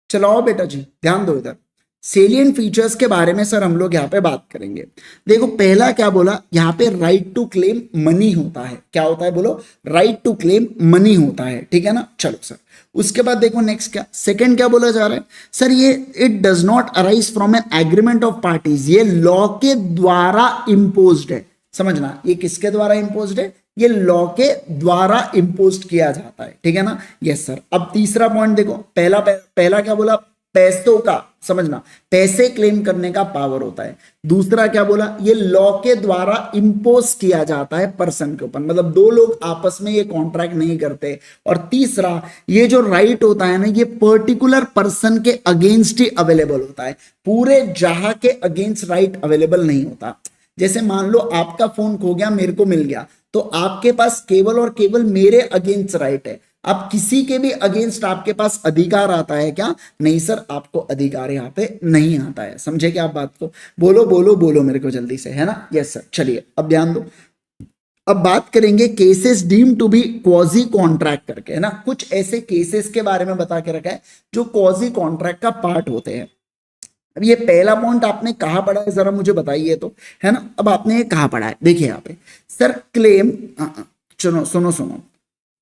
Speaker 1: चलाओ बेटा जी, ध्यान दो इधर। सेलियंट फीचर्स के बारे में सर हम लोग यहाँ पे बात करेंगे। देखो पहला क्या बोला, यहाँ पे राइट टू क्लेम मनी होता है, क्या होता है बोलो, राइट टू क्लेम मनी होता है, ठीक है ना। चलो सर, उसके बाद देखो नेक्स्ट क्या, सेकंड क्या बोला जा रहा है सर, ये it does not arise from an agreement of parties, ये लॉ के द्वारा इम्पोज्ड है। समझना, ये किसके द्वारा इम्पोज्ड है, ये लॉ के द्वारा इम्पोज किया जाता है, ठीक है ना। Yes sir. अब तीसरा पॉइंट देखो, पहला क्या बोला, पैसों का, समझना पैसे क्लेम करने का पावर होता है। दूसरा क्या बोला, ये लॉ के द्वारा इम्पोज किया जाता है पर्सन के ऊपर, मतलब दो लोग आपस में ये कॉन्ट्रैक्ट नहीं करते। और तीसरा, ये जो राइट होता है ना, ये पर्टिकुलर पर्सन के अगेंस्ट ही अवेलेबल होता है, पूरे जहां के अगेंस्ट राइट अवेलेबल नहीं होता। जैसे मान लो आपका फोन खो गया, मेरे को मिल गया, तो आपके पास केवल और केवल मेरे अगेंस्ट राइट है। अब किसी के भी अगेंस्ट आपके पास अधिकार आता है क्या, नहीं सर, आपको अधिकार यहाँ पे नहीं आता है। समझे क्या आप बात को, बोलो बोलो बोलो मेरे को जल्दी से, है ना। Yes sir. चलिए अब ध्यान दो, अब बात करेंगे cases deem to be quasi contract करके, है ना। कुछ ऐसे केसेस के बारे में बता के रखा है जो क्वाजी कॉन्ट्रैक्ट का पार्ट होते हैं। अब ये पहला पॉइंट आपने कहा पढ़ा है, जरा मुझे बताइए तो, है ना। अब आपने ये कहा पढ़ा है, देखिए यहाँ पे सर क्लेम, सुनो सुनो सुनो,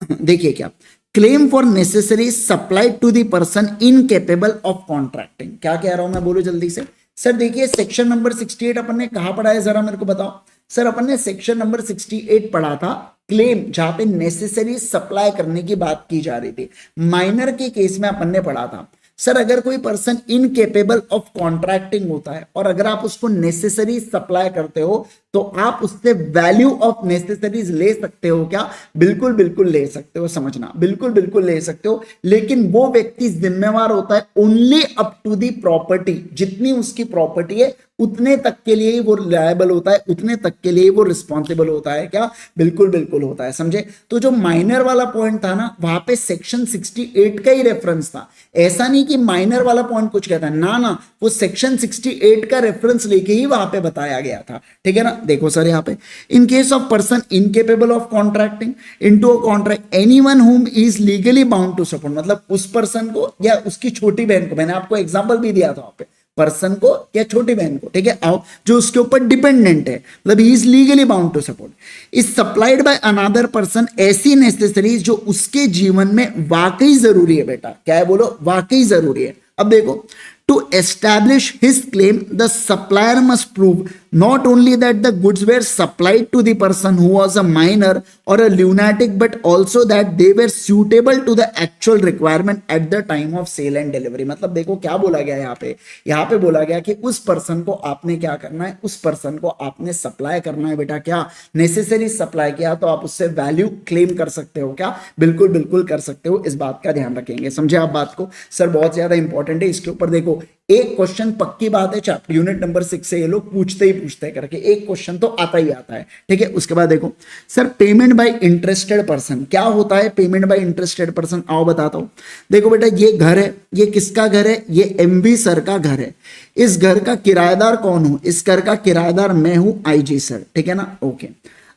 Speaker 1: देखिए क्या, claim for necessary supply to the person incapable of contracting. क्या कह रहा हूं मैं, बोलो जल्दी से। सर देखिए सेक्शन नंबर 68 अपन ने कहा पढ़ा है, जरा मेरे को बताओ। सर अपन ने सेक्शन नंबर 68 पढ़ा था, क्लेम जहां पे नेसेसरी सप्लाई करने की बात की जा रही थी, माइनर के केस में अपन ने पढ़ा था। सर अगर कोई पर्सन इनकेपेबल ऑफ कॉन्ट्रैक्टिंग होता है और अगर आप उसको नेसेसरी सप्लाई करते हो तो आप उससे वैल्यू ऑफ नेसेसरीज ले सकते हो क्या, बिल्कुल बिल्कुल ले सकते हो। समझना, बिल्कुल बिल्कुल ले सकते हो, लेकिन वो व्यक्ति जिम्मेवार होता है only up to the property, जितनी उसकी प्रॉपर्टी है उतने तक के लिए ही वो लायबल होता है, उतने तक के लिए वो रिस्पॉन्सिबल होता है क्या, बिल्कुल बिल्कुल होता है। समझे। तो जो माइनर वाला पॉइंट था ना, वहां पे सेक्शन 68 का ही रेफरेंस था, ऐसा नहीं कि माइनर वाला पॉइंट कुछ कहता है, ना ना, वो सेक्शन 68 का रेफरेंस लेके ही वहां पे बताया गया था, ठीक है ना। देखो सर यहाँ पे, in case of person incapable of contracting into a contract anyone whom is legally bound to support, मतलब उस पर्सन को या उसकी छोटी बहन को, मैंने आपको एग्जांपल भी दिया था वहां पे, पर्सन को या छोटी बहन को, ठीक है, आओ, जो उसके ऊपर डिपेंडेंट है, मतलब he is legally bound to support is supplied by another person ऐसी नेसेसरीज जो उसके जीवन में वाकई जरूरी है। बेटा क्या है, बोलो, वाकई जरूरी है। अब देखो, to establish his claim the supplier must prove not only that the goods were supplied to the person who was a minor or a lunatic but also that they were suitable to the actual requirement at the time of sale and delivery। मतलब देखो क्या बोला गया यहाँ पे बोला गया कि उस पर्सन को आपने क्या करना है, उस पर्सन को आपने सप्लाई करना है। बेटा क्या, नेसेसरी सप्लाई किया तो आप उससे वैल्यू क्लेम कर सकते हो क्या, बिल्कुल बिल्कुल कर सकते हो। इस बात का ध्यान रखेंगे, समझे आप बात को। सर बहुत ज्यादा इंपॉर्टेंट है, इसके ऊपर देखो एक क्वेश्चन पक्की बात है, चैप्टर यूनिट नंबर 6 से ये लोग पूछते ही पूछते करके एक क्वेश्चन तो आता ही आता है, ठीक है। उसके बाद देखो sir, payment by interested person, क्या होता है पेमेंट बाय इंटरेस्टेड पर्सन, आओ बताता हूं। देखो बेटा, ये घर है, ये किसका घर है, ये एमबी सर का घर है। इस घर का किराएदार कौन हूं, इस घर का किराएदार मैं हूं, आईजी सर, ठीक है ना, ओके।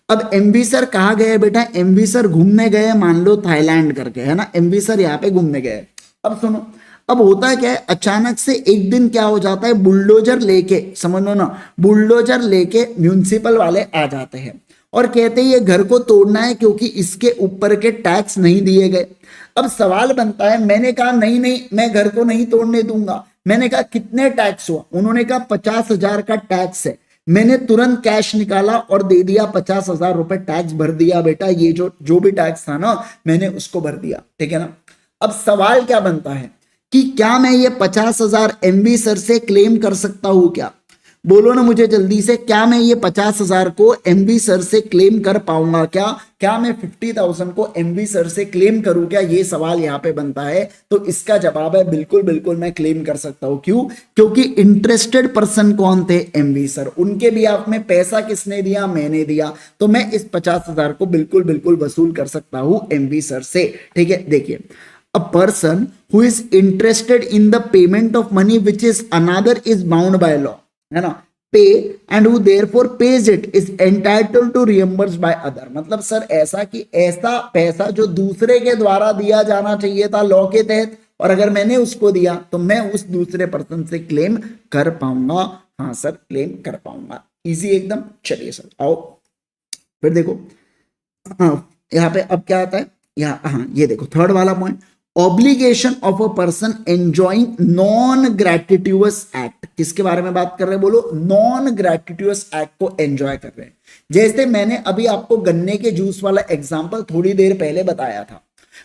Speaker 1: अब एमबी सर कहाँ गए बेटा, एमबी सर घूमने गए, मान लो थाईलैंड करके, है ना, एमबी सर यहाँ पे घूमने गए। अब सुनो, अब होता है क्या है, अचानक से एक दिन क्या हो जाता है, बुलडोजर लेके, समझ लो ना, बुलडोजर लेके म्यूनिसिपल वाले आ जाते हैं और कहते हैं ये घर को तोड़ना है क्योंकि इसके ऊपर के टैक्स नहीं दिए गए। अब सवाल बनता है, मैंने कहा नहीं नहीं, मैं घर को नहीं तोड़ने दूंगा। मैंने कहा कितने टैक्स हुआ, उन्होंने कहा 50,000 का टैक्स है। मैंने तुरंत कैश निकाला और दे दिया, 50,000 रुपए टैक्स भर दिया। बेटा ये जो भी टैक्स था ना, मैंने उसको भर दिया, ठीक है ना। अब सवाल क्या बनता है कि क्या मैं ये 50,000 एमबी सर से क्लेम कर सकता हूं क्या, बोलो ना मुझे जल्दी से, क्या मैं ये 50,000 को एमवी सर से क्लेम कर पाऊंगा? क्या मैं 50,000 को एमवी सर से क्लेम करूं क्या? ये सवाल यहाँ पे बनता है। तो इसका जवाब है बिल्कुल बिल्कुल मैं क्लेम कर सकता हूं। क्यों? क्योंकि इंटरेस्टेड पर्सन कौन थे? MV sir. उनके भी आप में पैसा किसने दिया? मैंने दिया। तो मैं इस 50,000 को बिल्कुल बिल्कुल वसूल कर सकता हूं एमवी सर से। ठीक है, देखिए, a person who is interested in the payment of money which is another is bound by law, है ना, पे and who therefore pays it is entitled to reimburse by other। मतलब सर ऐसा कि ऐसा पैसा जो दूसरे के द्वारा दिया जाना चाहिए था लॉ के तहत, और अगर मैंने उसको दिया तो मैं उस दूसरे पर्सन से क्लेम कर पाऊंगा। हाँ सर, क्लेम कर पाऊंगा। इजी एकदम। चलिए सर आओ फिर देखो, हाँ यहाँ पे अब क्या आता है, यहाँ हाँ ये देखो थर्ड वाला point, obligation of a person enjoying non gratuitous act. किसके बारे में बात कर रहे हैं? बोलो, नॉन ग्रेटिट्यूअस एक्ट को एंजॉय कर रहे हैं। जैसे मैंने अभी आपको गन्ने के जूस वाला एग्जांपल थोड़ी देर पहले बताया था,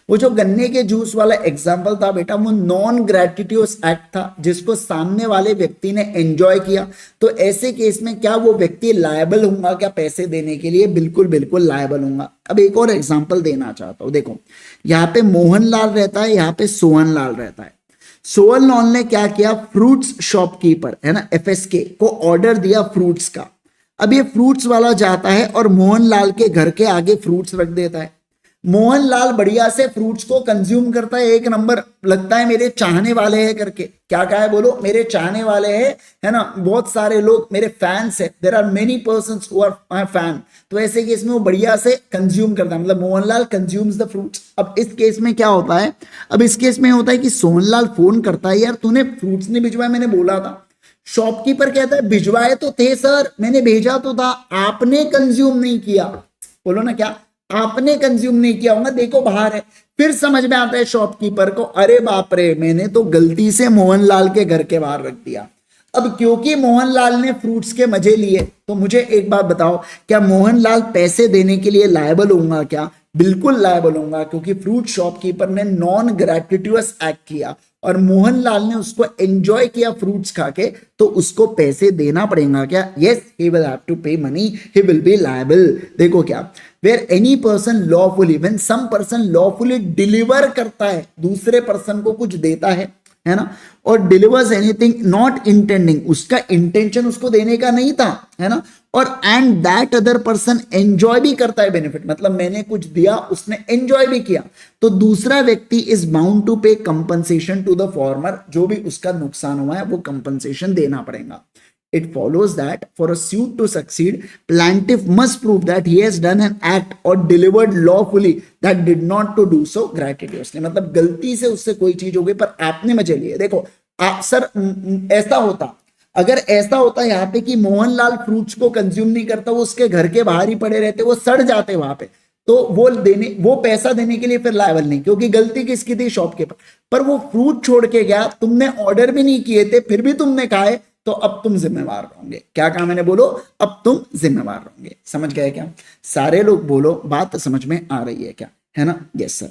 Speaker 1: वो जो गन्ने के जूस वाला एग्जाम्पल था बेटा, वो नॉन ग्रेटिट्यूस एक्ट था जिसको सामने वाले व्यक्ति ने एंजॉय किया। तो ऐसे केस में क्या वो व्यक्ति लायबल होगा क्या पैसे देने के लिए? बिल्कुल बिल्कुल लायबल होगा। अब एक और एग्जाम्पल देना चाहता हूं, देखो यहाँ पे मोहनलाल रहता है, यहाँ पे सोहनलाल रहता है। सोहनलाल ने क्या किया? फ्रूट्स शॉपकीपर है ना, एफएसके को ऑर्डर दिया फ्रूट्स का। अब ये फ्रूट्स वाला जाता है और मोहनलाल के घर के आगे फ्रूट्स रख देता है। मोहनलाल बढ़िया से फ्रूट्स को कंज्यूम करता है, एक नंबर लगता है मेरे चाहने वाले हैं करके। क्या कहा है? बोलो, मेरे चाहने वाले हैं, है ना, बहुत सारे लोग मेरे फैंस है, there are many persons who are my fan. तो ऐसे केस में वो बढ़िया से कंज्यूम करता है, मतलब मोहनलाल कंज्यूम्स द फ्रूट्स। अब इस केस में क्या होता है? अब इस केस में होता है कि सोहनलाल फोन करता है, यार तूने फ्रूट्स नहीं भिजवाए, मैंने बोला था। शॉपकीपर कहता है भिजवाए तो थे सर, मैंने भेजा तो था, आपने कंज्यूम नहीं किया। बोलो ना, क्या आपने कंज्यूम नहीं किया होगा? देखो बाहर है। फिर समझ में आता है शॉपकीपर को, अरे बाप रे, मैंने तो गलती से मोहनलाल के घर के बाहर रख दिया। अब क्योंकि मोहनलाल ने फ्रूट्स के मजे लिए, तो मुझे एक बात बताओ, क्या मोहनलाल पैसे देने के लिए लायबल होगा क्या? बिल्कुल लायबल होगा, क्योंकि फ्रूट शॉपकीपर ने नॉन ग्रेटिट्यूअस एक्ट किया और मोहनलाल ने उसको एंजॉय किया फ्रूट्स खा के, तो उसको पैसे देना पड़ेगा क्या? Yes, he will have to pay money, he will be liable. देखो क्या, where any person lawfully, when some person lawfully deliver करता है, दूसरे पर्सन को कुछ देता है ना, और डिलीवर्स एनीथिंग नॉट इंटेंडिंग, उसका इंटेंशन उसको देने का नहीं था, है ना, और and that other person enjoy भी करता है बेनिफिट, मतलब मैंने कुछ दिया, उसने एंजॉय भी किया, तो दूसरा व्यक्ति इज बाउंड टू पे कंपनसेशन टू द फॉर्मर। जो भी उसका नुकसान हुआ है वो कंपनसेशन देना पड़ेगा। It follows that for a suit to succeed, plaintiff must prove that he has done an act or delivered lawfully that did not to do so gratuitously। मतलब गलती से उससे कोई चीज हो गई पर आपने मजे लिए। देखो सर ऐसा होता, अगर ऐसा होता यहाँ पे कि मोहनलाल फ्रूट्स को कंज्यूम नहीं करता, वो उसके घर के बाहर ही पड़े रहते, वो सड़ जाते वहां पे, तो वो पैसा देने के लिए फिर लायबल नहीं, क्योंकि गलती किसकी थी? शॉपकीपर। पर वो फ्रूट छोड़ के गया, तुमने ऑर्डर भी नहीं किए थे, फिर भी तुमने खाए, तो अब तुम जिम्मेवार रहोगे। क्या कहा मैंने? बोलो, अब तुम जिम्मेवार रहोगे। समझ गए क्या? सारे लोग बोलो, बात समझ में आ रही है क्या? है ना? Yes sir.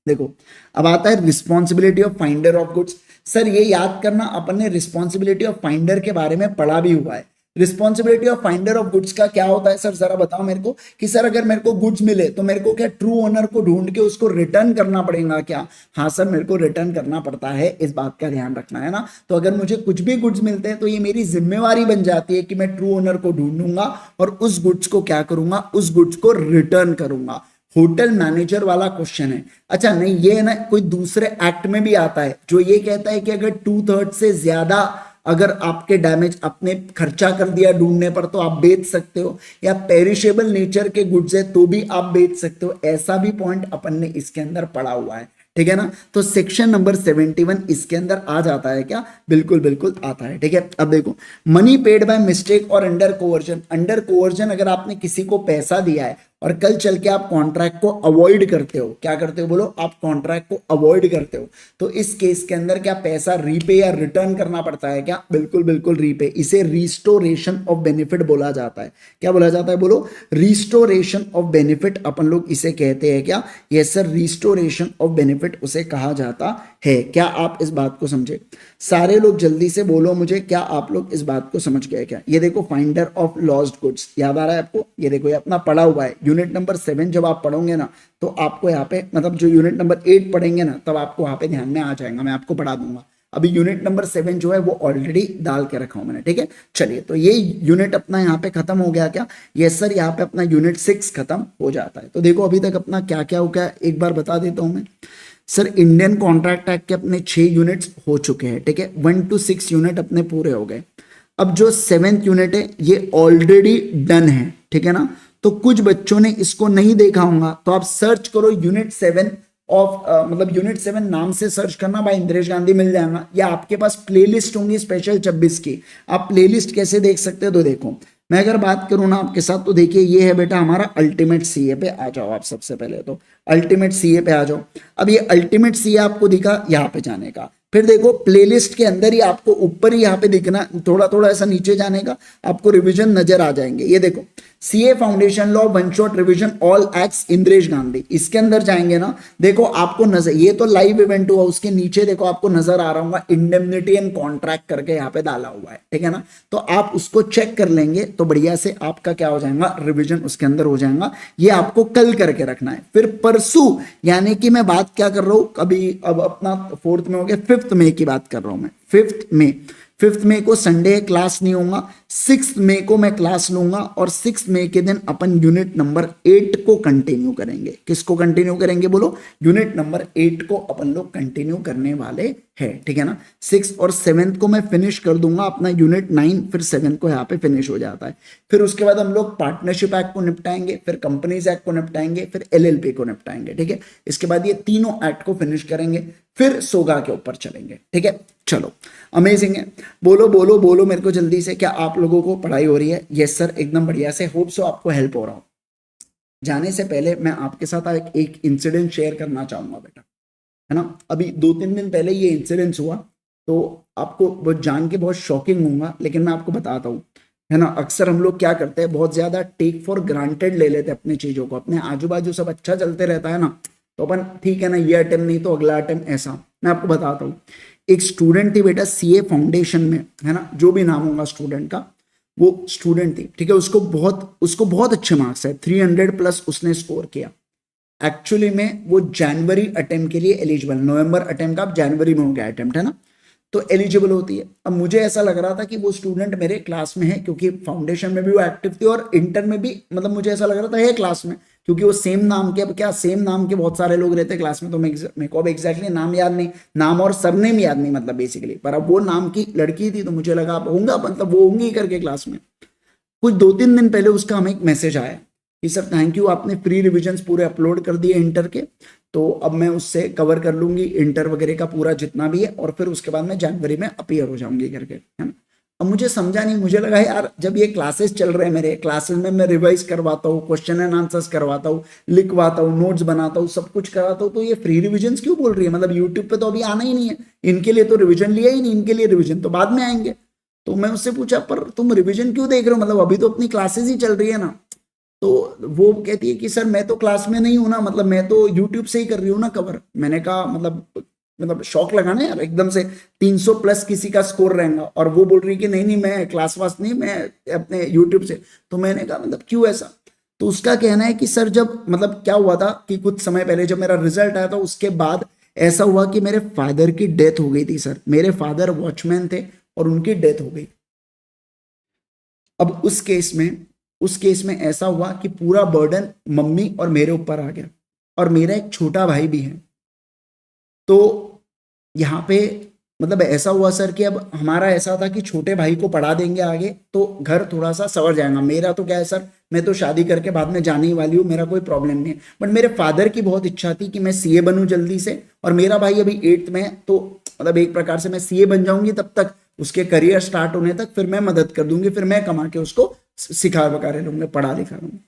Speaker 1: देखो अब आता है responsibility of finder of goods. Sir ये याद करना, अपन ने रिस्पॉन्सिबिलिटी ऑफ फाइंडर के बारे में पढ़ा भी हुआ है। Responsibility of finder of goods का क्या होता है सर? जरा बताओ मेरे को कि सर अगर मेरे को गुड्स मिले तो मेरे को क्या ट्रू ओनर को ढूंढ के उसको रिटर्न करना पड़ेगा क्या? हाँ सर, मेरे को रिटर्न करना पड़ता है, इस बात का ध्यान रखना है ना। तो अगर मुझे कुछ भी गुड्स मिलते हैं तो ये मेरी जिम्मेवारी बन जाती है कि मैं ट्रू ओनर को ढूंढूंगा और उस गुड्स को क्या करूंगा? उस गुड्स को रिटर्न करूंगा। होटल मैनेजर वाला क्वेश्चन है। अच्छा नहीं, ये ना कोई दूसरे एक्ट में भी आता है जो ये कहता है कि अगर 2/3 से ज्यादा अगर आपके डैमेज आपने खर्चा कर दिया ढूंढने पर तो आप बेच सकते हो, या पेरिशेबल नेचर के गुड्स है तो भी आप बेच सकते हो। ऐसा भी पॉइंट अपन ने इसके अंदर पढ़ा हुआ है, ठीक है ना। तो सेक्शन नंबर 71 इसके अंदर आ जाता है क्या? बिल्कुल बिल्कुल आता है, ठीक है। अब देखो, मनी पेड बाय मिस्टेक और अंडर कोवर्जन। अंडर कोवर्जन अगर आपने किसी को पैसा दिया है और कल चल के आप कॉन्ट्रैक्ट को अवॉइड करते हो, क्या करते हो बोलो, आप कॉन्ट्रैक्ट को अवॉइड करते हो, तो इस केस के अंदर क्या पैसा रीपे या रिटर्न करना पड़ता है क्या, बिल्कुल बिल्कुल रीपे। इसे रिस्टोरेशन ऑफ बेनिफिट बोला जाता है। क्या बोला जाता है बोलो, रिस्टोरेशन ऑफ बेनिफिट अपन लोग इसे कहते हैं क्या, yes sir, restoration of benefit उसे कहा जाता है। क्या आप इस बात को समझे? सारे लोग जल्दी से बोलो मुझे, क्या आप लोग इस बात को समझ गए क्या? ये देखो फाइंडर ऑफ लॉस्ट गुड्स याद आ रहा है आपको, ये देखो ये अपना पढ़ा हुआ है, यूनिट नंबर 7 जब आप पढ़ोगे ना तो आपको यहाँ पे मतलब जो यूनिट नंबर 8 पढ़ेंगे ना तब आपको वहां पे ध्यान में आ जाएगा, मैं आपको पढ़ा दूंगा। अभी यूनिट नंबर 7 जो है वो ऑलरेडी डाल के रखा हूं मैंने, ठीक है। चलिए, तो ये यूनिट अपना यहाँ पे खत्म हो गया क्या? यस सर, यहाँ पे अपना यूनिट 6 खत्म हो जाता है। तो देखो अभी तक अपना क्या क्या हो गया एक बार बता देता हूं मैं। सर इंडियन कॉन्ट्रैक्ट एक्ट के अपने 6 यूनिट्स हो चुके हैं, ठीक है, 1 to 6 यूनिट अपने पूरे हो गए। अब जो 7th यूनिट है ये ऑलरेडी डन है, ठीक है ना। तो कुछ बच्चों ने इसको नहीं देखा होगा, तो आप सर्च करो यूनिट 7 ऑफ मतलब यूनिट 7 नाम से सर्च करना, भाई इंद्रेश गांधी मिल जाएगा, या आपके पास प्लेलिस्ट होंगी स्पेशल 26 की। आप प्लेलिस्ट कैसे देख सकते हो, तो देखो मैं अगर बात करूं ना आपके साथ, तो देखिए ये है बेटा हमारा अल्टीमेट सीए पे आ जाओ आप। सबसे पहले तो अल्टीमेट सीए पे आ जाओ। अब ये अल्टीमेट सीए आपको दिखा यहाँ पे जाने का, फिर देखो प्लेलिस्ट के अंदर ही आपको ऊपर ही यहाँ पे दिखना, थोड़ा थोड़ा ऐसा नीचे जाने का आपको रिवीजन नजर आ जाएंगे। ये देखो CA foundation law one shot revision all acts Indresh Gandhi, इसके अंदर जाएंगे ना, देखो आपको नजर, ये तो लाइव इवेंट हुआ, उसके नीचे देखो आपको नजर आ रहा होगा इंडेमनिटी एंड कॉन्ट्रैक्ट करके यहाँ पे डाला हुआ है, ठीक है ना। तो आप उसको चेक कर लेंगे तो बढ़िया से आपका क्या हो जाएगा, रिविजन उसके अंदर हो जाएगा। ये आपको कल करके रखना है। फिर परसों, यानी कि मैं बात क्या कर रहा हूं अभी, अब अपना 4th में हो गया, 5th मई की बात कर रहा हूं मैं। 5th मई को संडे क्लास नहीं होगा, 6th मई को मैं क्लास लूंगा, और 6th मई के दिन अपन यूनिट नंबर 8 को कंटिन्यू करेंगे। किसको कंटिन्यू करेंगे बोलो, यूनिट नंबर 8 को अपन लोग कंटिन्यू करने वाले हैं, ठीक है ना। 6 और 7 को मैं फिनिश कर दूंगा अपना यूनिट 9, फिर 7 को यहाँ पे फिनिश हो जाता है। फिर उसके बाद हम लोग पार्टनरशिप एक्ट को निपटाएंगे, फिर कंपनीज एक्ट को निपटाएंगे, फिर एलएलपी को निपटाएंगे, ठीक है। इसके बाद ये तीनों एक्ट को फिनिश करेंगे, फिर सोगा के ऊपर चलेंगे, ठीक है। चलो अमेजिंग है, बोलो बोलो बोलो मेरे को जल्दी से, क्या आप लोगों को पढ़ाई हो रही है? यस सर, एकदम बढ़िया से, होप सो आपको हेल्प हो रहा हो। जाने से पहले मैं आपके साथ एक इंसिडेंट शेयर करना चाहूंगा बेटा, है ना। अभी 2-3 दिन पहले ये इंसिडेंट हुआ, तो आपको वो जान के बहुत शॉकिंग होगा, लेकिन मैं आपको बताता हूँ, है ना। अक्सर हम लोग क्या करते हैं, बहुत ज्यादा टेक फॉर ग्रांटेड ले लेते हैं अपनी चीजों को, अपने आजू बाजू सब अच्छा चलते रहता है ना, तो अपन ठीक है ना, ये अटेम्प्ट नहीं तो अगला अटेम्प्ट, ऐसा। मैं आपको बताता हूँ, एक स्टूडेंट थी बेटा सीए फाउंडेशन में, है ना, जो भी नाम होगा स्टूडेंट का, वो स्टूडेंट थी, ठीक है। उसको बहुत अच्छे मार्क्स है, 300+ उसने स्कोर किया। एक्चुअली में वो जनवरी अटेम्प्ट के लिए एलिजिबल, नवंबर अटेम्प्ट का अब जनवरी में हो गया अटेम्प्ट, है ना, तो एलिजिबल होती है। अब मुझे ऐसा लग रहा था कि वो स्टूडेंट मेरे क्लास में है, क्योंकि फाउंडेशन में भी वो एक्टिव थी और इंटर में भी, मतलब मुझे ऐसा लग रहा था है क्लास में, क्योंकि वो सेम नाम के, अब क्या सेम नाम के बहुत सारे लोग रहते हैं क्लास में, तो मेरे को अब एग्जैक्टली नाम याद नहीं, नाम और सरनेम याद नहीं मतलब बेसिकली, पर अब वो नाम की लड़की थी तो मुझे लगा अब होगा, मतलब वो होंगी करके क्लास में। कुछ 2-3 दिन पहले उसका हमें एक मैसेज आया कि सर थैंक यू, आपने फ्री रिविजन्स पूरे अपलोड कर दिए इंटर के, तो अब मैं उससे कवर कर लूंगी इंटर वगैरह का पूरा जितना भी है, और फिर उसके बाद मैं जनवरी में अपीयर हो जाऊंगी करके, है ना। अब मुझे समझा नहीं, मुझे लगा यार जब ये क्लासेस चल रहे हैं, मेरे क्लासेस में मैं रिवाइज करवाता हूँ, क्वेश्चन एंड आंसर्स करवाता हूँ, लिखवाता हूँ, नोट्स बनाता हूँ, सब कुछ कराता हूँ, तो ये फ्री रिविजन्स क्यों बोल रही है, मतलब यूट्यूब पे तो अभी आना ही नहीं है, इनके लिए तो रिविजन लिया ही नहीं, इनके लिए रिविजन तो बाद में आएंगे। तो मैं उससे पूछा पर तुम रिविजन क्यों देख रहे हो, मतलब अभी तो अपनी क्लासेस ही चल रही है ना। तो वो कहती है कि सर मैं तो क्लास में नहीं हूं ना, मतलब मैं तो यूट्यूब से ही कर रही हूँ ना कवर। मैंने कहा मतलब शौक लगा ना यार, एकदम से 300+ किसी का स्कोर रहेगा, और वो बोल रही कि नहीं नहीं मैं क्लास वास नहीं, मैं अपने यूट्यूब से। तो मैंने कहा मतलब क्यों ऐसा? तो उसका कहना है कि सर जब मतलब क्या हुआ था कि कुछ समय पहले जब मेरा रिजल्ट आया था, उसके बाद ऐसा हुआ कि मेरे फादर की डेथ हो गई थी सर। मेरे फादर वॉचमैन थे और उनकी डेथ हो गई। अब उस केस में ऐसा हुआ कि पूरा बर्डन मम्मी और मेरे ऊपर आ गया, और मेरा एक छोटा भाई भी है। तो यहाँ पे मतलब ऐसा हुआ सर कि अब हमारा ऐसा था कि छोटे भाई को पढ़ा देंगे आगे तो घर थोड़ा सा संवर जाएगा। मेरा तो क्या है सर, मैं तो शादी करके बाद में जाने ही वाली हूँ, मेरा कोई प्रॉब्लम नहीं है। बट मेरे फादर की बहुत इच्छा थी कि मैं सीए बनूं जल्दी से, और मेरा भाई अभी 8th में है, तो मतलब एक प्रकार से मैं सीए बन जाऊंगी, तब तक उसके करियर स्टार्ट होने तक फिर मैं मदद कर दूंगी, फिर मैं कमा के उसको सिखा वगैरह लूंगा, पढ़ा लिखा लूंगा।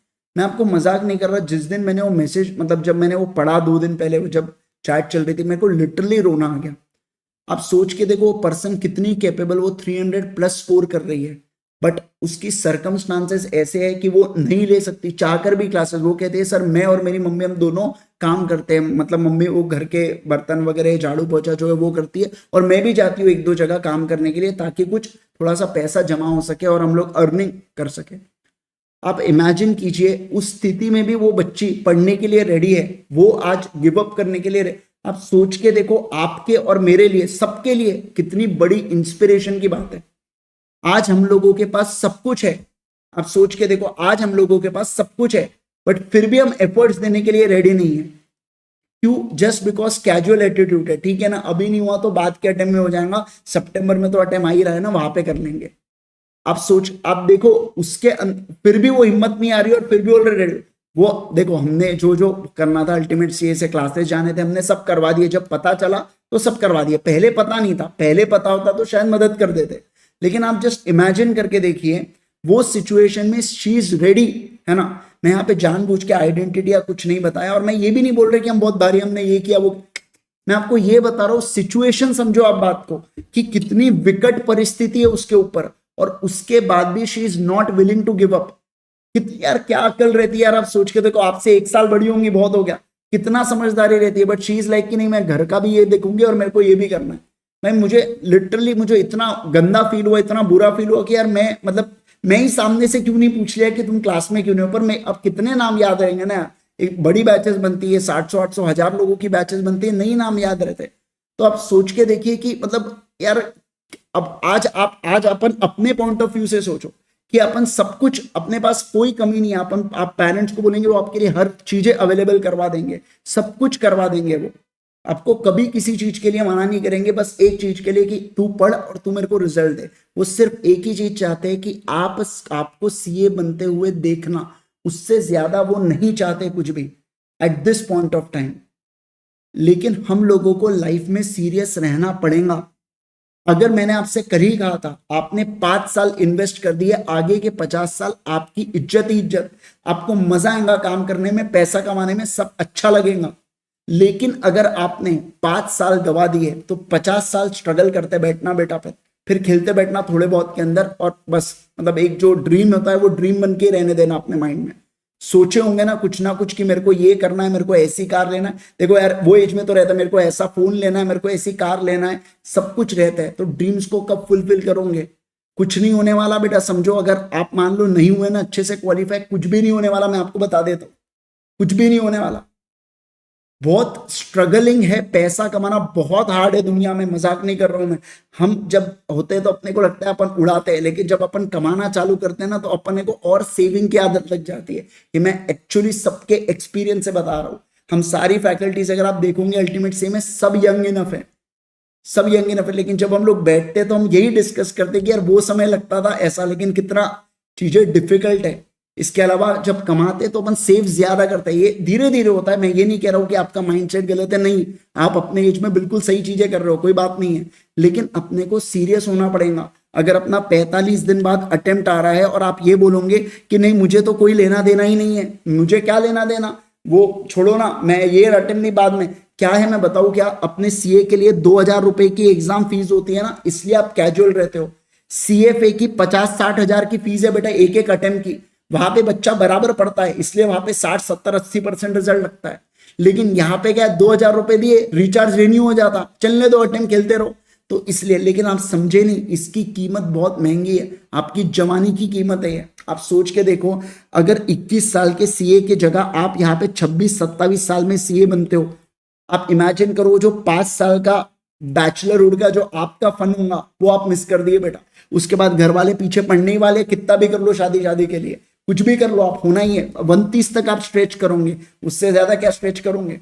Speaker 1: मैं आपको मजाक नहीं कर रहा, जिस दिन मैंने वो मैसेज मतलब जब मैंने वो पढ़ा 2 दिन पहले, वो जब चैट चल रही थी, मेरे को लिटरली रोना आ गया। आप सोच के देखो वो पर्सन कितनी कैपेबल, वो 300 प्लस स्कोर कर रही है, बट उसकी सर्कमस्टांसेस ऐसे है कि वो नहीं ले सकती चाहकर भी क्लासेस। वो कहते हैं सर मैं और मेरी मम्मी हम दोनों काम करते हैं, मतलब मम्मी वो घर के बर्तन वगैरह झाड़ू पोछा जो है वो करती है, और मैं भी जाती हूँ 1-2 जगह काम करने के लिए, ताकि कुछ थोड़ा सा पैसा जमा हो सके और हम लोग अर्निंग कर सके। आप इमेजिन कीजिए उस स्थिति में भी वो बच्ची पढ़ने के लिए रेडी है, वो आज गिव अप करने के लिए। आप सोच के देखो, आपके और मेरे लिए, सबके लिए कितनी बड़ी इंस्पिरेशन की बात है। आज हम लोगों के पास सब कुछ है, आप सोच के देखो, आज हम लोगों के पास सब कुछ है, बट फिर भी हम एफर्ट्स देने के लिए रेडी नहीं है। क्यों? जस्ट बिकॉज कैजुअल एटीट्यूड है। ठीक है ना, अभी नहीं हुआ तो बाद के अटेम्प्ट में हो जाएगा, सितंबर में तो अटेम्प्ट आ ही रहा है ना, वहां पे कर लेंगे। आप देखो उसके फिर भी वो हिम्मत नहीं आ रही, और फिर भी ऑलरेडी वो देखो, हमने जो जो करना था अल्टीमेट सीए से क्लासेस जाने थे, हमने सब करवा दिए। जब पता चला तो सब करवा दिए, पहले पता नहीं था, पहले पता होता तो शायद मदद कर देते। लेकिन आप जस्ट इमेजिन करके देखिए वो सिचुएशन में शी इज रेडी, है ना। मैं यहाँ पे जानबूझ के आइडेंटिटी या कुछ नहीं बताया, और मैं ये भी नहीं बोल रहा कि हम बहुत भारी हमने ये किया वो, मैं आपको ये बता रहा हूँ सिचुएशन समझो आप बात को, कि कितनी विकट परिस्थिति है उसके ऊपर, और उसके बाद भी she is not willing to give up. कितनी यार क्या अकल रहती है यार, आप सोच के देखो, आपसे 1 साल बड़ी होंगी बहुत हो गया, कितना समझदारी रहती है, बट शी इज लाइक कि नहीं मैं घर का भी ये देखूंगी और मेरे को ये भी करना है। मैं मुझे लिटरली मुझे इतना गंदा फील हुआ, इतना बुरा फील हुआ कि यार मैं मतलब मैं ही सामने से क्यों नहीं पूछ लिया कि तुम क्लास में क्यों नहीं हो। पर मैं अब कितने नाम याद रहेंगे ना, एक बड़ी बैचेस बनती है, 700-800 1000 लोगों की बैचेस बनती है, नहीं नाम याद रहते। तो आप सोच के देखिए कि मतलब यार, अब आज अपन अपने पॉइंट ऑफ व्यू से सोचो कि अपन सब कुछ, अपने पास कोई कमी नहीं है, अपन आप पेरेंट्स को बोलेंगे वो आपके लिए हर चीजें अवेलेबल करवा देंगे, सब कुछ करवा देंगे, वो आपको कभी किसी चीज के लिए मना नहीं करेंगे, बस एक चीज के लिए कि तू पढ़ और तू मेरे को रिजल्ट दे। वो सिर्फ एक ही चीज चाहते हैं कि आपको सीए बनते हुए देखना, उससे ज्यादा वो नहीं चाहते कुछ भी at this point of time. लेकिन हम लोगों को लाइफ में सीरियस रहना पड़ेगा। अगर मैंने आपसे कर ही कहा था, आपने 5 साल इन्वेस्ट कर दिए, आगे के 50 साल आपकी इज्जत ही इज्जत, आपको मजा आएगा काम करने में, पैसा कमाने में, सब अच्छा लगेगा। लेकिन अगर आपने 5 साल गवा दिए तो 50 साल स्ट्रगल करते बैठना बेटा, फिर खेलते बैठना थोड़े बहुत के अंदर, और बस मतलब एक जो ड्रीम होता है वो ड्रीम बन के रहने देना अपने माइंड में। सोचे होंगे ना कुछ कि मेरे को ये करना है, मेरे को ऐसी कार लेना है। देखो यार वो एज में तो रहता है मेरे को ऐसा फोन लेना है, मेरे को ऐसी कार लेना है, सब कुछ रहता है। तो ड्रीम्स को कब फुलफिल करोगे? कुछ नहीं होने वाला बेटा, समझो। अगर आप मान लो नहीं हुए ना अच्छे से क्वालिफाई, कुछ भी नहीं होने वाला, मैं आपको बता देता हूँ, कुछ भी नहीं होने वाला। बहुत स्ट्रगलिंग है, पैसा कमाना बहुत हार्ड है दुनिया में, मजाक नहीं कर रहा हूं मैं। हम जब होते हैं तो अपने को लगता है अपन उड़ाते हैं, लेकिन जब अपन कमाना चालू करते हैं ना तो अपने को और सेविंग की आदत लग जाती है। ये मैं एक्चुअली सबके एक्सपीरियंस से बता रहा हूँ। हम सारी फैकल्टीज अगर आप देखोगे अल्टीमेट से में सब यंग इनफ है, सब यंग इनफ है। लेकिन जब हम लोग बैठते हैं तो हम यही डिस्कस करते हैं कि यार वो समय लगता था ऐसा, लेकिन कितना चीजें डिफिकल्ट है। इसके अलावा जब कमाते तो अपन सेव ज्यादा करते हैं, ये धीरे धीरे होता है। मैं ये नहीं कह रहा हूं कि आपका माइंडसेट गलत है, नहीं, आप अपने एज में बिल्कुल सही चीजें कर रहे हो, कोई बात नहीं है। लेकिन अपने को सीरियस होना पड़ेगा। अगर अपना 45 दिन बाद अटेम्प्ट आ रहा है और आप ये बोलोगे कि नहीं मुझे तो कोई लेना देना ही नहीं है, मुझे क्या लेना देना, वो छोड़ो ना, मैं ये अटेम्प्ट नहीं, बाद में क्या है मैं बताऊं क्या, अपने सीए के लिए 2000 रुपए की एग्जाम फीस होती है ना, इसलिए आप कैजुअल रहते हो। सीएफए की 50-60 हजार की फीस है बेटा एक एक अटेम्प्ट की। वहां पे बच्चा बराबर पढ़ता है, इसलिए वहां पे 60-70-80% रिजल्ट लगता है। लेकिन यहाँ पे क्या, 2000 रुपए दिए, रिचार्ज रिन्यू हो जाता, चलने दो अटेम्प्ट खेलते रहो। तो इसलिए, लेकिन आप समझे नहीं, इसकी कीमत बहुत महंगी है, आपकी जवानी की कीमत है। आप सोच के देखो, अगर 21 साल के सीए की जगह आप यहाँ पे 26-27 साल में सीए बनते हो, आप इमेजिन करो जो 5 साल का बैचलरहुड का जो आपका फन होगा वो आप मिस कर दिए बेटा। उसके बाद घर वाले पीछे पड़ने ही वाले, कितना भी कर लो शादी के लिए, कुछ भी कर लो, आप होना ही है। 29 तक आप स्ट्रेच करोगे, उससे ज्यादा क्या स्ट्रेच करोगे।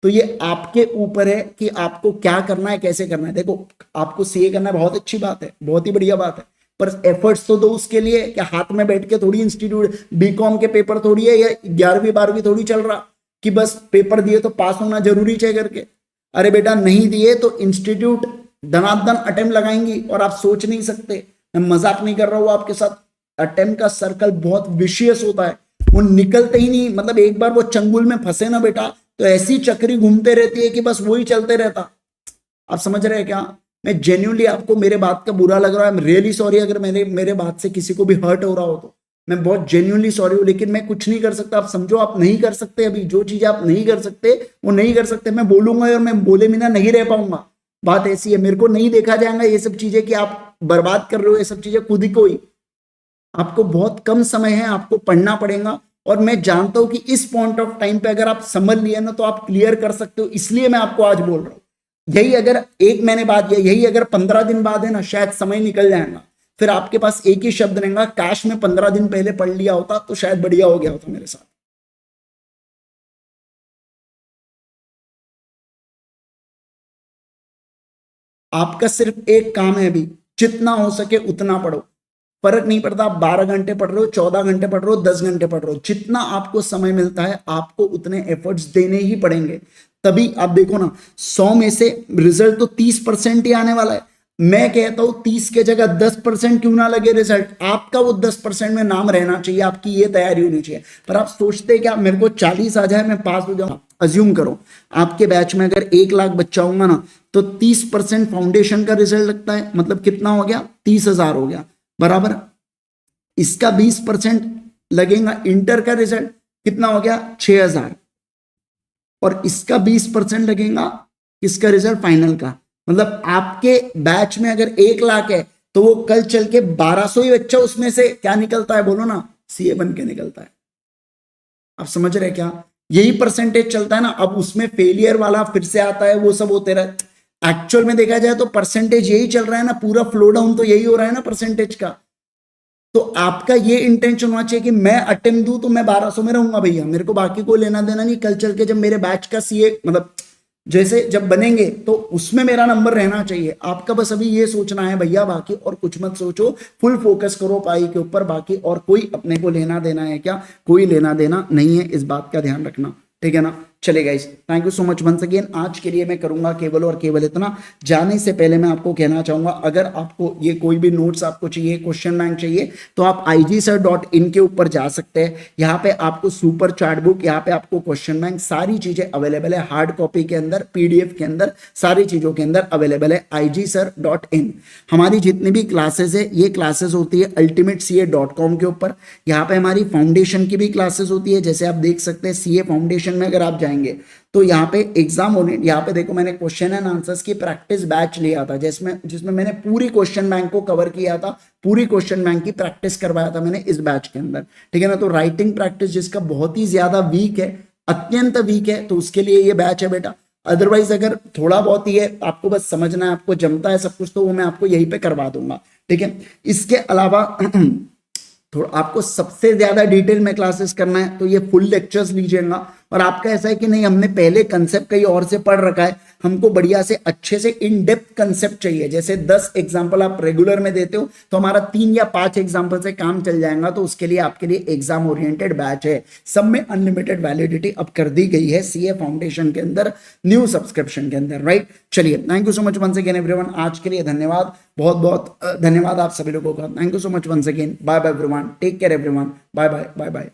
Speaker 1: तो ये आपके ऊपर है कि आपको क्या करना है, कैसे करना है। देखो आपको सीए करना है, बहुत अच्छी बात है, बहुत ही बढ़िया बात है, पर एफर्ट्स तो दो उसके लिए। क्या हाथ में बैठ के थोड़ी इंस्टीट्यूट बीकॉम के पेपर थोड़ी है, या 11वीं 12वीं थोड़ी चल रहा कि बस पेपर दिए तो पास होना जरूरी है करके। अरे बेटा नहीं दिए तो इंस्टीट्यूट धनाधन अटेम्प्ट लगाएंगी, और आप सोच नहीं सकते, मैं मजाक नहीं कर रहा हूं आपके साथ, अटेम्प्ट का सर्कल बहुत विशियस होता है। वो निकलते ही नहीं, मतलब एक बार वो चंगुल में फंसे ना बेटा तो ऐसी चक्री घूमते रहती है कि बस वही चलते रहता। आप समझ रहे हैं क्या? मैं जेन्युइनली, आपको मेरे बात का बुरा लग रहा है, आई एम रियली सॉरी अगर मेरे बात से किसी को भी हर्ट हो रहा हो तो मैं बहुत जेन्युइनली सॉरी हूँ, लेकिन मैं कुछ नहीं कर सकता। आप समझो, आप नहीं कर सकते, अभी जो चीजें आप नहीं कर सकते वो नहीं कर सकते। मैं बोलूंगा और मैं बोले बिना नहीं रह पाऊंगा, बात ऐसी है। मेरे को नहीं देखा जाएगा ये सब चीजें कि आप बर्बाद कर रहे हो ये सब चीजें खुद ही को ही। आपको बहुत कम समय है, आपको पढ़ना पड़ेगा, और मैं जानता हूं कि इस पॉइंट ऑफ टाइम पे अगर आप समझ लिए ना तो आप क्लियर कर सकते हो, इसलिए मैं आपको आज बोल रहा हूं। यही अगर एक महीने बाद या यही अगर 15 दिन बाद है ना, शायद समय निकल जाएगा, फिर आपके पास एक ही शब्द रहेगा, काश में 15 दिन पहले पढ़ लिया होता तो शायद बढ़िया हो गया होता मेरे साथ। आपका सिर्फ एक काम है अभी, जितना हो सके उतना पढ़ो। फर्क नहीं पड़ता आप 12 घंटे पढ़ रहे हो, 14 घंटे पढ़ रहे हो, 10 घंटे पढ़ रहे हो, जितना आपको समय मिलता है आपको उतने एफर्ट्स देने ही पड़ेंगे। तभी आप देखो ना, 100 में से रिजल्ट तो 30% ही आने वाला है। मैं कहता हूं 30 के जगह 10% क्यों ना लगे रिजल्ट, आपका वो 10% में नाम रहना चाहिए, आपकी ये तैयारी होनी चाहिए। पर आप सोचते क्या मेरे को 40 आ जाए मैं पास हो जाऊं? अज्यूम करो आपके बैच में अगर 1 लाख बच्चा होगा ना, तो 30% फाउंडेशन का रिजल्ट लगता है, मतलब कितना हो गया? 30,000 हो गया बराबर। इसका 20% लगेगा इंटर का रिजल्ट, कितना हो गया? 6,000। और इसका 20% लगेगा किसका रिजल्ट? फाइनल का। मतलब आपके बैच में अगर 1 लाख है तो वो कल चल के 1200 ही बच्चा उसमें से क्या निकलता है? बोलो ना, सीए बन के निकलता है। आप समझ रहे क्या? यही परसेंटेज चलता है ना। अब उसमें फेलियर वाला फिर से आता है, वो सब होते रहे। एक्चुअल में देखा जाए तो परसेंटेज यही चल रहा है ना, पूरा फ्लो डाउन तो यही हो रहा है ना परसेंटेज का। तो आपका ये इंटेंशन होना चाहिए कि मैं अटेम्प्ट दूं तो मैं 1200 में रहूंगा भैया, मेरे को बाकी कोई लेना देना नहीं। कल चल के जब मेरे बैच का सीए मतलब जैसे जब बनेंगे तो उसमें मेरा नंबर रहना चाहिए। आपका बस अभी ये सोचना है भैया, बाकी और कुछ मत सोचो, फुल फोकस करो पढ़ाई के ऊपर। बाकी और कोई अपने को लेना देना है क्या? कोई लेना देना नहीं है, इस बात का ध्यान रखना, ठीक है ना? चले guys, thank you so much once again. आज के लिए मैं करूंगा केवल और केवल इतना। जाने से पहले मैं आपको कहना चाहूंगा, अगर आपको ये कोई भी नोट्स आपको चाहिए, क्वेश्चन बैंक चाहिए, तो आप igsir.in के ऊपर जा सकते हैं। यहाँ पे आपको सुपर चार्ट बुक, यहाँ पे आपको क्वेश्चन बैंक, सारी चीजें अवेलेबल है। हार्ड कॉपी के अंदर, पीडीएफ के अंदर, सारी चीजों के अंदर अवेलेबल है igsir.in। हमारी जितनी भी क्लासेस है, ये क्लासेस होती है ultimatecA.com के ऊपर। यहाँ पे हमारी फाउंडेशन की भी क्लासेस होती है, जैसे आप देख सकते हैं सीए फाउंडेशन में अगर आप जाएंगे तो यहाँ पे एग्जाम होने, यहाँ पे देखो मैंने क्वेश्चन एंड आंसर्स की प्रैक्टिस बैच लिया था, जिसमें मैंने पूरी क्वेश्चन बैंक को कवर किया था, पूरी क्वेश्चन बैंक की प्रैक्टिस करवाया था मैंने इस बैच के अंदर, ठीक है ना? तो राइटिंग प्रैक्टिस जिसका बहुत ही ज्यादा वीक है, अत्यंत वीक है, तो उसके लिए ये बैच है बेटा। अदरवाइज अगर थोड़ा बहुत ही है, आपको बस समझना है, आपको जमता है सब कुछ, तो वो मैं आपको यहीं पे करवा दूंगा, ठीक है? इसके अलावा थोड़ा आपको सबसे ज्यादा डिटेल में क्लासेस करना है तो ये फुल लेक्चर्स लीजिएगा। और आपका ऐसा है कि नहीं हमने पहले कंसेप्ट कहीं और से पढ़ रखा है, हमको बढ़िया से अच्छे से इन डेप्थ कंसेप्ट चाहिए। जैसे 10 एग्जांपल आप रेगुलर में देते हो तो हमारा 3 या 5 एग्जांपल से काम चल जाएगा। तो उसके लिए आपके लिए एग्जाम ओरिएंटेड बैच है, सब में अनलिमिटेड वैलिडिटी अब कर दी गई है सीए फाउंडेशन के अंदर, न्यू सब्सक्रिप्शन के अंदर, राइट? चलिए, thank you so much once again everyone. आज के लिए धन्यवाद, बहुत बहुत धन्यवाद आप सभी लोगों का। Thank you so much once again. Bye bye everyone, take care everyone, bye bye bye bye.